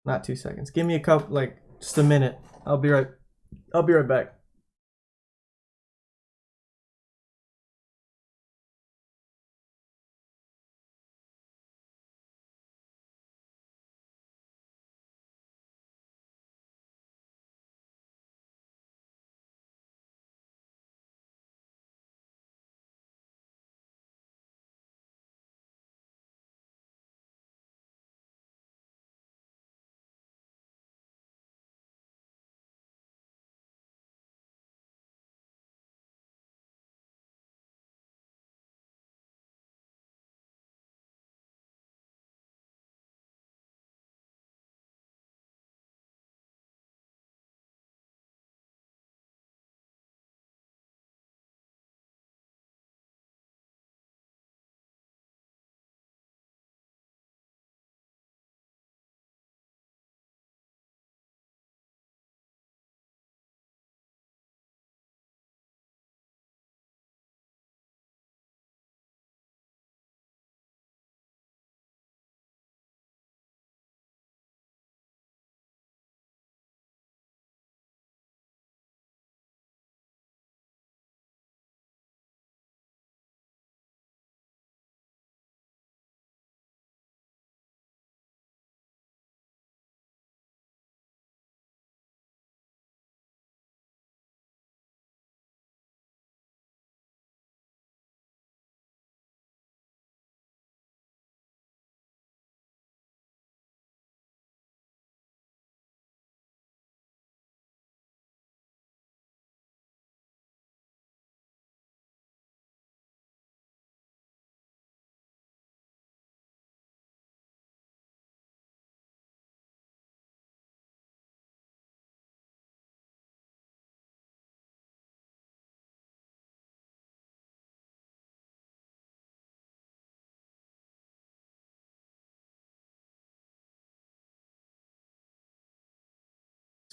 Not 2 seconds. Give me a couple, just a minute. I'll be right back.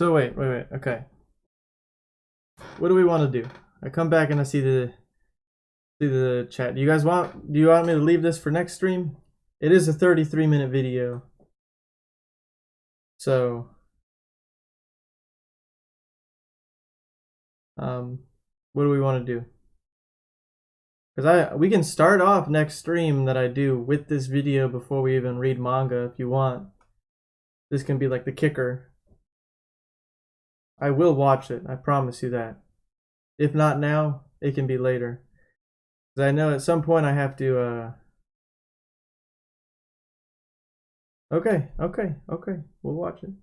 So wait. Okay. What do we want to do? I come back and I see the chat. Do you want me to leave this for next stream? It is a 33-minute video. So what do we want to do? Because we can start off next stream that I do with this video before we even read manga if you want. This can be like the kicker. I will watch it, I promise you that. If not now, it can be later. Because I know at some point I have to Okay. We'll watch it.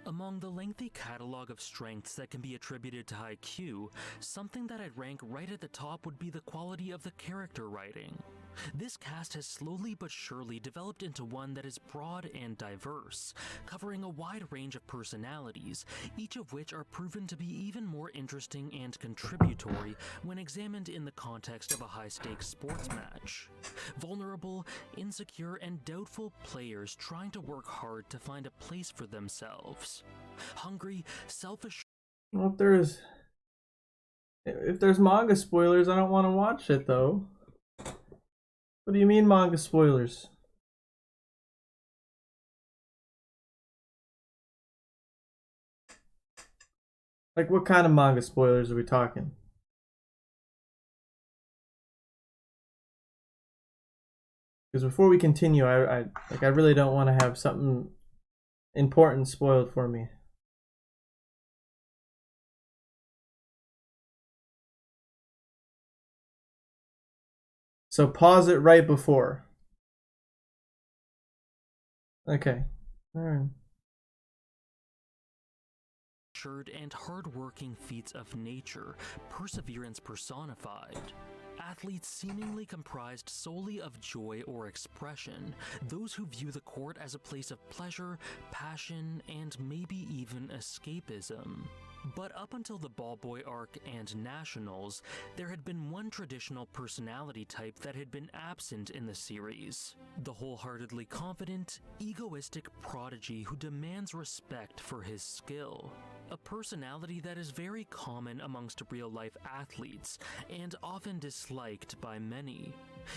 Among the lengthy catalog of strengths that can be attributed to Haikyuu, something that I'd rank right at the top would be the quality of the character writing. This cast has slowly but surely developed into one that is broad and diverse, covering a wide range of personalities, each of which are proven to be even more interesting and contributory when examined in the context of a high-stakes sports match. Vulnerable, insecure, and doubtful players trying to work hard to find a place for themselves. Hungry, selfish. Well, if there's manga spoilers, I don't want to watch it though. What do you mean manga spoilers? Like what kind of manga spoilers are we talking? Because before we continue, I really don't want to have something important spoiled for me. So pause it right before. Okay. All right. And hard-working feats of nature, perseverance personified. Athletes seemingly comprised solely of joy or expression, those who view the court as a place of pleasure, passion, and maybe even escapism. But up until the ball boy arc and nationals, there had been one traditional personality type that had been absent in the series. The wholeheartedly confident, egoistic prodigy who demands respect for his skill. A personality that is very common amongst real-life athletes, and often disliked by many.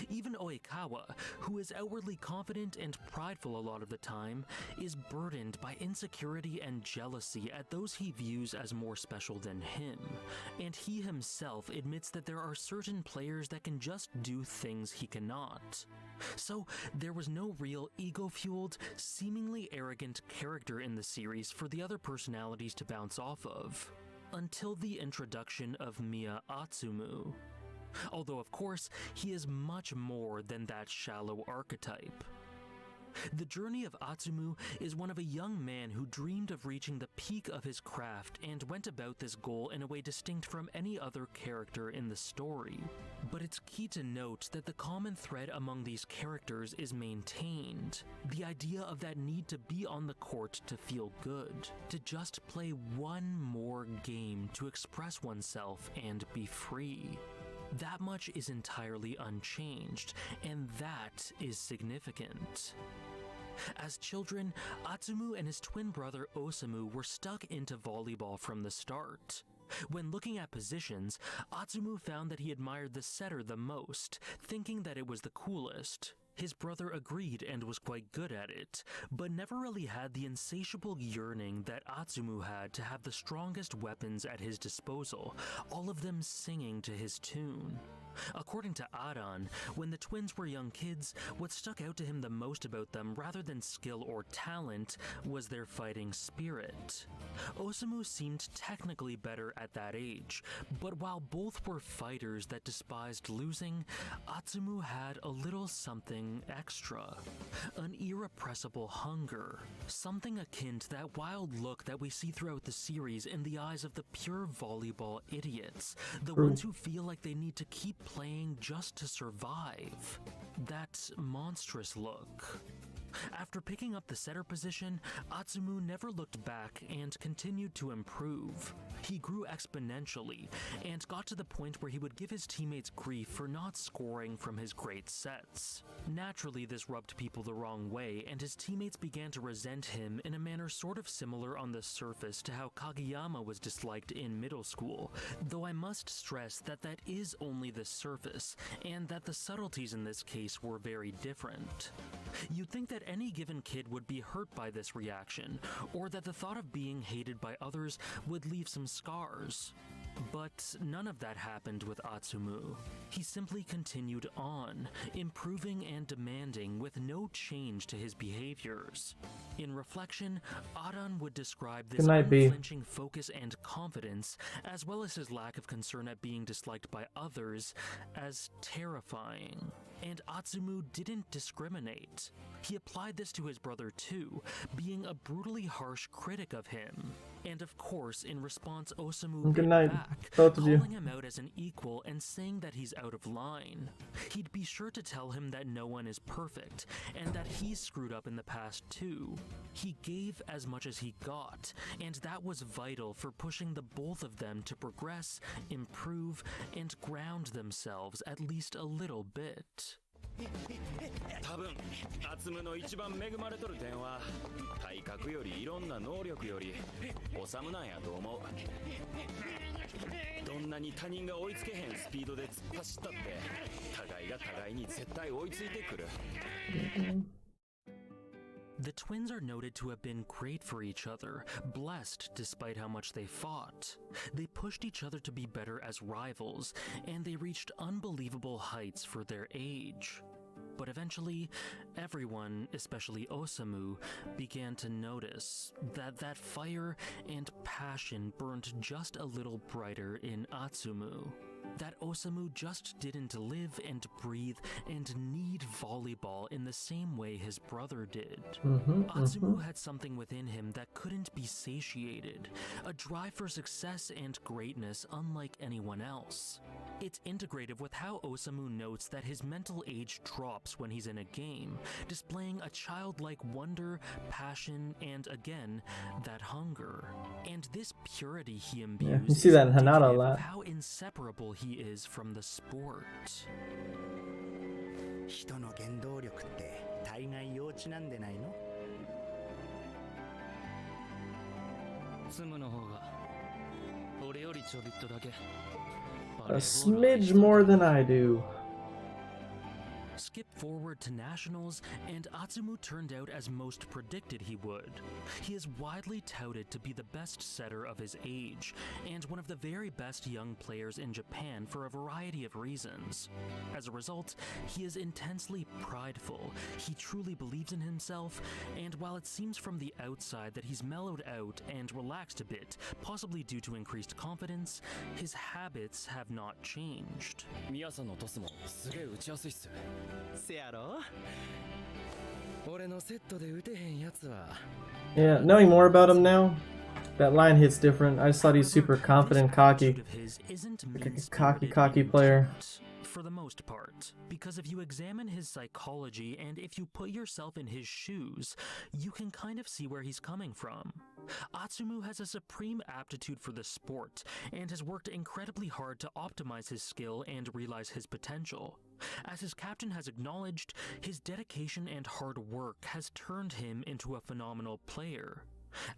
Even Oikawa, who is outwardly confident and prideful a lot of the time, is burdened by insecurity and jealousy at those he views as more special than him, and he himself admits that there are certain players that can just do things he cannot. So there was no real ego-fueled, seemingly arrogant character in the series for the other personalities to bounce off of, until the introduction of Miya Atsumu. Although of course, he is much more than that shallow archetype. The journey of Atsumu is one of a young man who dreamed of reaching the peak of his craft and went about this goal in a way distinct from any other character in the story. But it's key to note that the common thread among these characters is maintained. The idea of that need to be on the court to feel good, to just play one more game to express oneself and be free. That much is entirely unchanged, and that is significant. As children, Atsumu and his twin brother Osamu were stuck into volleyball from the start. When looking at positions, Atsumu found that he admired the setter the most, thinking that it was the coolest. His brother agreed and was quite good at it, but never really had the insatiable yearning that Atsumu had to have the strongest weapons at his disposal, all of them singing to his tune. According to Aran, when the twins were young kids, what stuck out to him the most about them rather than skill or talent was their fighting spirit. Osamu seemed technically better at that age, but while both were fighters that despised losing, Atsumu had a little something extra. An irrepressible hunger. Something akin to that wild look that we see throughout the series in the eyes of the pure volleyball idiots, the ones who feel like they need to keep playing just to survive. That monstrous look. After picking up the setter position, Atsumu never looked back and continued to improve. He grew exponentially and got to the point where he would give his teammates grief for not scoring from his great sets. Naturally, this rubbed people the wrong way, and his teammates began to resent him in a manner sort of similar on the surface to how Kageyama was disliked in middle school, though I must stress that that is only the surface, and that the subtleties in this case were very different. You'd think that any given kid would be hurt by this reaction, or that the thought of being hated by others would leave some scars. But none of that happened with Atsumu. He simply continued on, improving and demanding with no change to his behaviors. In reflection, Aran would describe this unflinching focus and confidence, as well as his lack of concern at being disliked by others, as terrifying. And Atsumu didn't discriminate. He applied this to his brother too, being a brutally harsh critic of him. And of course, in response, Osamu hit back, calling him out as an equal and saying that he's out of line. He'd be sure to tell him that no one is perfect, and that he's screwed up in the past too. He gave as much as he got, and that was vital for pushing the both of them to progress, improve, and ground themselves at least a little bit. 多分アツムの一番恵まれとる点は体格よりいろんな能力よりオサムなんやと思う。どんなに他人が追いつけへんスピードで突っ走ったって互いが互いに絶対追いついてくる。The twins are noted to have been great for each other, blessed despite how much they fought. They pushed each other to be better as rivals, and they reached unbelievable heights for their age. But eventually, everyone, especially Osamu, began to notice that that fire and passion burned just a little brighter in Atsumu. That Osamu just didn't live and breathe and need volleyball in the same way his brother did. Atsumu had something within him that couldn't be satiated, a drive for success and greatness unlike anyone else. It's integrative with how Osamu notes that his mental age drops when he's in a game, displaying a childlike wonder, passion, and again, that hunger. And this purity he imbues you see that in Hanada a lot. Of how inseparable he is from the sport. 人の原動力って大概幼稚なんでないの？ツムの方が俺よりちょびっとだけ A smidge more than I do. Skip forward to nationals, and Atsumu turned out as most predicted he would. He is widely touted to be the best setter of his age, and one of the very best young players in Japan for a variety of reasons. As a result, he is intensely prideful, he truly believes in himself, and while it seems from the outside that he's mellowed out and relaxed a bit, possibly due to increased confidence, his habits have not changed. ミヤさんのトスもすげえ打ちやすいっす。せやろ？俺のセットで打てへんやつは。Yeah, knowing more about him now, that line hits different. I just thought he's super confident, cocky. Like a cocky player. For the most part, because if you examine his psychology and if you put yourself in his shoes, you can kind of see where he's coming from. Atsumu has a supreme aptitude for the sport and has worked incredibly hard to optimize his skill and realize his potential. As his captain has acknowledged, his dedication and hard work has turned him into a phenomenal player.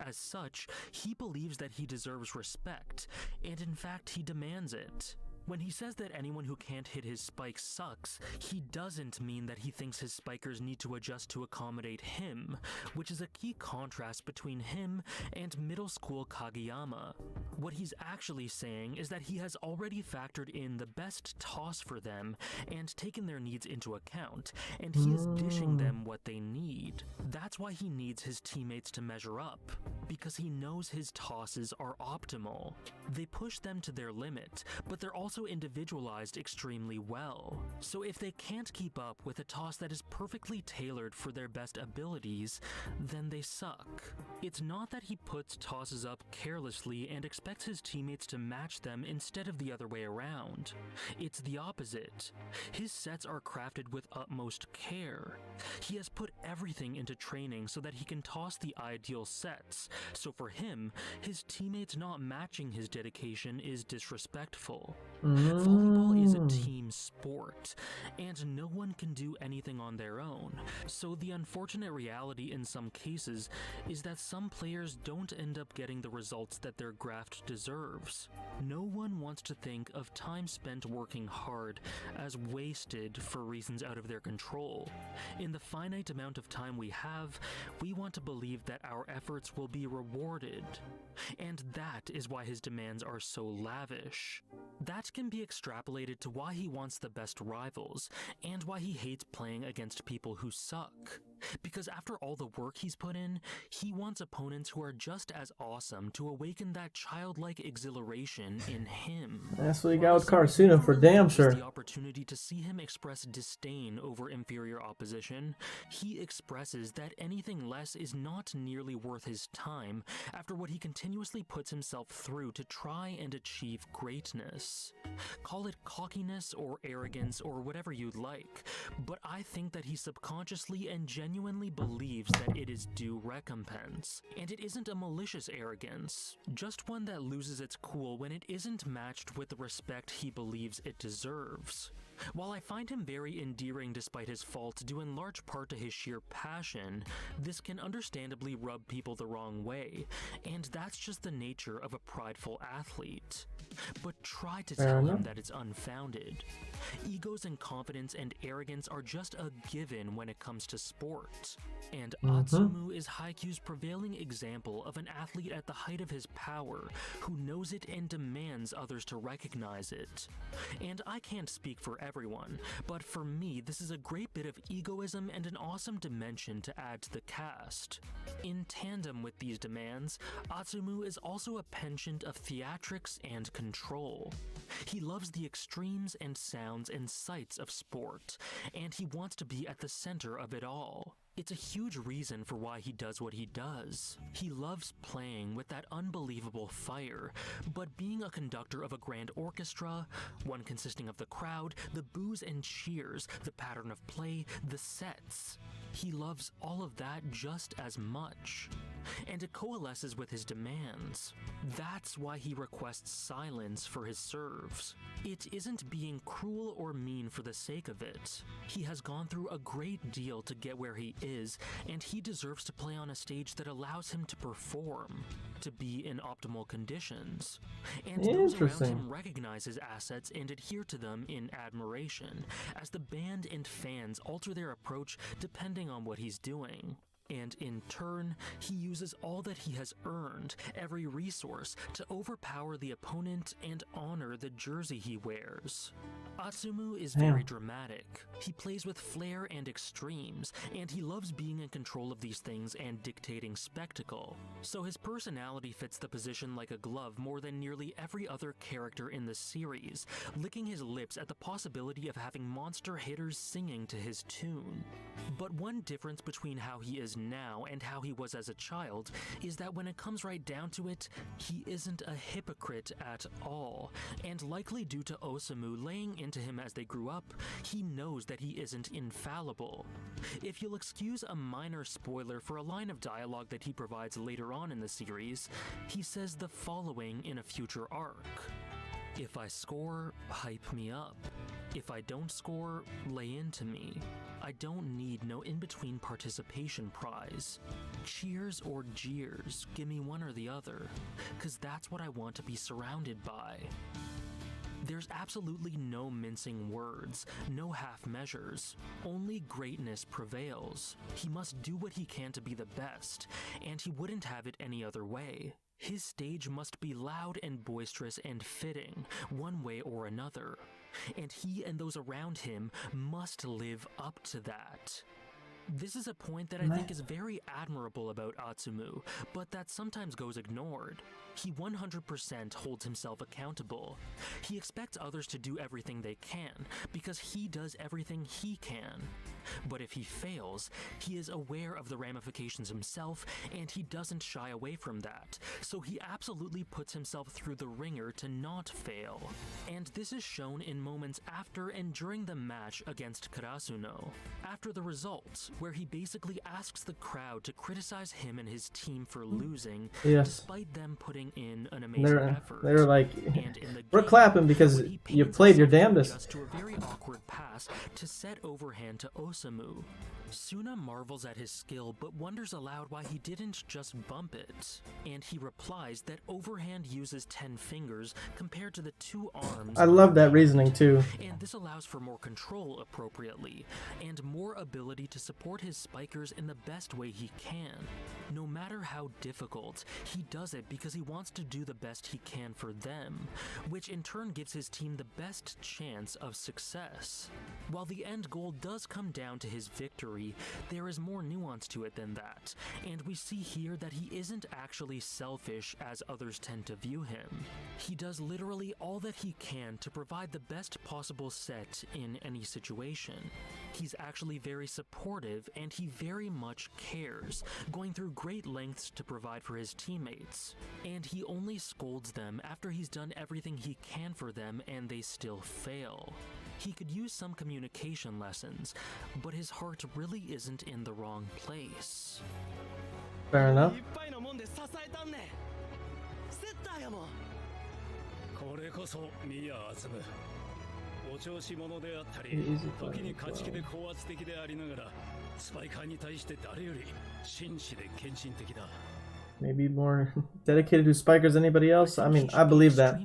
As such, he believes that he deserves respect, and in fact he demands it. When he says that anyone who can't hit his spikes sucks, he doesn't mean that he thinks his spikers need to adjust to accommodate him, which is a key contrast between him and middle school Kageyama. What he's actually saying is that he has already factored in the best toss for them and taken their needs into account, and he is dishing them what they need. That's why he needs his teammates to measure up, because he knows his tosses are optimal. They push them to their limit, but they're also also individualized extremely well. So if they can't keep up with a toss that is perfectly tailored for their best abilities, then they suck. It's not that he puts tosses up carelessly and expects his teammates to match them instead of the other way around. It's the opposite. His sets are crafted with utmost care. He has put everything into training so that he can toss the ideal sets, so for him, his teammates not matching his dedication is disrespectful. Volleyball is a team sport, and no one can do anything on their own, so the unfortunate reality in some cases is that some players don't end up getting the results that their graft deserves. No one wants to think of time spent working hard as wasted for reasons out of their control. In the finite amount of time we have, we want to believe that our efforts will be rewarded. And that is why his demands are so lavish. That can be extrapolated to why he wants the best rivals, and why he hates playing against people who suck. Because after all the work he's put in, he wants opponents who are just as awesome to awaken that childlike exhilaration in him. That's what he got with Karasuna for damn sure. The opportunity to see him express disdain over inferior opposition, he expresses that anything less is not nearly worth his time after what he continuously puts himself through to try and achieve greatness. Call it cockiness or arrogance or whatever you'd like, but I think that he subconsciously and genuinely believes that it is due recompense. And it isn't a malicious arrogance, just one that loses its cool when it isn't matched with the respect he believes it deserves. While I find him very endearing despite his faults due in large part to his sheer passion, this can understandably rub people the wrong way, and that's just the nature of a prideful athlete. But try to tell him that it's unfounded. Egos and confidence and arrogance are just a given when it comes to sport. And Atsumu is Haikyuu's prevailing example of an athlete at the height of his power, who knows it and demands others to recognize it. And I can't speak for everyone, but for me this is a great bit of egoism and an awesome dimension to add to the cast. In tandem with these demands, Atsumu is also a penchant of theatrics and control. He loves the extremes and sounds and sights of sport, and he wants to be at the center of it all. It's a huge reason for why he does what he does. He loves playing with that unbelievable fire, but being a conductor of a grand orchestra, one consisting of the crowd, the boos and cheers, the pattern of play, the sets, he loves all of that just as much. And it coalesces with his demands. That's why he requests silence for his serves. It isn't being cruel or mean for the sake of it. He has gone through a great deal to get where he is, and he deserves to play on a stage that allows him to perform, to be in optimal conditions. And those around him recognize his assets and adhere to them in admiration, as the band and fans alter their approach depending on what he's doing. And in turn, he uses all that he has earned, every resource, to overpower the opponent and honor the jersey he wears. Atsumu is very dramatic. He plays with flair and extremes, and he loves being in control of these things and dictating spectacle. So his personality fits the position like a glove more than nearly every other character in the series, licking his lips at the possibility of having monster hitters singing to his tune. But one difference between how he is now and how he was as a child is that when it comes right down to it, he isn't a hypocrite at all, and likely due to Osamu laying into him as they grew up, he knows that he isn't infallible. If you'll excuse a minor spoiler for a line of dialogue that he provides later on in the series, he says the following in a future arc. If I score, hype me up. If I don't score, lay into me. I don't need no in-between participation prize. Cheers or jeers, give me one or the other, 'cause that's what I want to be surrounded by. There's absolutely no mincing words, no half measures. Only greatness prevails. He must do what he can to be the best, and he wouldn't have it any other way. His stage must be loud and boisterous and fitting, one way or another. And he and those around him must live up to that. This is a point that I think is very admirable about Atsumu, but that sometimes goes ignored. He 100% holds himself accountable. He expects others to do everything they can, because he does everything he can. But if he fails, he is aware of the ramifications himself, and he doesn't shy away from that. So he absolutely puts himself through the ringer to not fail. And this is shown in moments after and during the match against Karasuno. After the results, where he basically asks the crowd to criticize him and his team for losing, despite them putting in an amazing effort. They're like, and in the we're game, clapping because you played your damnedest. To a very awkward pass to set overhand to Osamu. Suna marvels at his skill but wonders aloud why he didn't just bump it. And he replies that overhand uses 10 fingers compared to the 2 arms. I love that reasoning too. And this allows for more control appropriately, and more ability to support his spikers in the best way he can. No matter how difficult, he does it because he wants to do the best he can for them, which in turn gives his team the best chance of success. While the end goal does come down to his victory, there is more nuance to it than that, and we see here that he isn't actually selfish as others tend to view him. He does literally all that he can to provide the best possible set in any situation. He's actually very supportive and he very much cares, going through great lengths to provide for his teammates. And he only scolds them after he's done everything he can for them and they still fail. He could use some communication lessons, but his heart really isn't in the wrong place. Fair enough. これこそミヤアズム。お調子者であったり、時に勝ち気で高圧的でありながら、スパイカーに対して誰より真摯で献身的だ。 Maybe more dedicated to spikers than anybody else. I mean, I believe that.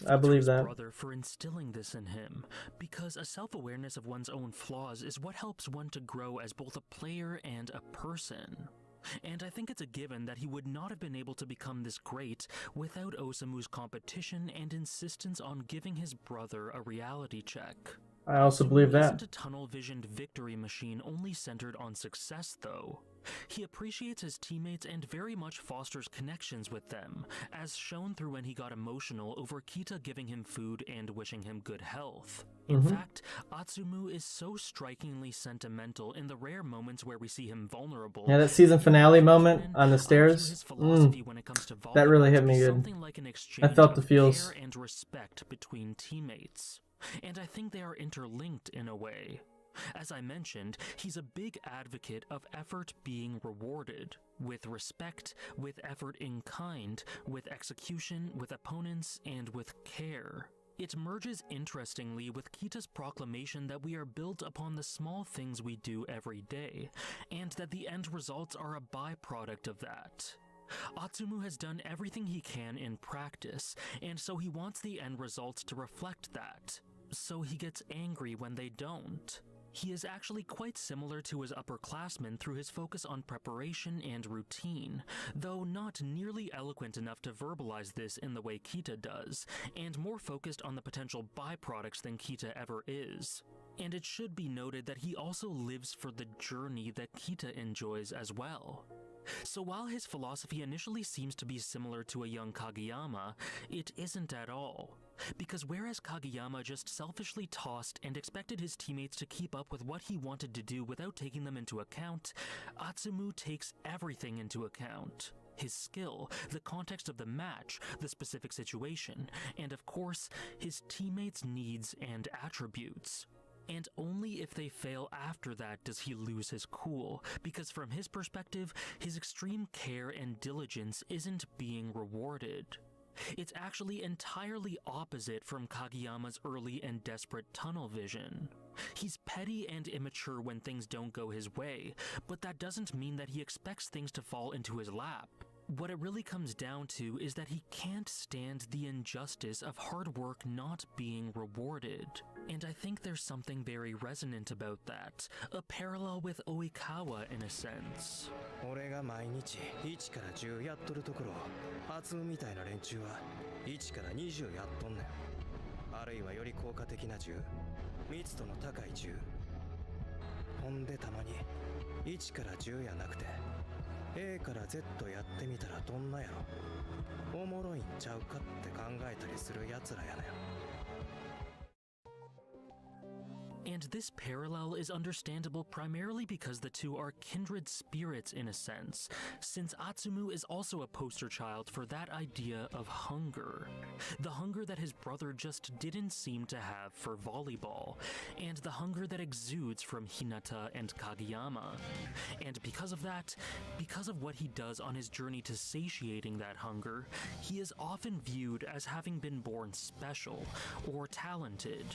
I believe that. Brother for instilling this in him, because a self-awareness of one's own flaws is what helps one to grow as both a player and a person. And I think it's a given that he would not have been able to become this great without Osamu's competition and insistence on giving his brother a reality check. I also believe that. Isn't a tunnel-visioned victory machine only centered on success, though. He appreciates his teammates and very much fosters connections with them, as shown through when he got emotional over Kita giving him food and wishing him good health. In fact, Atsumu is so strikingly sentimental in the rare moments where we see him vulnerable. Yeah, that season finale moment on the stairs, that really hit me good. Like I felt the feels. Care and respect between teammates. And I think they are interlinked in a way. As I mentioned, he's a big advocate of effort being rewarded, with respect, with effort in kind, with execution, with opponents, and with care. It merges interestingly with Kita's proclamation that we are built upon the small things we do every day, and that the end results are a byproduct of that. Atsumu has done everything he can in practice, and so he wants the end results to reflect that. So he gets angry when they don't. He is actually quite similar to his upperclassmen through his focus on preparation and routine, though not nearly eloquent enough to verbalize this in the way Kita does, and more focused on the potential byproducts than Kita ever is. And it should be noted that he also lives for the journey that Kita enjoys as well. So while his philosophy initially seems to be similar to a young Kageyama, it isn't at all. Because whereas Kageyama just selfishly tossed and expected his teammates to keep up with what he wanted to do without taking them into account, Atsumu takes everything into account. His skill, the context of the match, the specific situation, and of course, his teammates' needs and attributes. And only if they fail after that does he lose his cool, because from his perspective, his extreme care and diligence isn't being rewarded. It's actually entirely opposite from Kageyama's early and desperate tunnel vision. He's petty and immature when things don't go his way, but that doesn't mean that he expects things to fall into his lap. What it really comes down to is that he can't stand the injustice of hard work not being rewarded. And I think there's something very resonant about that, a parallel with Oikawa in a sense. 俺が毎日1から10やっとるところ、アツムみたいな連中は1から20やっとんねん。あるいはより効果的な10、密度の高い10。ほんでたまに1から10やなくて A から Z やってみたらどんなやろ、おもろいんちゃうかって考えたりするやつらやねん。 And this parallel is understandable primarily because the two are kindred spirits in a sense, since Atsumu is also a poster child for that idea of hunger. The hunger that his brother just didn't seem to have for volleyball, and the hunger that exudes from Hinata and Kageyama. And because of that, because of what he does on his journey to satiating that hunger, he is often viewed as having been born special or talented.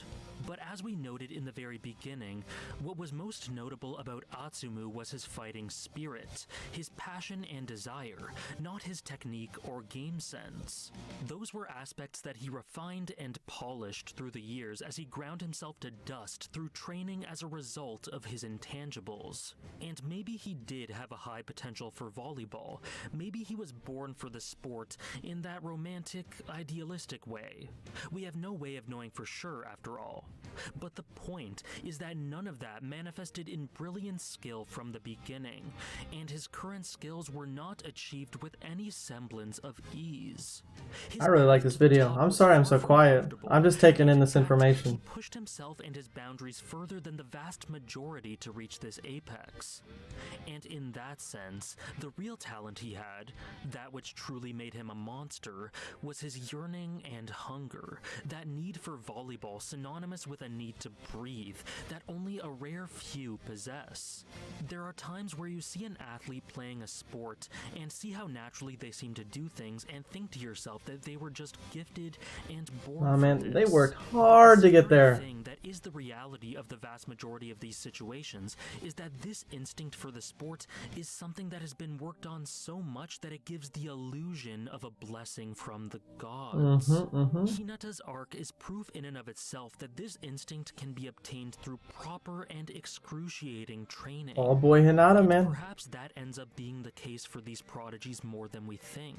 But as we noted in the very beginning, what was most notable about Atsumu was his fighting spirit, his passion and desire, not his technique or game sense. Those were aspects that he refined and polished through the years as he ground himself to dust through training as a result of his intangibles. And maybe he did have a high potential for volleyball. Maybe he was born for the sport in that romantic, idealistic way. We have no way of knowing for sure after all. But the point is that none of that manifested in brilliant skill from the beginning, and his current skills were not achieved with any semblance of ease. His I really like this video. I'm sorry I'm so quiet. I'm just taking in this information. He pushed himself and his boundaries further than the vast majority to reach this apex. And in that sense, the real talent he had, that which truly made him a monster, was his yearning and hunger, that need for volleyball synonymous with a need to breathe that only a rare few possess. There are times where you see an athlete playing a sport and see how naturally they seem to do things and think to yourself that they were just gifted and born Oh for man, this. they worked hard to get there. The thing that is the reality of the vast majority of these situations is that this instinct for the sport is something that has been worked on so much that it gives the illusion of a blessing from the gods. Hinata's arc is proof in and of itself that this instinct can be obtained through proper and excruciating training. Oh boy, Hinata, And man. perhaps that ends up being the case for these prodigies more than we think.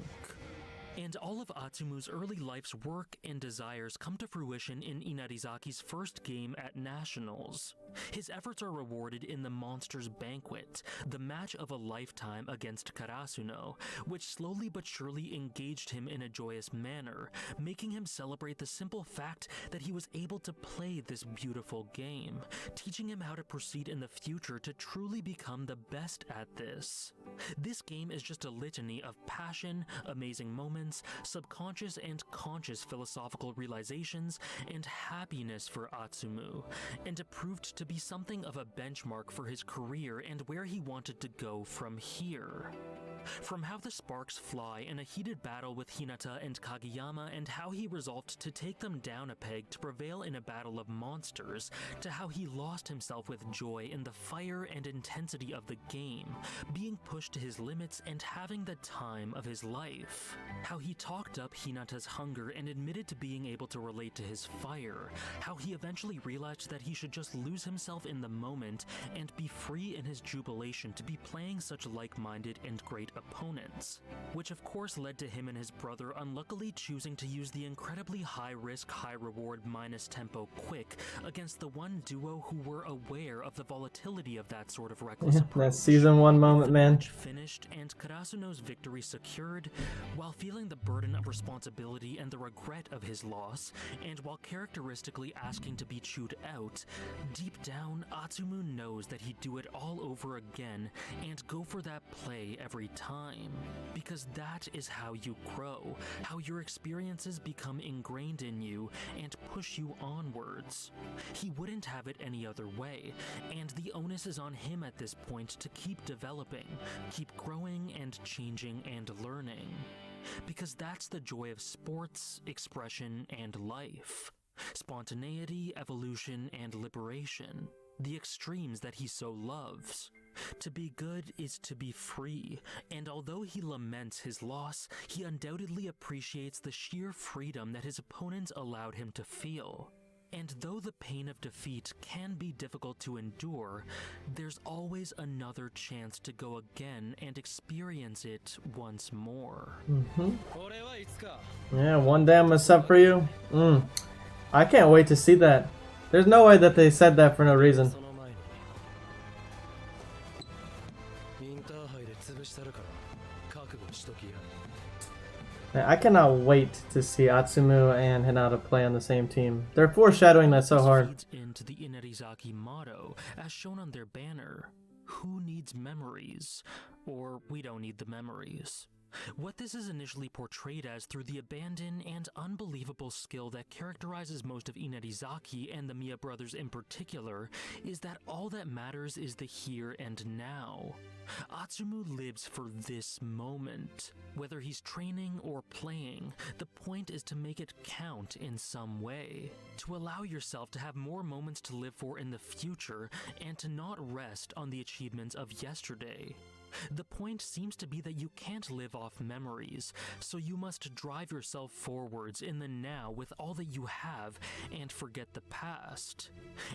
And all of Atsumu's early life's work and desires come to fruition in Inarizaki's first game at Nationals. His efforts are rewarded in the Monsters Banquet, the match of a lifetime against Karasuno, which slowly but surely engaged him in a joyous manner, making him celebrate the simple fact that he was able to play this beautiful game, teaching him how to proceed in the future to truly become the best at this. This game is just a litany of passion, amazing moments, subconscious and conscious philosophical realizations, and happiness for Atsumu, and it proved to be something of a benchmark for his career and where he wanted to go from here. From how the sparks fly in a heated battle with Hinata and Kageyama and how he resolved to take them down a peg to prevail in a battle of monsters, to how he lost himself with joy in the fire and intensity of the game, being pushed to his limits and having the time of his life. How he talked up Hinata's hunger and admitted to being able to relate to his fire, how he eventually realized that he should just lose himself in the moment and be free in his jubilation to be playing such like-minded and great opponents, which of course led to him and his brother unluckily choosing to use the incredibly high-risk, high-reward minus-tempo quick against the one duo who were aware of the volatility of that sort of reckless approach. That season 1 moment, The man. match finished and Karasuno's victory secured, while feeling the burden of responsibility and the regret of his loss, and while characteristically asking to be chewed out, deep down, Atsumu knows that he'd do it all over again and go for that play every time. Because that is how you grow, how your experiences become ingrained in you and push you onwards. He wouldn't have it any other way, and the onus is on him at this point to keep developing, keep growing and changing and learning. Because that's the joy of sports, expression, and life. Spontaneity, evolution, and liberation. The extremes that he so loves. To be good is to be free, and although he laments his loss, he undoubtedly appreciates the sheer freedom that his opponents allowed him to feel. And though the pain of defeat can be difficult to endure, there's always another chance to go again and experience it once more. Yeah, one day I'm gonna sub for you. I can't wait to see that. There's no way that they said that for no reason. I cannot wait to see Atsumu and Hinata play on the same team. They're foreshadowing that so This hard. feeds into the Inarizaki motto, as shown on their banner. Who needs memories? Or we don't need the memories. What this is initially portrayed as through the abandon and unbelievable skill that characterizes most of Inarizaki and the Miya brothers in particular is that all that matters is the here and now. Atsumu lives for this moment. Whether he's training or playing, the point is to make it count in some way. To allow yourself to have more moments to live for in the future and to not rest on the achievements of yesterday. The point seems to be that you can't live off memories, so you must drive yourself forwards in the now with all that you have and forget the past.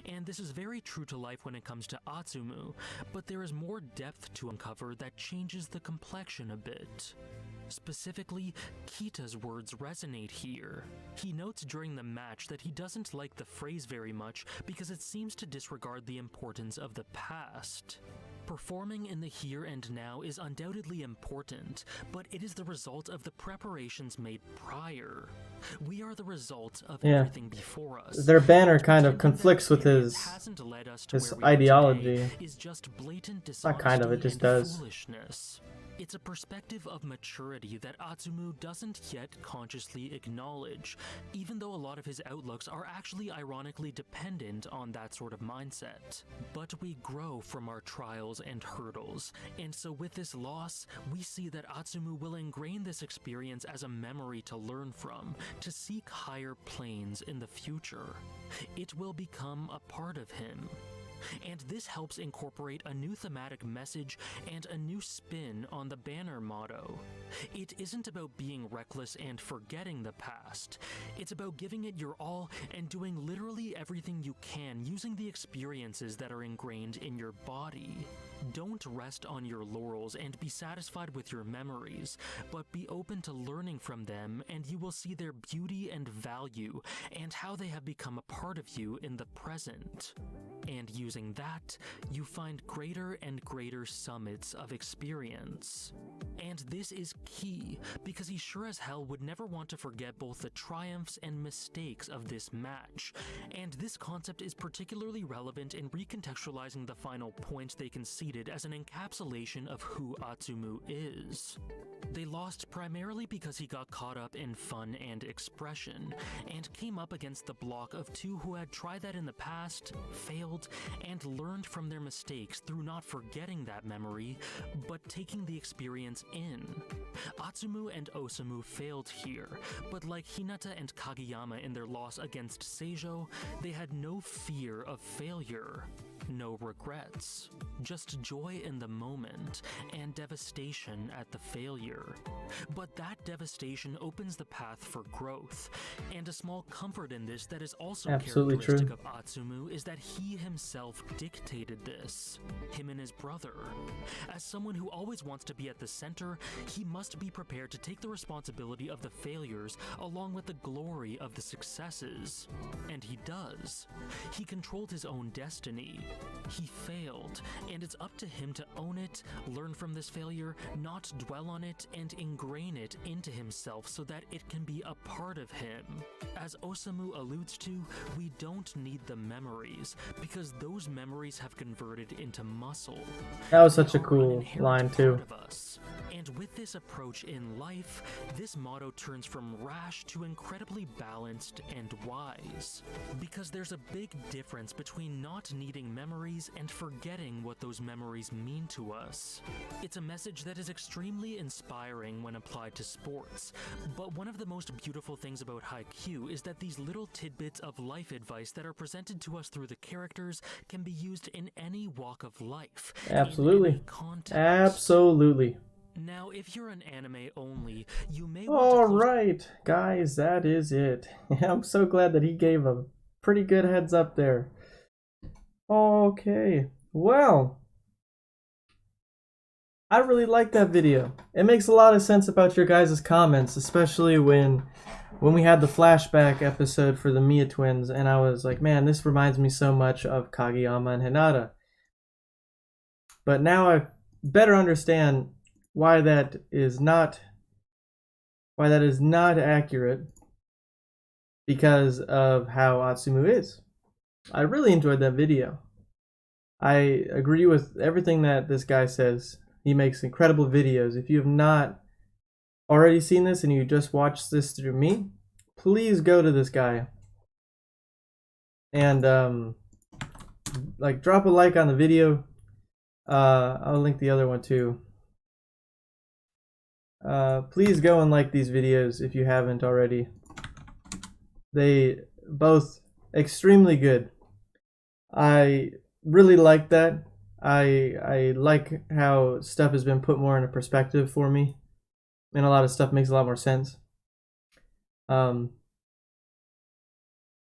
And this is very true to life when it comes to Atsumu, but there is more depth to uncover that changes the complexion a bit. Specifically, Kita's words resonate here. He notes during the match that he doesn't like the phrase very much because it seems to disregard the importance of the past. Performing in the here and now is undoubtedly important, but it is the result of the preparations made prior. We are the result of everything before us. Their banner kind of conflicts with his his ideology. Is just blatant Not kind of, it just does. Foolishness. It's a perspective of maturity that Atsumu doesn't yet consciously acknowledge, even though a lot of his outlooks are actually ironically dependent on that sort of mindset. But we grow from our trials and hurdles, and so with this loss, we see that Atsumu will ingrain this experience as a memory to learn from, to seek higher planes in the future. It will become a part of him. And this helps incorporate a new thematic message and a new spin on the banner motto. It isn't about being reckless and forgetting the past. It's about giving it your all and doing literally everything you can using the experiences that are ingrained in your body. Don't rest on your laurels and be satisfied with your memories, but be open to learning from them, and you will see their beauty and value and how they have become a part of you in the present. And using that, you find greater and greater summits of experience. And this is key, because he sure as hell would never want to forget both the triumphs and mistakes of this match, and this concept is particularly relevant in recontextualizing the final points they conceded as an encapsulation of who Atsumu is. They lost primarily because he got caught up in fun and expression, and came up against the block of two who had tried that in the past, failed, and learned from their mistakes through not forgetting that memory, but taking the experience in. Atsumu and Osamu failed here, but like Hinata and Kageyama in their loss against Seijo, they had no fear of failure. No regrets, just joy in the moment and devastation at the failure. But that devastation opens the path for growth, and a small comfort in this that is also Absolutely characteristic true. of Atsumu is that he himself dictated this, him and his brother. As someone who always wants to be at the center, he must be prepared to take the responsibility of the failures along with the glory of the successes. And he does. He controlled his own destiny. He failed, and it's up to him to own it, learn from this failure, not dwell on it, and ingrain it into himself so that it can be a part of him. As Osamu alludes to, we don't need the memories, because those memories have converted into muscle. That was such a They are an cool inherent line too. part of us. And with this approach in life, this motto turns from rash to incredibly balanced and wise. Because there's a big difference between not needing memories and forgetting what those memories mean to us. It's a message that is extremely inspiring when applied to sports, but one of the most beautiful things about Haikyuu is that these little tidbits of life advice that are presented to us through the characters can be used in any walk of life. in Absolutely. any context. Absolutely. Now, if you're an anime only, you may want to All close right, guys, that is it. I'm so glad that he gave a pretty good heads up there. Okay, well, I really like that video. It makes a lot of sense about your guys' comments, especially when we had the flashback episode for the Miya twins, and I was like, man, this reminds me so much of Kageyama and Hinata. But now I better understand why that is not why that is not accurate because of how Atsumu is. I really enjoyed that video. I agree with everything that this guy says. He makes incredible videos. If you have not already seen this and you just watched this through me, please go to this guy and like drop a like on the video. I'll link the other one too. Please go and like these videos if you haven't already. They both extremely good. I really like that. I like how stuff has been put more into perspective for me, and a lot of stuff makes a lot more sense.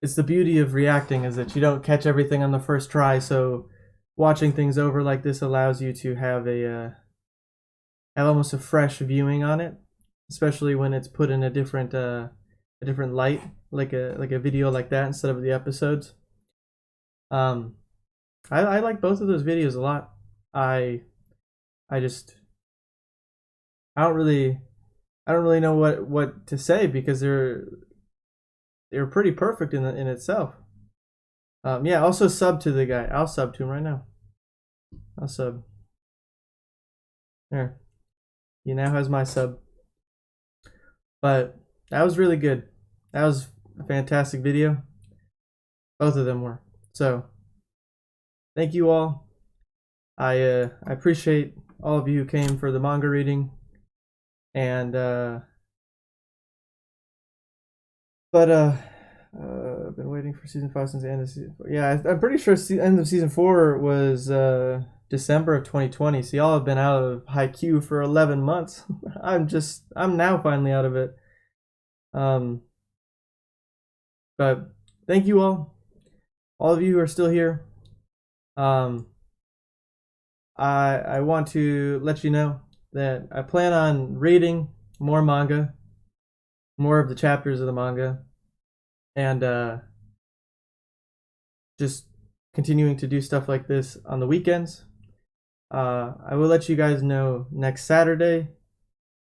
It's the beauty of reacting is that you don't catch everything on the first try, so watching things over like this allows you to have have almost a fresh viewing on it, especially when it's put in a different light, like a video like that instead of the episodes. I like both of those videos a lot. I don't really know what to say because they're pretty perfect in itself. Yeah, also sub to the guy. I'll sub to him right now. I'll sub. There. He now has my sub. But that was really good. That was a fantastic video. Both of them were. So thank you all. I appreciate all of you who came for the manga reading. And I've been waiting for season 5 since the end of season 4. Yeah, I'm pretty sure the end of season 4 was December of 2020. So y'all have been out of Haikyuu for 11 months. I'm now finally out of it. But thank you all of you who are still here. I want to let you know that I plan on reading more manga, more of the chapters of the manga, and just continuing to do stuff like this on the weekends. I will let you guys know next Saturday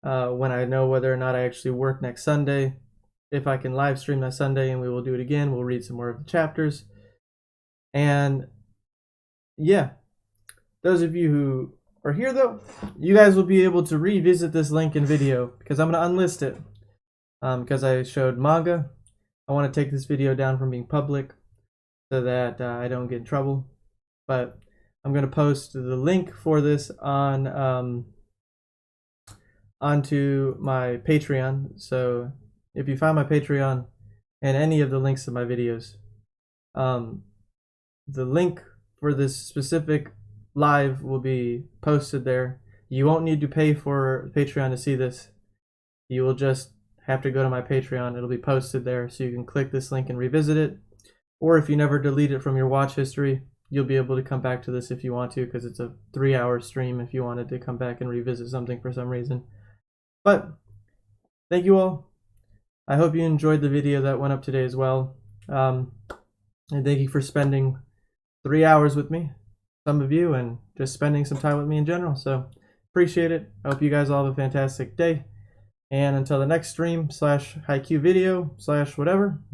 when I know whether or not I actually work next Sunday. If I can live stream that Sunday, and we will do it again. We'll read some more of the chapters. And yeah, those of you who are here though, you guys will be able to revisit this link in video because I'm going to unlist it because I showed manga. I want to take this video down from being public so that I don't get in trouble. But I'm going to post the link for this on onto my Patreon. So if you find my Patreon and any of the links to my videos, the link for this specific live will be posted there. You won't need to pay for Patreon to see this. You will just have to go to my Patreon. It'll be posted there, so you can click this link and revisit it. Or if you never delete it from your watch history, you'll be able to come back to this if you want to, because it's a 3-hour stream if you wanted to come back and revisit something for some reason. But thank you all. I hope you enjoyed the video that went up today as well. And thank you for spending 3 hours with me, some of you, and just spending some time with me in general. So appreciate it. I hope you guys all have a fantastic day. And until the next stream / Haikyuu video / whatever,